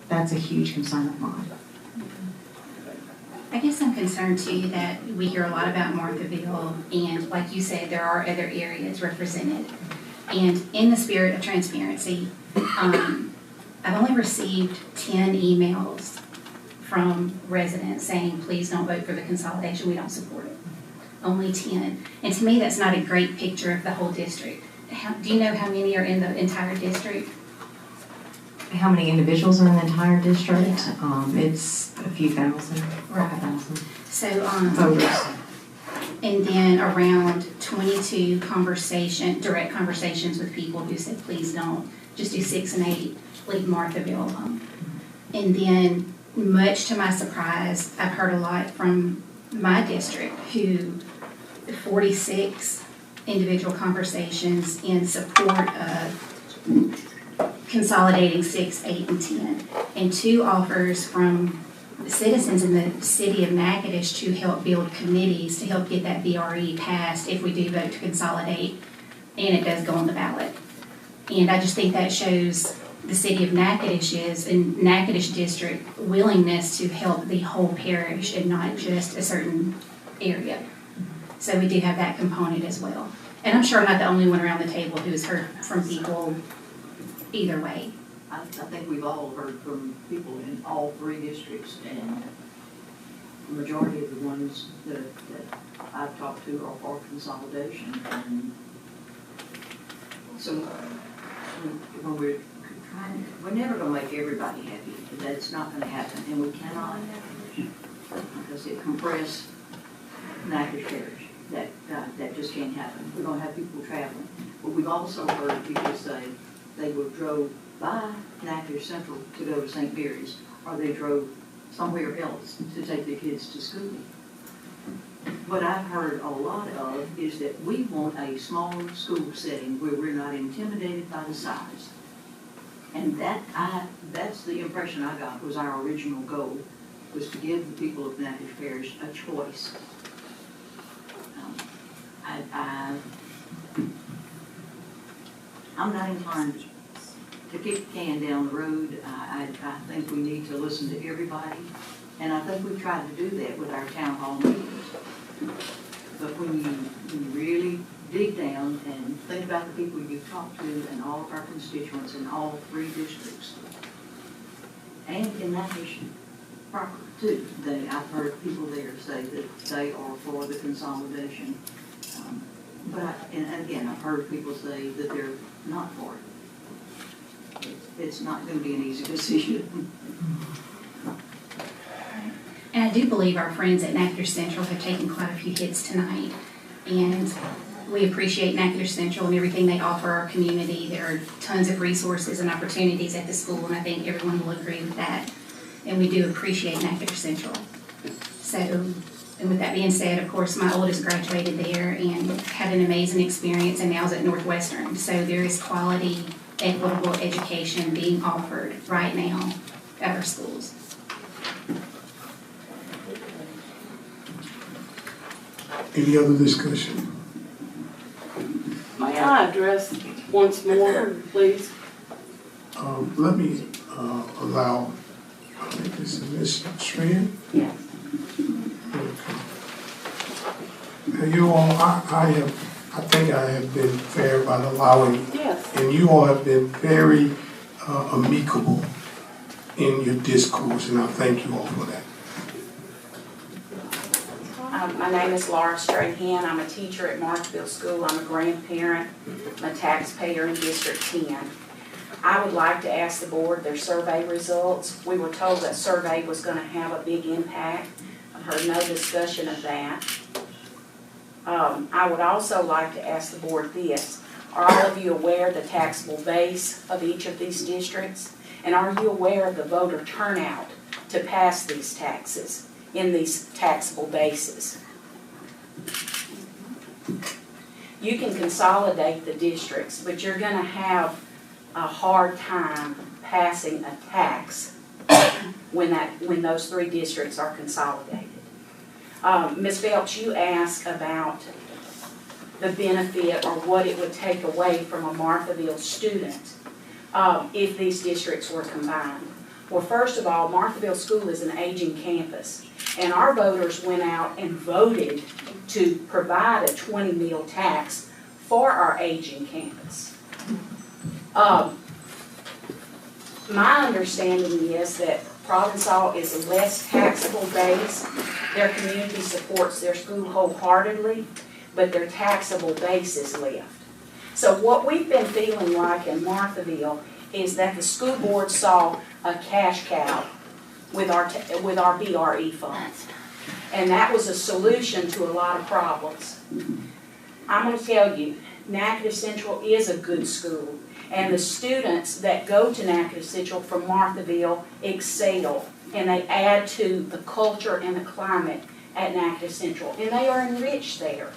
That's a huge concern of mine. I guess I'm concerned too that we hear a lot about Marthaville, and like you said, there are other areas represented. And in the spirit of transparency, I've only received 10 emails from residents saying, please don't vote for the consolidation, we don't support it. Only 10. And to me, that's not a great picture of the whole district. Do you know how many are in the entire district? How many individuals are in the entire district? Yeah. It's a few thousand, or a thousand. So, voters. And then around 22 direct conversations with people who said, please don't, just do 6 and 8, leave Marthaville alone. And then, much to my surprise, I've heard a lot from my district 46 individual conversations in support of consolidating 6, 8, and 10, and 2 offers from citizens in the city of Natchitoches to help build committees to help get that BRE passed if we do vote to consolidate and it does go on the ballot. And I just think that shows the city of Natchitoches and Natchitoches district willingness to help the whole parish and not just a certain area. So we do have that component as well. And I'm sure I'm not the only one around the table who has heard from people either way. I think we've all heard from people in all 3 districts, and the majority of the ones that I've talked to are for consolidation. And so when we're We're never gonna make everybody happy, that's not gonna happen, and we cannot, because it compress Natchez Parish, that just can't happen. We're gonna have people traveling, but we've also heard people say they would drove by Natchez Central to go to St. Mary's, or they drove somewhere else to take their kids to school. What I've heard a lot of is that we want a small school setting where we're not intimidated by the size. And that's the impression I got was our original goal, was to give the people of Natchez Parish a choice. I'm not inclined to kick the can down the road. I think we need to listen to everybody, and I think we've tried to do that with our town hall meetings. But when you really dig down and think about the people you've talked to and all of our constituents in all 3 districts, and in Natchez proper too, I've heard people there say that they are for the consolidation. And again, I've heard people say that they're not for it. It's not going to be an easy decision. And I do believe our friends at Natchez Central have taken quite a few hits tonight. And we appreciate Natchez Central and everything they offer our community. There are tons of resources and opportunities at the school, and I think everyone will agree with that. And we do appreciate Natchez Central. So, and with that being said, of course, my oldest graduated there and had an amazing experience, and now is at Northwestern. So there is quality, equitable education being offered right now at our schools. Any other discussion? May I address once more, please? Let me allow, I think this is Ms. Strand. Yes. Now you all, I think I have been fair by allowing, Yes. and you all have been very amicable in your discourse, and I thank you all for that. My name is Laura Strahan. I'm a teacher at Marshallville School. I'm a grandparent. I'm a taxpayer in District 10. I would like to ask the board their survey results. We were told that survey was going to have a big impact. I've heard no discussion of that. I would also like to ask the board this. Are all of you aware of the taxable base of each of these districts? And are you aware of the voter turnout to pass these taxes in these taxable bases? You can consolidate the districts, but you're going to have a hard time passing a tax when those 3 districts are consolidated. Ms. Phelps, you asked about the benefit or what it would take away from a Marthaville student if these districts were combined. Well, first of all, Marthaville School is an aging campus, and our voters went out and voted to provide a 20 meal tax for our aging campus. My understanding is that Provençal is a less taxable base. Their community supports their school wholeheartedly, but their taxable base is left. So what we've been feeling like in Marthaville is that the school board saw a cash cow with our BRE funds. And that was a solution to a lot of problems. I'm going to tell you, Natchez Central is a good school. And the students that go to Natchez Central from Marthaville excel. And they add to the culture and the climate at Natchez Central. And they are enriched there.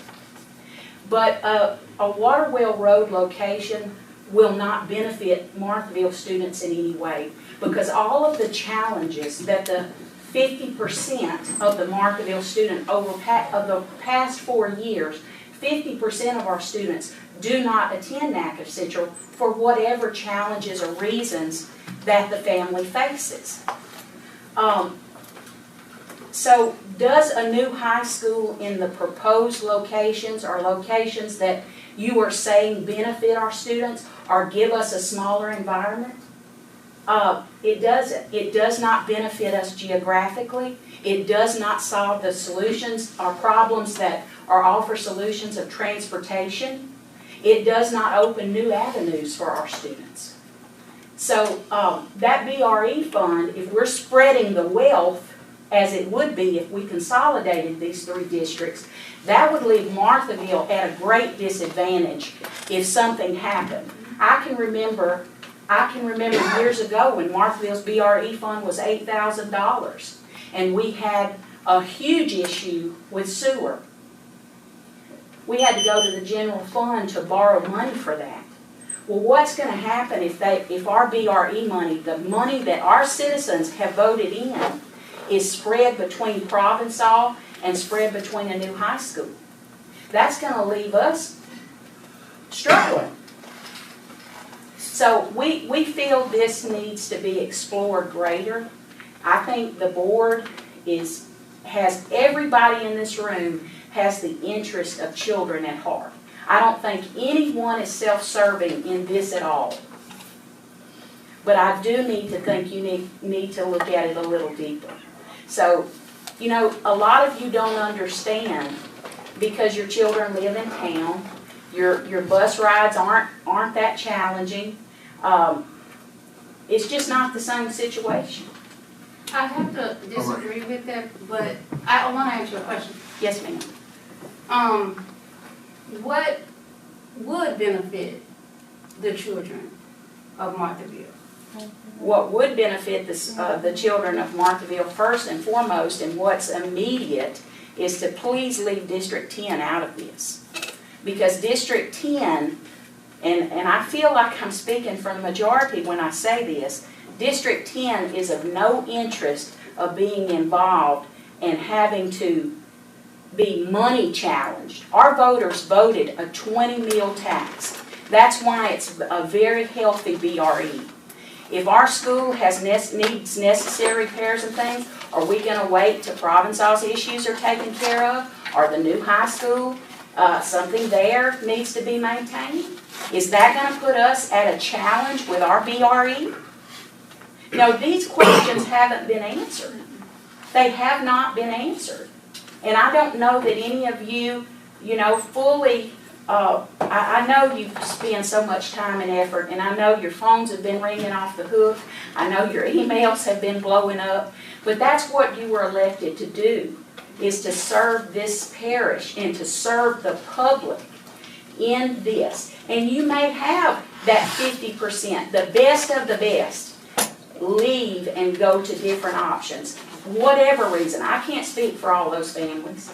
But a Waterwell Road location will not benefit Marthaville students in any way, because all of the challenges that the 50% of the Marthaville student of the past 4 years, 50% of our students do not attend Natchez Central for whatever challenges or reasons that the family faces. So does a new high school in the proposed locations or locations that you are saying benefit our students or give us a smaller environment? It doesn't. It does not benefit us geographically. It does not solve the solutions or problems that or offer solutions of transportation. It does not open new avenues for our students. So, that BRE fund, if we're spreading the wealth as it would be if we consolidated these 3 districts, that would leave Marthaville at a great disadvantage if something happened. I can remember years ago when Marthaville's BRE fund was $8,000, and we had a huge issue with sewer. We had to go to the general fund to borrow money for that. Well, what's going to happen if our BRE money, the money that our citizens have voted in, is spread between Provençal and spread between a new high school? That's going to leave us struggling. So we feel this needs to be explored greater. I think the board has everybody in this room has the interest of children at heart. I don't think anyone is self-serving in this at all. But I do need to think you need to look at it a little deeper. So, you know, a lot of you don't understand because your children live in town. Your bus rides aren't that challenging. It's just not the same situation. I have to disagree with that, but I want to ask you a question. Yes, ma'am. What would benefit the children of Marthaville? What would benefit the children of Marthaville first and foremost, and what's immediate, is to please leave District 10 out of this. Because District 10, and I feel like I'm speaking for the majority when I say this, District 10 is of no interest of being involved and having to be money challenged. Our voters voted a 20 meal tax. That's why it's a very healthy BRE. If our school needs necessary repairs and things, are we going to wait till Provençal's issues are taken care of? Or the new high school, something there needs to be maintained? Is that going to put us at a challenge with our BRE? No, these questions haven't been answered. They have not been answered. And I don't know that any of you, fully, I know you spend so much time and effort, and I know your phones have been ringing off the hook. I know your emails have been blowing up. But that's what you were elected to do, is to serve this parish and to serve the public in this. And you may have that 50%, the best of the best, leave and go to different options. Whatever reason, I can't speak for all those families,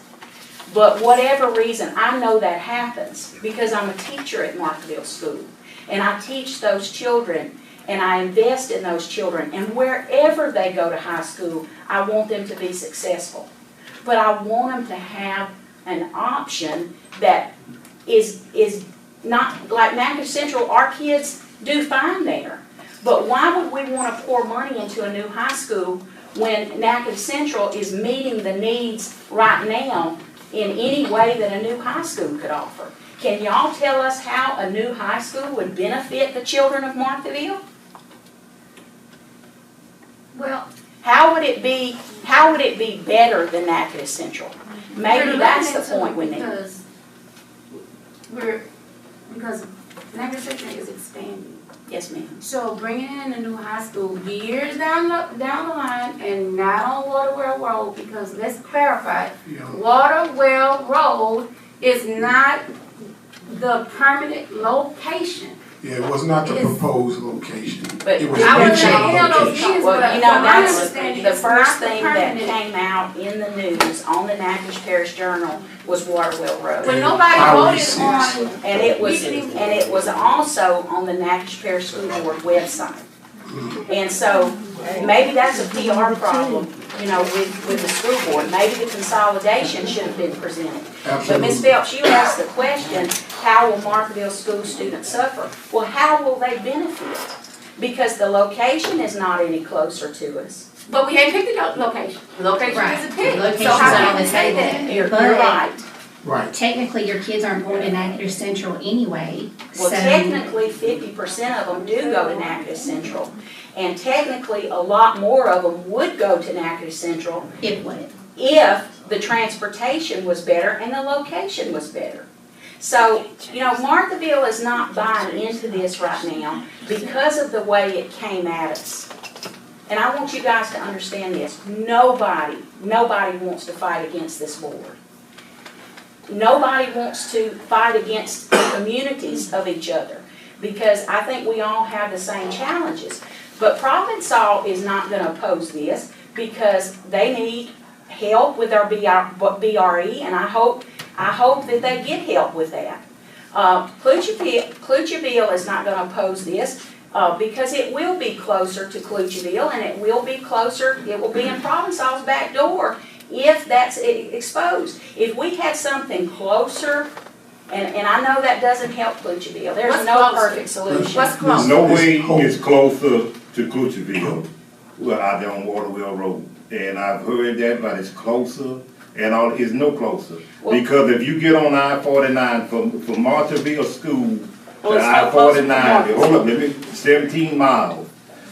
but whatever reason, I know that happens because I'm a teacher at Marthaville School, and I teach those children, and I invest in those children, and wherever they go to high school, I want them to be successful. But I want them to have an option that is not, like Natchitoches Central, our kids do fine there. But why would we want to pour money into a new high school when Natchitoches Central is meeting the needs right now in any way that a new high school could offer? Can y'all tell us how a new high school would benefit the children of Marthaville? Well, how would it be better than Natchitoches Central? Maybe that's the point we need. Because Natchitoches Central is expanding. Yes, ma'am. So bringing in a new high school years down the line, and not on Waterwell Road, because let's clarify, Waterwell Road is not the permanent location. Yeah, it was not the proposed location. But it was I would say that's the first thing that came out in the news on the Natchitoches Parish Journal was Waterwell Road. But nobody voted on, and it was also on the Natchitoches Parish School Board website. And so maybe that's a PR problem, with the school board. Maybe the consolidation should have been presented. Absolutely. But Ms. Phelps, you asked the question, how will Marthaville school students suffer? Well, how will they benefit? Because the location is not any closer to us. But we ain't picked the location. The location isn't picked. Location's So how on can the we say table. that? You're But right. Right. Technically, your kids aren't going to Natchitoches Central anyway. Well, so technically, 50% of them do go to Natchitoches Central. And technically, a lot more of them would go to Natchitoches Central it would. if the transportation was better and the location was better. So, you know, Marthaville is not buying into this right now because of the way it came at us. And I want you guys to understand this. Nobody wants to fight against this board. Nobody wants to fight against the communities of each other because I think we all have the same challenges. But Provençal is not going to oppose this because they need help with our BRE, and I hope that they get help with that. Clutcherville is not going to oppose this because it will be closer to Clutcherville, and it will be in Provençal's back door if that's exposed. If we had something closer, and I know that doesn't help Clutcherville, there's no perfect solution. There's no way it's closer to Clutcherville, out there on Waterwell Road. And I've heard that, but it's closer, and it's no closer. Because if you get on I-49 from Marshallville School to I-49, hold up, 17 miles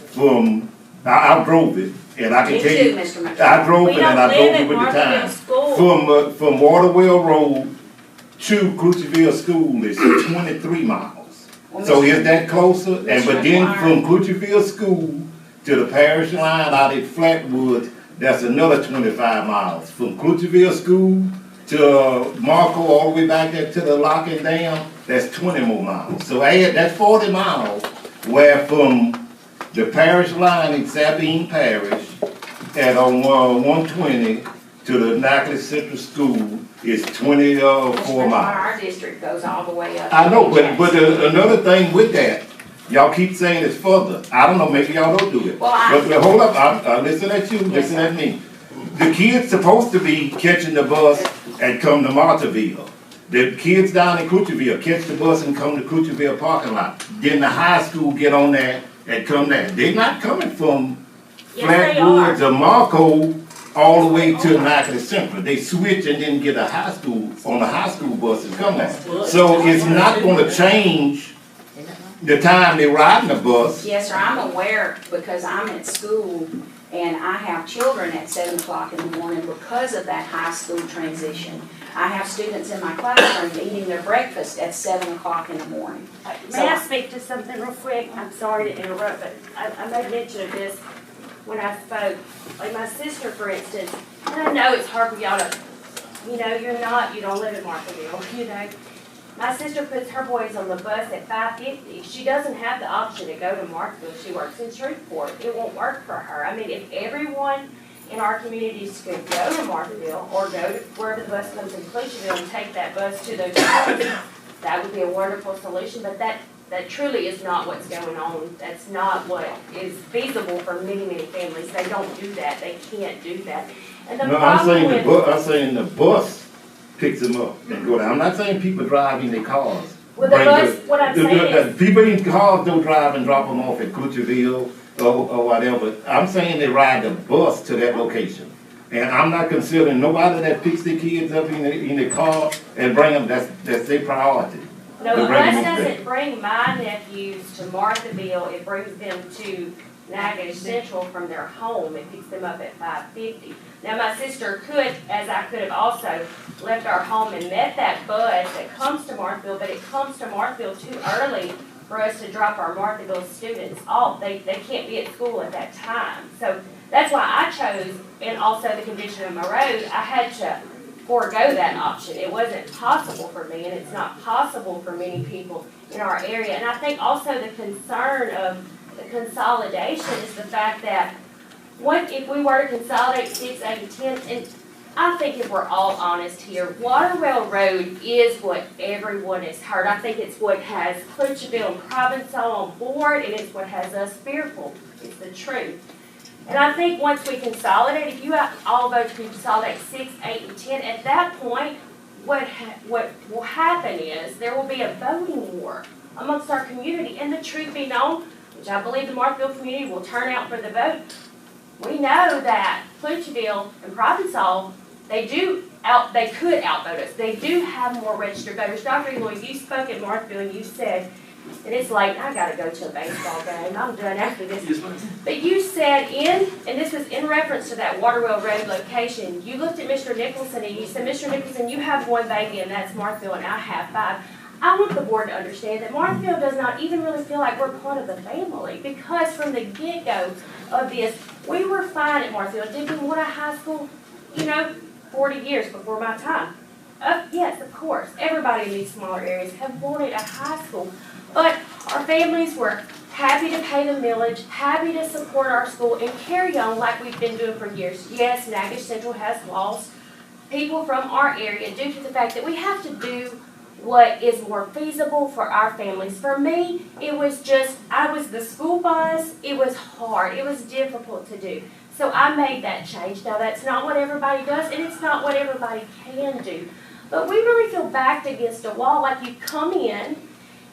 from, I drove it, and I can tell you, I drove it and I drove it with the time. From Waterwell Road to Clutcherville School is 23 miles. So is that closer? And but then from Clutcherville School to the parish line out at Flatwood, that's another 25 miles. From Clutcherville School to Marco, all the way back there to the locking dam, that's 20 more miles. So that's 40 miles, where from the parish line in Sabine Parish at on 120 to the Natchez Central School is 24 miles. Our district goes all the way up. I know, but another thing with that, y'all keep saying it's further. I don't know, maybe y'all don't do it. But hold up, I listen at you, listen at me. The kids supposed to be catching the bus and come to Marthaville. The kids down in Clutcherville catch the bus and come to Clutcherville parking lot. Then the high school get on there and come there. They're not coming from Flatwoods or Marco all the way to Natchez Central. They switch and then get a high school on the high school bus and come there. So it's not going to change the time they ride the bus. Yes, sir, I'm aware because I'm at school and I have children at 7 o'clock in the morning because of that high school transition. I have students in my classroom eating their breakfast at 7 o'clock in the morning. May I speak to something real quick? I'm sorry to interrupt, but I made mention of this when I spoke. Like my sister, for instance, and I know it's hard for y'all to, you don't live in Marshallville, My sister puts her boys on the bus at 5:50. She doesn't have the option to go to Marthaville. She works in Shreveport. It won't work for her. I mean, if everyone in our communities could go to Marthaville or go to wherever the bus comes in Clutcherville and take that bus to those schools, that would be a wonderful solution. But that truly is not what's going on. That's not what is feasible for many, many families. They don't do that. They can't do that. And the I'm saying the bus picks them up and go down. I'm not saying people drive in their cars. Well, the bus, what I'm saying is, people in cars don't drive and drop them off at Clutcherville or whatever. I'm saying they ride the bus to that location. And I'm not considering nobody that picks their kids up in the car and bring them, that's their priority. no, the bus doesn't bring my nephews to Marthaville. It brings them to Natchez Central from their home. It picks them up at 5:50. Now, my sister could, as I could have also, left our home and met that bus that comes to Marthaville, but it comes to Marthaville too early for us to drop our Marthaville students off. They can't be at school at that time. So that's why I chose, and also the condition of my road, I had to forego that option. It wasn't possible for me, and it's not possible for many people in our area. And I think also the concern of the consolidation is the fact that what if we were to consolidate 6, 8, and 10, and I think if we're all honest here, Waterwell Road is what everyone has heard. I think it's what has Clutcherville and Provençal on board, and it's what has us fearful. It's the truth. And I think once we consolidate, if you all vote to consolidate 6, 8, and 10, at that point, what will happen is there will be a voting war amongst our community. And the truth be known, which I believe the Marthaville community will turn out for the vote, we know that Clutcherville and Provençal, they could outvote us. They do have more registered voters. Dr. Eloy, you spoke at Marthaville and you said and it's late, I gotta go to a baseball game, I'm done after this. But you said and this was in reference to that Waterwell Road location, you looked at Mr. Nicholson and you said, Mr. Nicholson, you have one baby and that's Marthaville and I have 5. I want the board to understand that Marthaville does not even really feel like we're part of the family, because from the get-go of this, we were fine at Marthaville. Did we want a high school? 40 years before my time. Yes, of course. Everybody in these smaller areas have wanted a high school. But our families were happy to pay the millage, happy to support our school, and carry on like we've been doing for years. Yes, Natchitoches Central has lost people from our area due to the fact that we have to do what is more feasible for our families. For me, it was just, I was the school bus. It was hard. It was difficult to do. So I made that change. Now, that's not what everybody does, and it's not what everybody can do. But we really feel backed against a wall, like you come in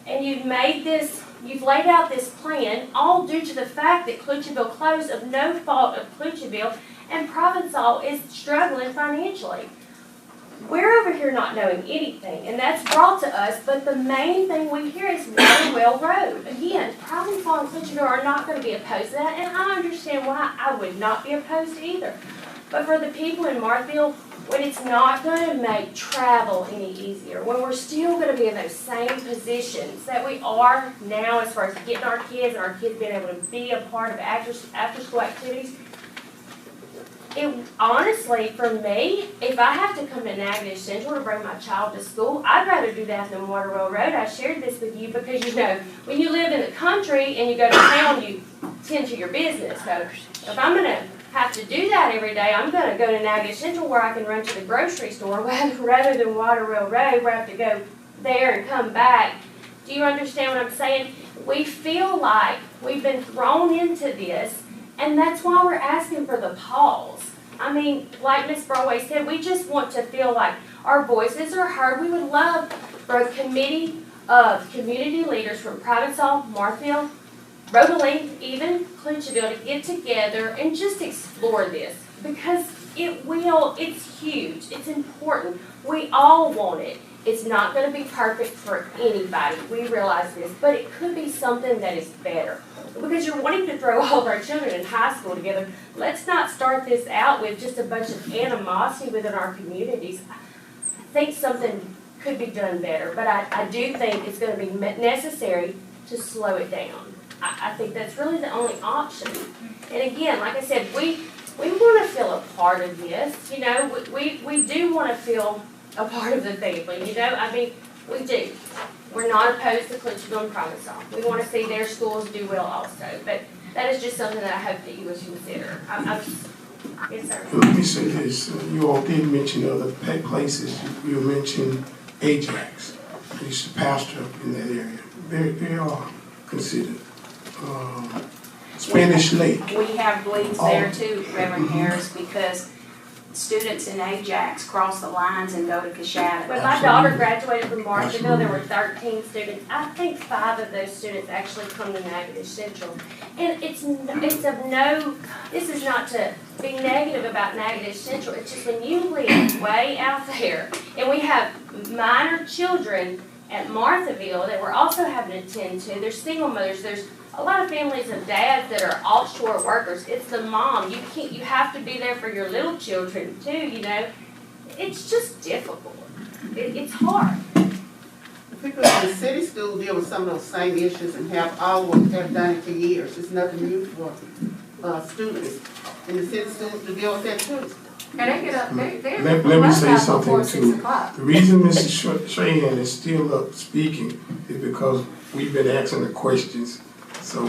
and you've laid out this plan, all due to the fact that Clutcheville closed of no fault of Clutcheville, and Provençal is struggling financially. We're over here not knowing anything, and that's brought to us, but the main thing we hear is Waterwell Road. Again, Provençal and Clutcheville are not going to be opposed to that, and I understand why I would not be opposed to either. But for the people in Marthaville, when it's not going to make travel any easier, when we're still going to be in those same positions that we are now as far as getting our kids and our kids being able to be a part of after-school activities, honestly, for me, if I have to come to Natchitoches Central to bring my child to school, I'd rather do that than Waterwell Road. I shared this with you because, when you live in the country and you go to town, you tend to your business. So if I'm going to have to do that every day, I'm going to go to Natchitoches Central where I can run to the grocery store rather than Waterwell Road where I have to go there and come back. Do you understand what I'm saying? We feel like we've been thrown into this, and that's why we're asking for the pause. I mean, like Ms. Broadway said, we just want to feel like our voices are heard. We would love for a committee of community leaders from Provençal, Marthaville, Renovating, even Clutcheville to get together and just explore this, because it's huge, it's important. We all want it. It's not going to be perfect for anybody. We realize this, but it could be something that is better. Because you're wanting to throw all of our children in high school together. Let's not start this out with just a bunch of animosity within our communities. I think something could be done better, but I do think it's going to be necessary to slow it down. I think that's really the only option. And again, like I said, we want to feel a part of this. We do want to feel a part of the family. I mean, we do. We're not opposed to Clutcheville and Provençal. We want to see their schools do well also. But that is just something that I hope that you would consider. Yes, sir. Let me say this. You all did mention other places. You mentioned Ajax. I used to pastor in that area. They are considered. Spanish Lake. We have bleeds there too, Reverend Harris, because students in Ajax cross the lines and go to Coshada. When my daughter graduated from Marshallville, there were 13 students. I think 5 of those students actually come to Natchitoches Central. And this is not to be negative about Natchitoches Central. It's just when you live way out there, and we have minor children at Marthaville that we're also having to attend to. There's single mothers. There's a lot of families of dads that are offshore workers. It's the mom. You have to be there for your little children too, It's just difficult. It's hard. Because the city schools deal with some of those same issues and have always have done it for years. It's nothing new for students. And the city schools to deal with that too. And they get up, Let me say something too. The reason Mrs. Strahan is still up speaking is because we've been asking the questions. So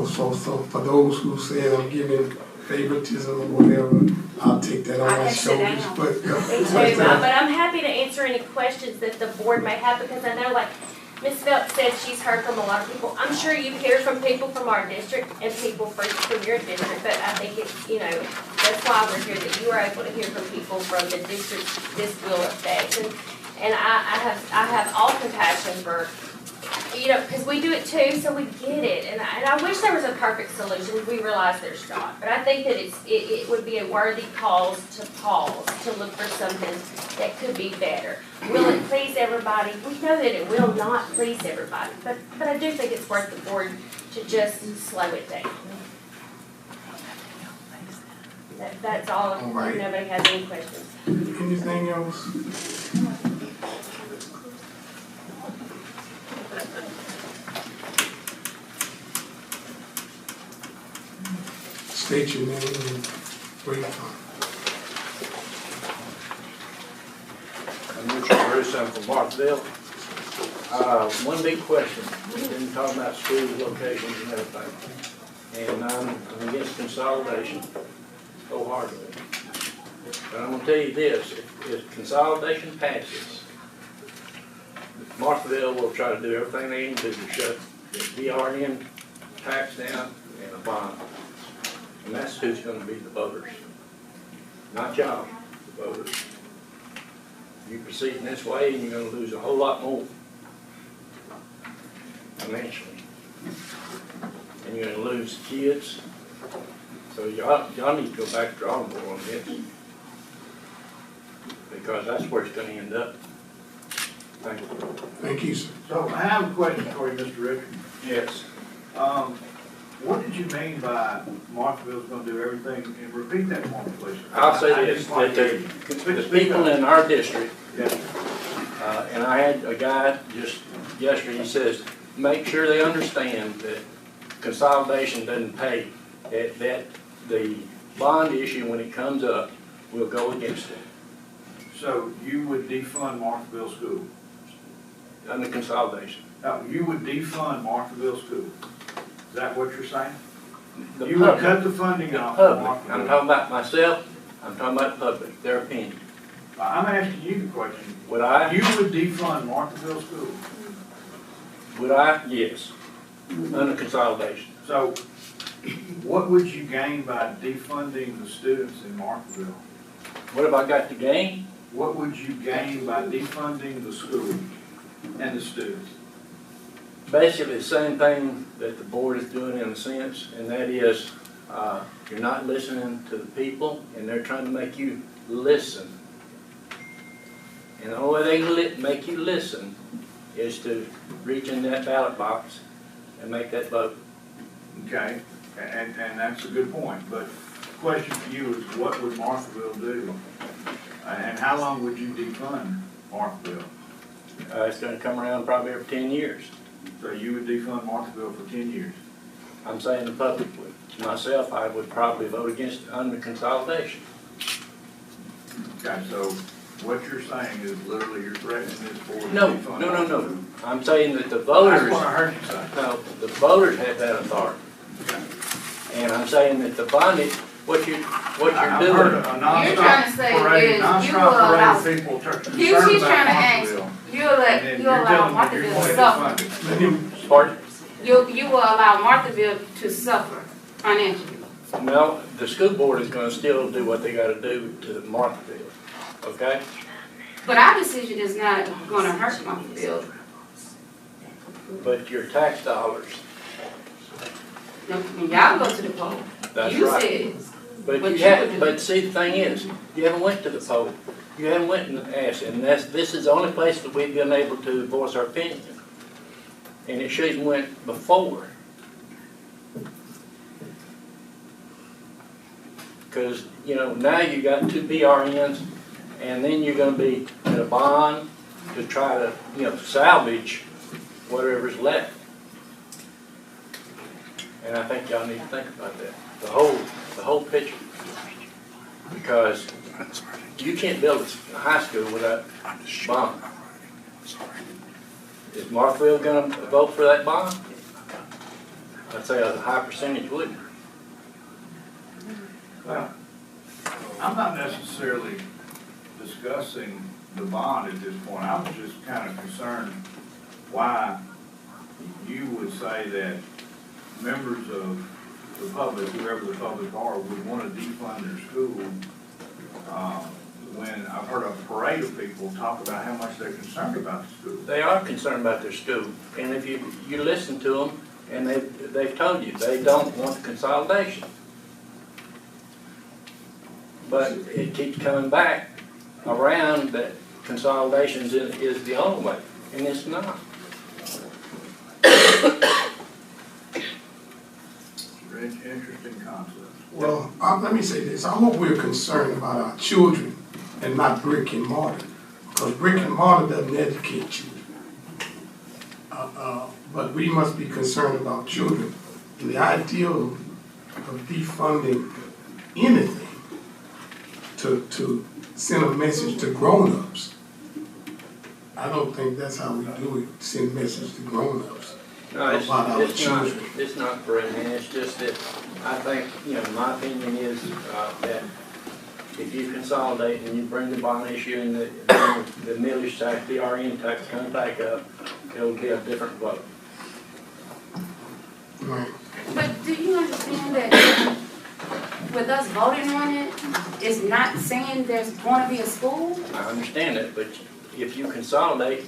for those who said I'm giving favoritism or whatever, I'll take that on my shoulders. But I'm happy to answer any questions that the board may have, because I know, like Ms. Phelps said, she's heard from a lot of people. I'm sure you hear from people from our district and people from your district, but I think it's, that's why we're here, that you are able to hear from people from the district this will affect. And I have all compassion for you know, because we do it too, so we get it. And I wish there was a perfect solution. We realize there's not. But I think that it would be a worthy cause to pause, to look for something that could be better. Will it please everybody? We know that it will not please everybody. But I do think it's worth the board to just slow it down. That's all. All right. If nobody has any questions. Anything else? State your name and where you're from. I'm Richard Bruce, I'm from Marthaville. One big question, we've been talking about school locations and everything, and I'm against consolidation wholeheartedly. But I'm gonna tell you this, if consolidation passes, Marshallville will try to do everything they can do to shut the DRN tax down and a bond. And that's who's gonna be the voters. Not y'all, the voters. You proceed in this way and you're gonna lose a whole lot more financially. And you're gonna lose kids. So y'all need to go back to drawing board on this. Because that's where it's gonna end up. Thank you. Thank you, sir. So I have a question for you, Mr. Richard. Yes. What did you mean by Marshallville's gonna do everything, and repeat that for me, please? I'll say this, that the people in our district, and I had a guy just yesterday, he says, make sure they understand that consolidation doesn't pay, that the bond issue, when it comes up, will go against it. So you would defund Marshallville School? Under consolidation. No, you would defund Marshallville School? Is that what you're saying? The You public, would cut the funding off public. of Marshallville? I'm talking about myself, I'm talking about the public, their opinion. I'm asking you the question. Would I? You would defund Marshallville School? Would I? Yes. Under consolidation. So what would you gain by defunding the students in Marshallville? What have I got to gain? What would you gain by defunding the school and the students? Basically the same thing that the board is doing in a sense, and that is you're not listening to the people, and they're trying to make you listen. And the only way they can make you listen is to reach in that ballot box and make that vote. Okay, and that's a good point, but the question for you is what would Marshallville do? And how long would you defund Marshallville? It's going to come around probably every 10 years. So you would defund Marshallville for 10 years? I'm saying the public would. Myself, I would probably vote against it under consolidation. Okay, so what you're saying is literally you're threatening this board. No. I'm saying that the voters. That's what I heard you say. No, the voters have that authority. Okay. And I'm saying that the bondage, what you're doing. You're trying to say parade, is nonstop you will allow- parade people concerned She's about trying to ask, Marshallville. you allow Marthaville to suffer. Pardon? You will allow Marthaville to suffer financially. No, the school board is gonna still do what they gotta do to Marthaville, okay? But our decision is not gonna hurt Marthaville. But your tax dollars, Y'all go to the poll. that's You right. said, But But you you haven't, would- but see, the thing is, you haven't went to the poll. You haven't went and asked, and this is the only place that we've been able to voice our opinion. And it should have went before. Because, you know, now you got 2 BRNs, and then you're gonna be in a bond to try to, you know, salvage whatever's left. And I think y'all need to think about that, the whole picture. Because you can't build a high school without bond. Is Marshallville gonna vote for that bond? I'd say a high percentage would. Well, I'm not necessarily discussing the bond at this point. I was just kind of concerned why you would say that members of the public, whoever the public are, would want to defund their school when I've heard a parade of people talk about how much they're concerned about the school. They are concerned about their school, and if you listen to them, and they've told you, they don't want the consolidation. But it keeps coming back around that consolidation is the only way, and it's not. Interesting concept. Well, let me say this. I hope we're concerned about our children and not brick and mortar, because brick and mortar doesn't educate children. But we must be concerned about children. And the idea of defunding anything to send a message to grown-ups, I don't think that's how we do it, send a message to grown-ups about our children. It's not for me, it's just that I think, my opinion is that if you consolidate and you bring the bond issue and the millage tax, the RN tax comes back up, it'll be a different vote. Right. But do you understand that with us voting on it, it's not saying there's going to be a school? I understand that, but if you consolidate,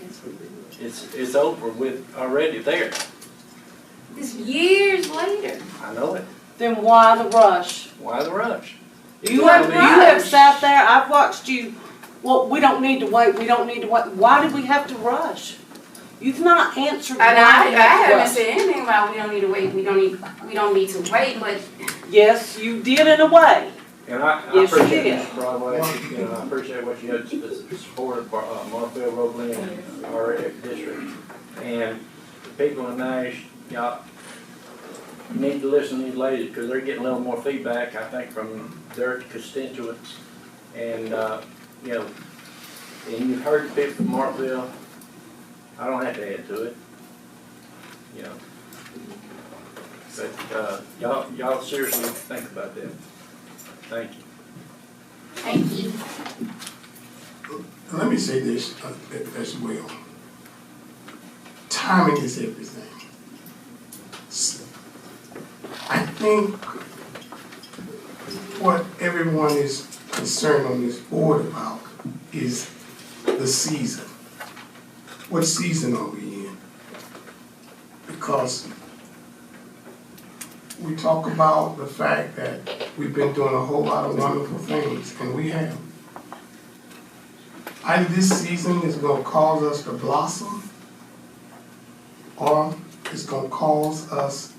it's over with already there. It's years later. I know it. Then why the rush? Why the rush? You have sat there, I've watched you, well, we don't need to wait, we don't need to wait. Why did we have to rush? You've not answered why. And I we have to haven't rush. said anything about we don't need to wait, we don't need to wait, but. Yes, you did in a way. And I Yes, you appreciate did. Mr. Broadway, I appreciate what you had to support of Marthaville, Roebling, and our district. And the people in Nash, y'all need to listen to these ladies because they're getting a little more feedback, I think, from their constituents. And, and you've heard the people from Marthaville. I don't have to add to it, But y'all seriously think about that. Thank you. Thank you. Let me say this as well. Timing is everything. I think what everyone is concerned on this board about is the season. What season are we in? Because we talk about the fact that we've been doing a whole lot of wonderful things, and we have. Either this season is going to cause us to blossom, or it's going to cause us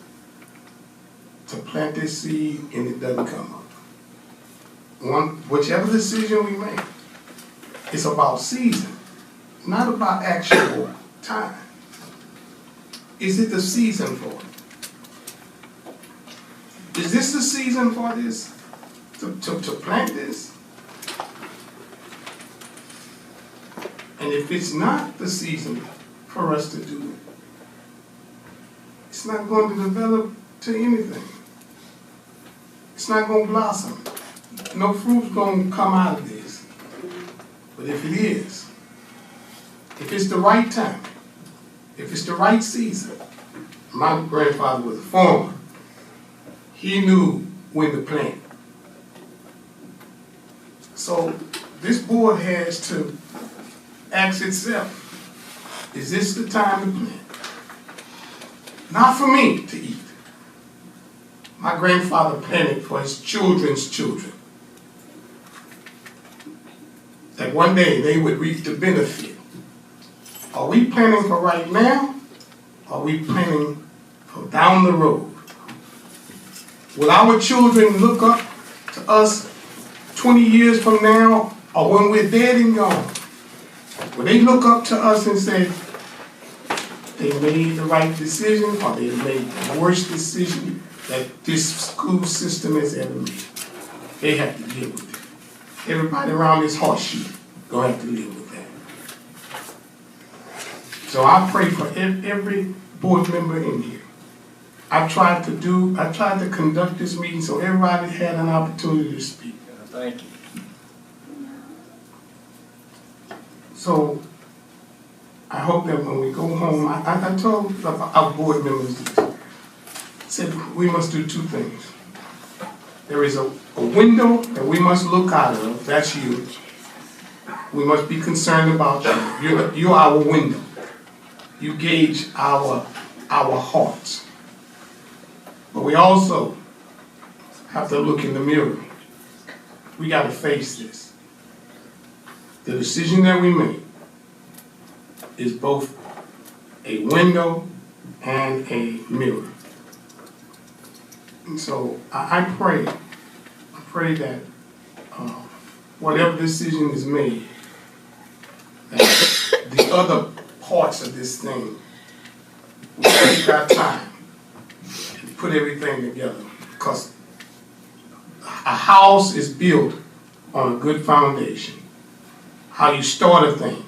to plant this seed and it doesn't come up. Whichever decision we make, it's about season, not about actual time. Is it the season for it? Is this the season for this? To plant this? And if it's not the season for us to do it, it's not going to develop to anything. It's not going to blossom. No fruit's going to come out of this. But if it is, if it's the right time, if it's the right season, my grandfather was a farmer. He knew when to plant. So this board has to ask itself, is this the time to plant? Not for me to eat. My grandfather planted for his children's children. That one day they would reap the benefit. Are we planning for right now? Or are we planning for down the road? Will our children look up to us 20 years from now, or when we're dead and gone? Will they look up to us and say, they made the right decision, or they made the worst decision that this school system has ever made? They have to deal with it. Everybody around this horseshoe gonna have to deal with that. So I pray for every board member in here. I tried to conduct this meeting so everybody had an opportunity to speak. Thank you. So I hope that when we go home, I told our board members this. I said we must do two things. There is a window that we must look out of, that's you. We must be concerned about you. You're our window. You gauge our hearts. But we also have to look in the mirror. We got to face this. The decision that we made is both a window and a mirror. And so I pray that whatever decision is made, that the other parts of this thing will take our time and put everything together. Because a house is built on a good foundation. How you start a thing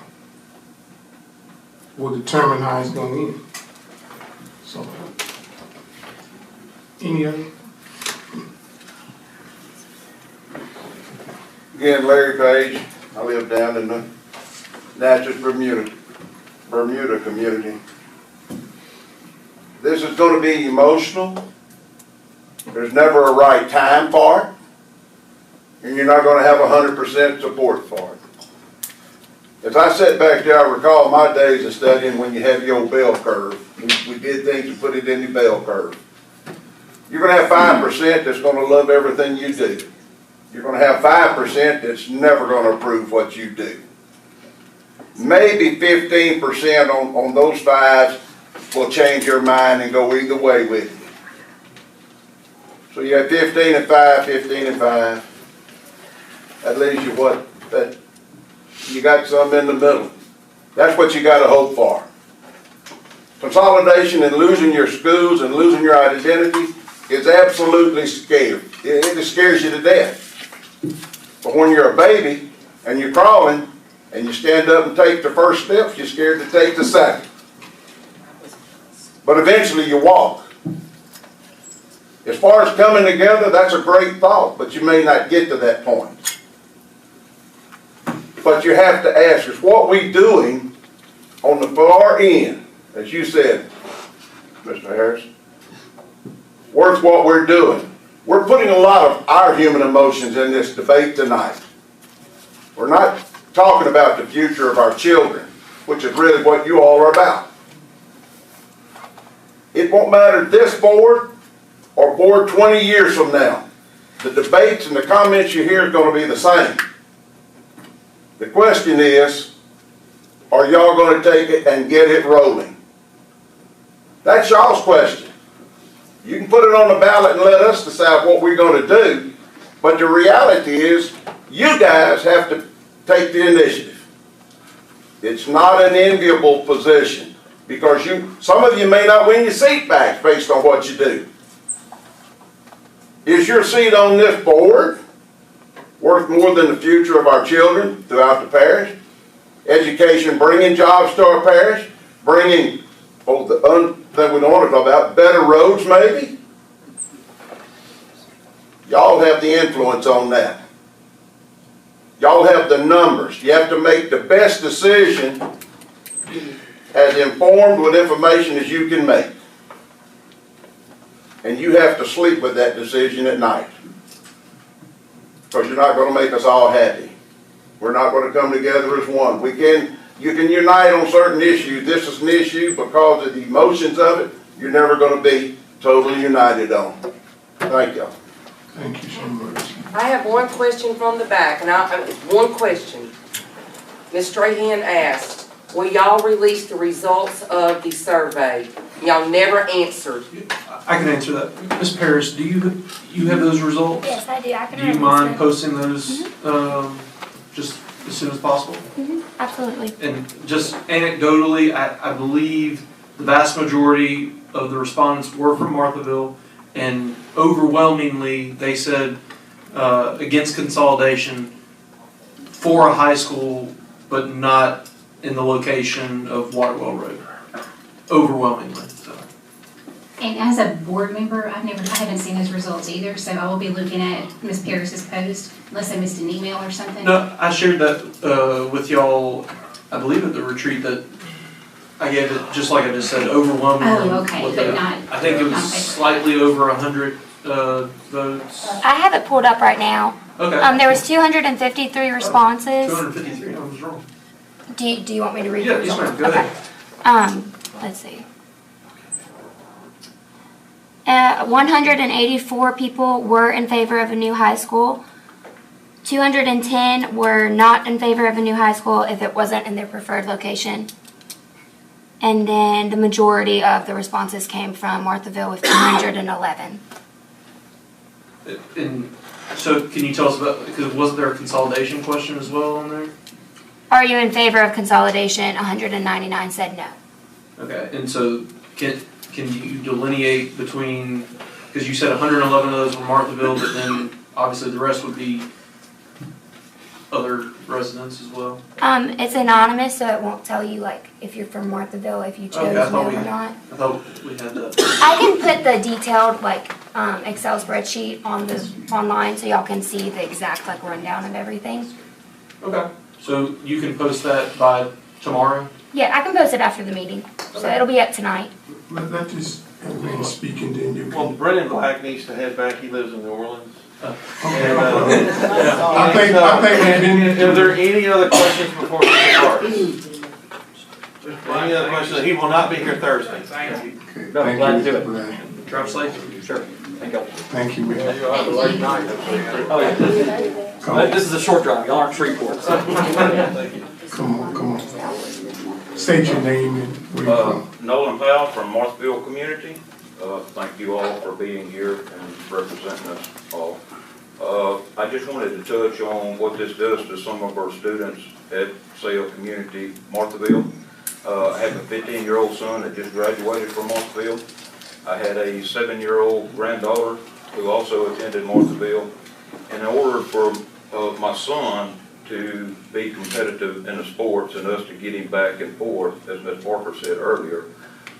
will determine how it's going to end. So, any other? Again, Larry Page. I live down in the Natchez, Bermuda community. This is going to be emotional. There's never a right time for it. And you're not going to have 100% support for it. As I sat back there, I recall my days of studying when you had the old bell curve. We did things and put it in the bell curve. You're going to have 5% that's going to love everything you do. You're going to have 5% that's never going to approve what you do. Maybe 15% on those 5s will change your mind and go either way with you. So you have 15 and 5, 15 and 5. That leaves you what? That you got some in the middle. That's what you got to hope for. Consolidation and losing your schools and losing your identity is absolutely scary. It scares you to death. But when you're a baby and you're crawling and you stand up and take the first steps, you're scared to take the second. But eventually you walk. As far as coming together, that's a great thought, but you may not get to that point. But you have to ask, is what we doing on the far end, as you said, Mr. Harris, worth what we're doing? We're putting a lot of our human emotions in this debate tonight. We're not talking about the future of our children, which is really what you all are about. It won't matter this board or board 20 years from now. The debates and the comments you hear is going to be the same. The question is, are y'all going to take it and get it rolling? That's y'all's question. You can put it on the ballot and let us decide what we're going to do, but the reality is you guys have to take the initiative. It's not an enviable position because some of you may not win your seat back based on what you do. Is your seat on this board worth more than the future of our children throughout the parish? Education, bringing jobs to our parish, bringing that we don't want to talk about, better roads maybe? Y'all have the influence on that. Y'all have the numbers. You have to make the best decision as informed with information as you can make. And you have to sleep with that decision at night. Because you're not going to make us all happy. We're not going to come together as one. You can unite on certain issues. This is an issue because of the emotions of it. You're never going to be totally united on. Thank y'all. Thank you so much. I have one question from the back, and one question. Ms. Strahan asked, will y'all release the results of the survey? Y'all never answered. I can answer that. Ms. Parrish, do you have those results? Yes, I do. I can. Do you mind posting those just as soon as possible? Absolutely. And just anecdotally, I believe the vast majority of the respondents were from Marthaville, and overwhelmingly they said against consolidation for a high school, but not in the location of Waterwell Road. Overwhelmingly. So. And as a board member, I haven't seen those results either, so I will be looking at Ms. Parris's post, unless I missed an email or something. No, I shared that with y'all, I believe at the retreat, that I gave it, just like I just said, overwhelmingly. Oh, okay, but not. I think it was slightly over 100 votes? I have it pulled up right now. Okay. There was 253 responses. 253, I was wrong. Do you want me to read Yeah, the yes results? ma'am, go ahead. Let's see. 184 people were in favor of a new high school. 210 were not in favor of a new high school if it wasn't in their preferred location. And then the majority of the responses came from Marthaville with 211. And so can you tell us about, because wasn't there a consolidation question as well on there? Are you in favor of consolidation? 199 said no. Okay, and so can you delineate between, because you said 111 of those were Marthaville, but then obviously the rest would be other residents as well? It's anonymous, so it won't tell you like if you're from Marthaville, if you chose no or not. I thought we had that. I can put the detailed like Excel spreadsheet on online so y'all can see the exact like rundown of everything. Okay, so you can post that by tomorrow? Yeah, I can post it after the meeting, so it'll be up tonight. Let this man speak and then you Well, can. Brennan Black needs to head back, he lives in New Orleans. I think Are there any other questions before we start? Any other questions? He will not be here Thursday. Thank you. No, I'm glad to do it. Drive safe. Sure. Thank you. Thank you, man. You'll have a late night. Oh, yeah. This is a short drive. Y'all aren't Shreveport. Come on. State your name and where you're from. Nolan Powell from Marthaville Community. Thank you all for being here and representing us all. I just wanted to touch on what this does to some of our students at Sale Community, Marthaville. I have a 15-year-old son that just graduated from Marthaville. I had a 7-year-old granddaughter who also attended Marthaville. And in order for my son to be competitive in the sports and us to get him back and forth, as Ms. Parker said earlier,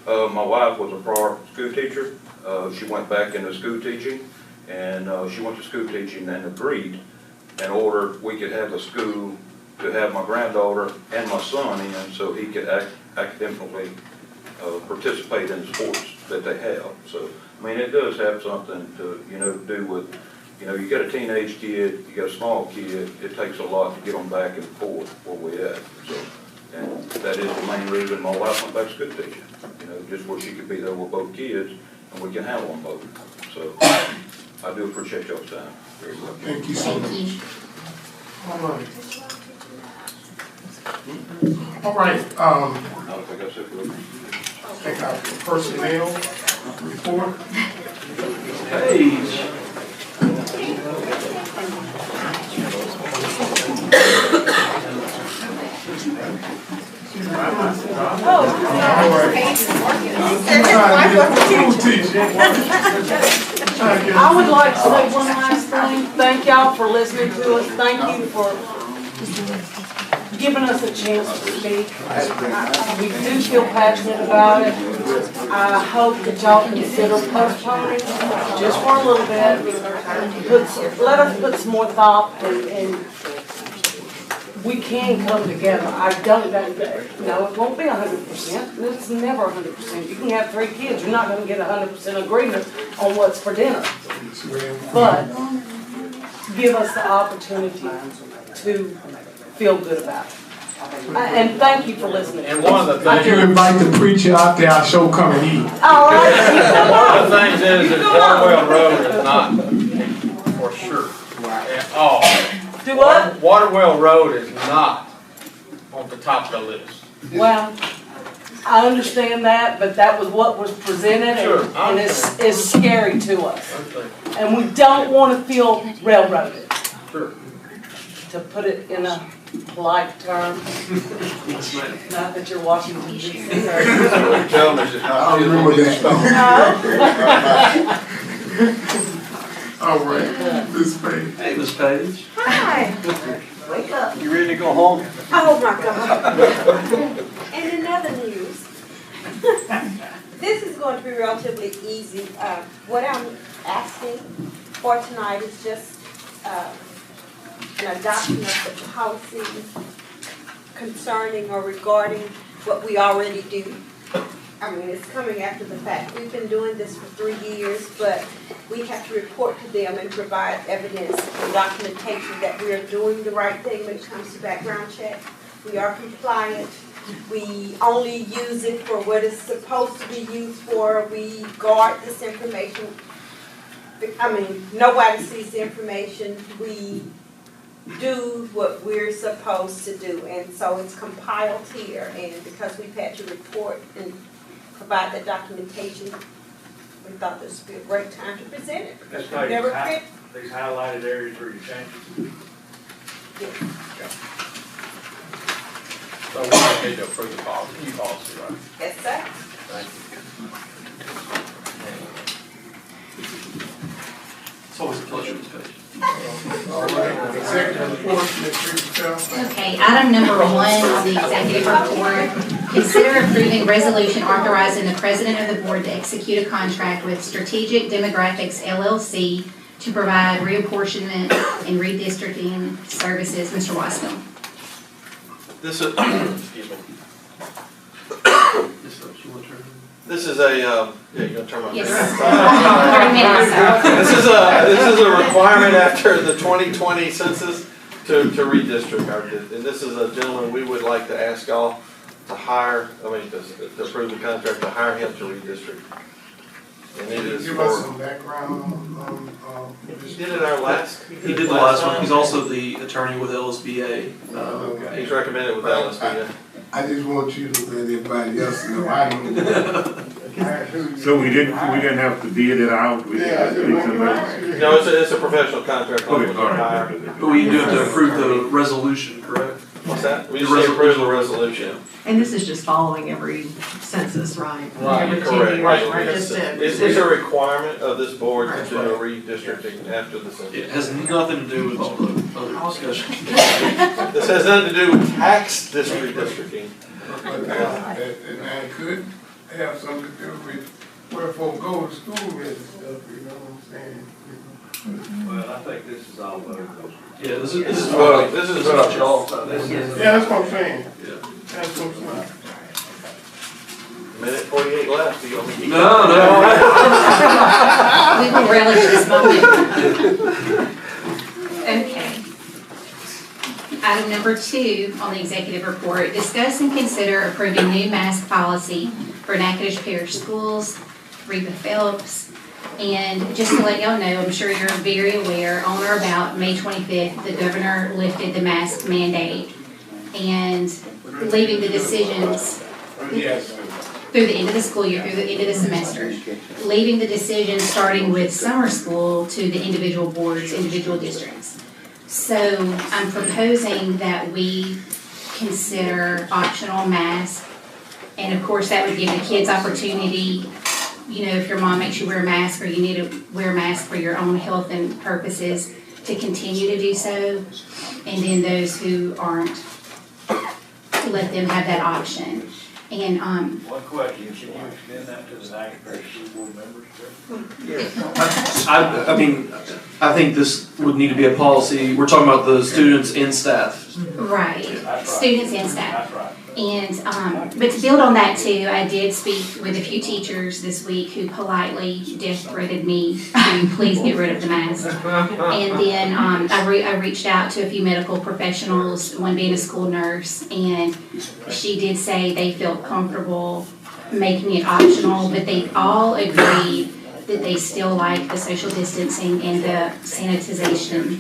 my wife was a prior school teacher. She went back into school teaching, and she went to school teaching and agreed in order we could have a school to have my granddaughter and my son in so he could academically participate in the sports that they have. So, I mean, it does have something to, do with, you got a teenage kid, you got a small kid, it takes a lot to get them back and forth where we at. So, and that is the main reason my wife went back to school teaching, just where she could be there with both kids and we can handle them both. So, I do appreciate y'all's time very much. Thank you so much. All right, take our personnel report. Page. I would like to say one last thing. Thank y'all for listening to us. Thank you for giving us a chance to speak. We do feel passionate about it. I hope that y'all consider postponing just for a little bit. Let us put some more thought and we can come together. I don't, no, it won't be 100%. It's never 100%. You can have 3 kids, you're not gonna get 100% agreement on what's for dinner. But give us the opportunity to feel good about it. And thank you for listening. And one of the If you invite the preacher out there, our show come and eat. All right. One of the things is that Waterwell Road is not for sure at all. Do what? Waterwell Road is not on the top of the list. Well, I understand that, but that was what was presented Sure, and it's scary to us. And we don't want to feel railroaded. Sure. To put it in a polite term. Not that you're Washington D.C. I remember that. All right, Ms. Page. Hey, Ms. Page. Hi. Wake up. You ready to go home? Oh my God. And in other news, this is going to be relatively easy. What I'm asking for tonight is just an adoption of the policies concerning or regarding what we already do. it's coming after the fact. We've been doing this for 3 years, but we have to report to them and provide evidence and documentation that we are doing the right thing when it comes to background check. We are compliant. We only use it for what it's supposed to be used for. We guard this information. Nobody sees the information. We do what we're supposed to do, and so it's compiled here, and because we've had to report and provide the documentation, we thought this would be a great time to present it. That's We've never fit. these highlighted areas where you change. Yes. So we don't need to approve the policy, new policy, right? Yes, sir. Thank you. It's always a pleasure, Ms. Page. All right, executive report, Ms. Patel. Okay, item number 1 on the executive report, consider approving resolution authorizing the president of the board to execute a contract with Strategic Demographics LLC to provide reapportionment and redistricting services. Mr. Wassman. This is, excuse me. This is a, yeah, you're gonna turn my. Yes. This is a requirement after the 2020 census to redistrict our, and this is a gentleman we would like to ask y'all to hire, to approve the contract to hire him to redistrict. And it is Give us some background on he did it our last. He did the last one. He's also the attorney with LSBA. He's recommended with LSBA. I just want you to let everybody else know I don't. So we didn't have to bid it out? We just picked somebody? No, it's a professional contract. Okay, all right. But we do have to approve the resolution, correct? What's that? We just approve the resolution. And this is just following every census, right? Right, Every 10 correct. years, Right. right? It's a requirement of this board to do a redistricting after the census. It has nothing to do with all the other discussions. This has nothing to do with tax district redistricting. And I could have something to do with where folks go to school with and stuff, you know what I'm saying? Well, I think this is all over. Yeah, this is about y'all. Yeah, that's what I'm saying. Yeah. That's what I'm saying. Minute 48 left. Do you want me to keep No. We will relish this moment. Okay. Item number 2 on the executive report, discuss and consider approving new mask policy for Natchitoches Parish Schools, Reba Phelps. And just to let y'all know, I'm sure you're very aware, on or about May 25th, the governor lifted the mask mandate and leaving the decisions through the end of the school year, through the end of the semester, leaving the decision starting with summer school to the individual boards, individual districts. So I'm proposing that we consider optional masks, and of course that would give the kids opportunity, you know, if your mom makes you wear a mask or you need to wear a mask for your own health and purposes, to continue to do so, and then those who aren't, let them have that option. And One question, can you extend that to the Natchitoches School Board members? I think this would need to be a policy. We're talking about the students and staff. right, Right. students and staff. That's right. And, but to build on that too, I did speak with a few teachers this week who politely death threatened me to please get rid of the mask. And then I reached out to a few medical professionals, one being a school nurse, and she did say they felt comfortable making it optional, but they all agreed that they still like the social distancing and the sanitization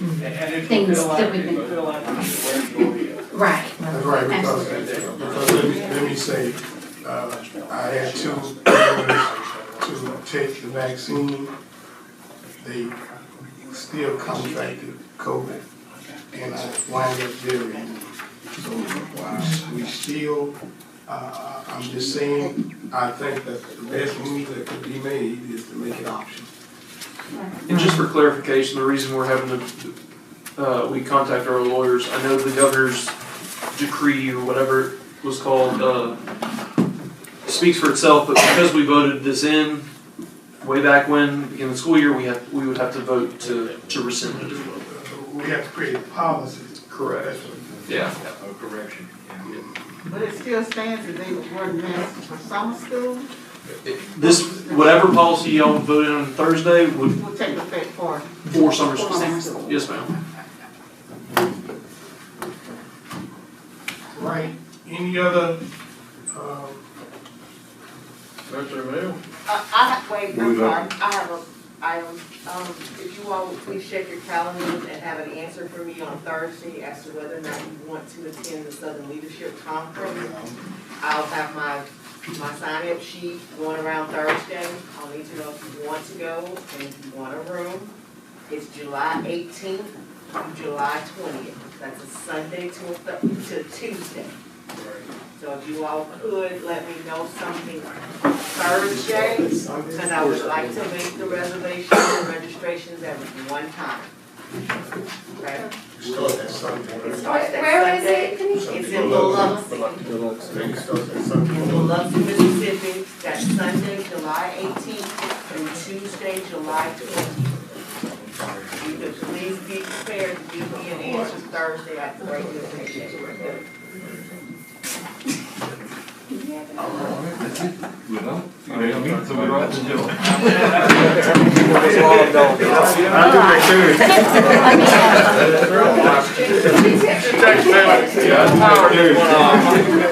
things that we've been. Right. That's right, because let me say, I had 2 to take the vaccine. They still contracted COVID, and I wound up very. So we still, I'm just saying, I think that the best move that could be made is to make it optional. And just for clarification, the reason we're having to, we contact our lawyers, I know the governor's decree or whatever it was called, speaks for itself, but because we voted this in way back when, beginning of the school year, we would have to vote to rescind it as well. We have to create a policy. Correct. Yeah. a correction and get. But it still stands that they were meant for summer school, This, whatever policy y'all voted on Thursday would, will take effect for. for summer For school. summer school. Yes, ma'am. Right, any other, Mr. Mill? Who's Wait, I'm up? sorry, I have a item, if you all would please check your calendars and have an answer for me on Thursday as to whether or not you want to attend the Southern Leadership Conference. I'll have my sign-up sheet going around Thursday, I'll need to know if you want to go and if you want a room. It's July 18th through July 20th, that's a Sunday to Tuesday. So if you all could let me know something Thursday, because I would like to make the reservations and registrations at one time. Okay? start that Sunday. It starts that Where is Sunday. it? Can you- It's in Biloxi. In Biloxi, Mississippi. That's Sunday, July 18th, and Tuesday, July 20th. You could please be prepared to give me an answer Thursday, I'd greatly appreciate it. You know? They'll meet somebody right to do it. Check that. Yeah, I do that too.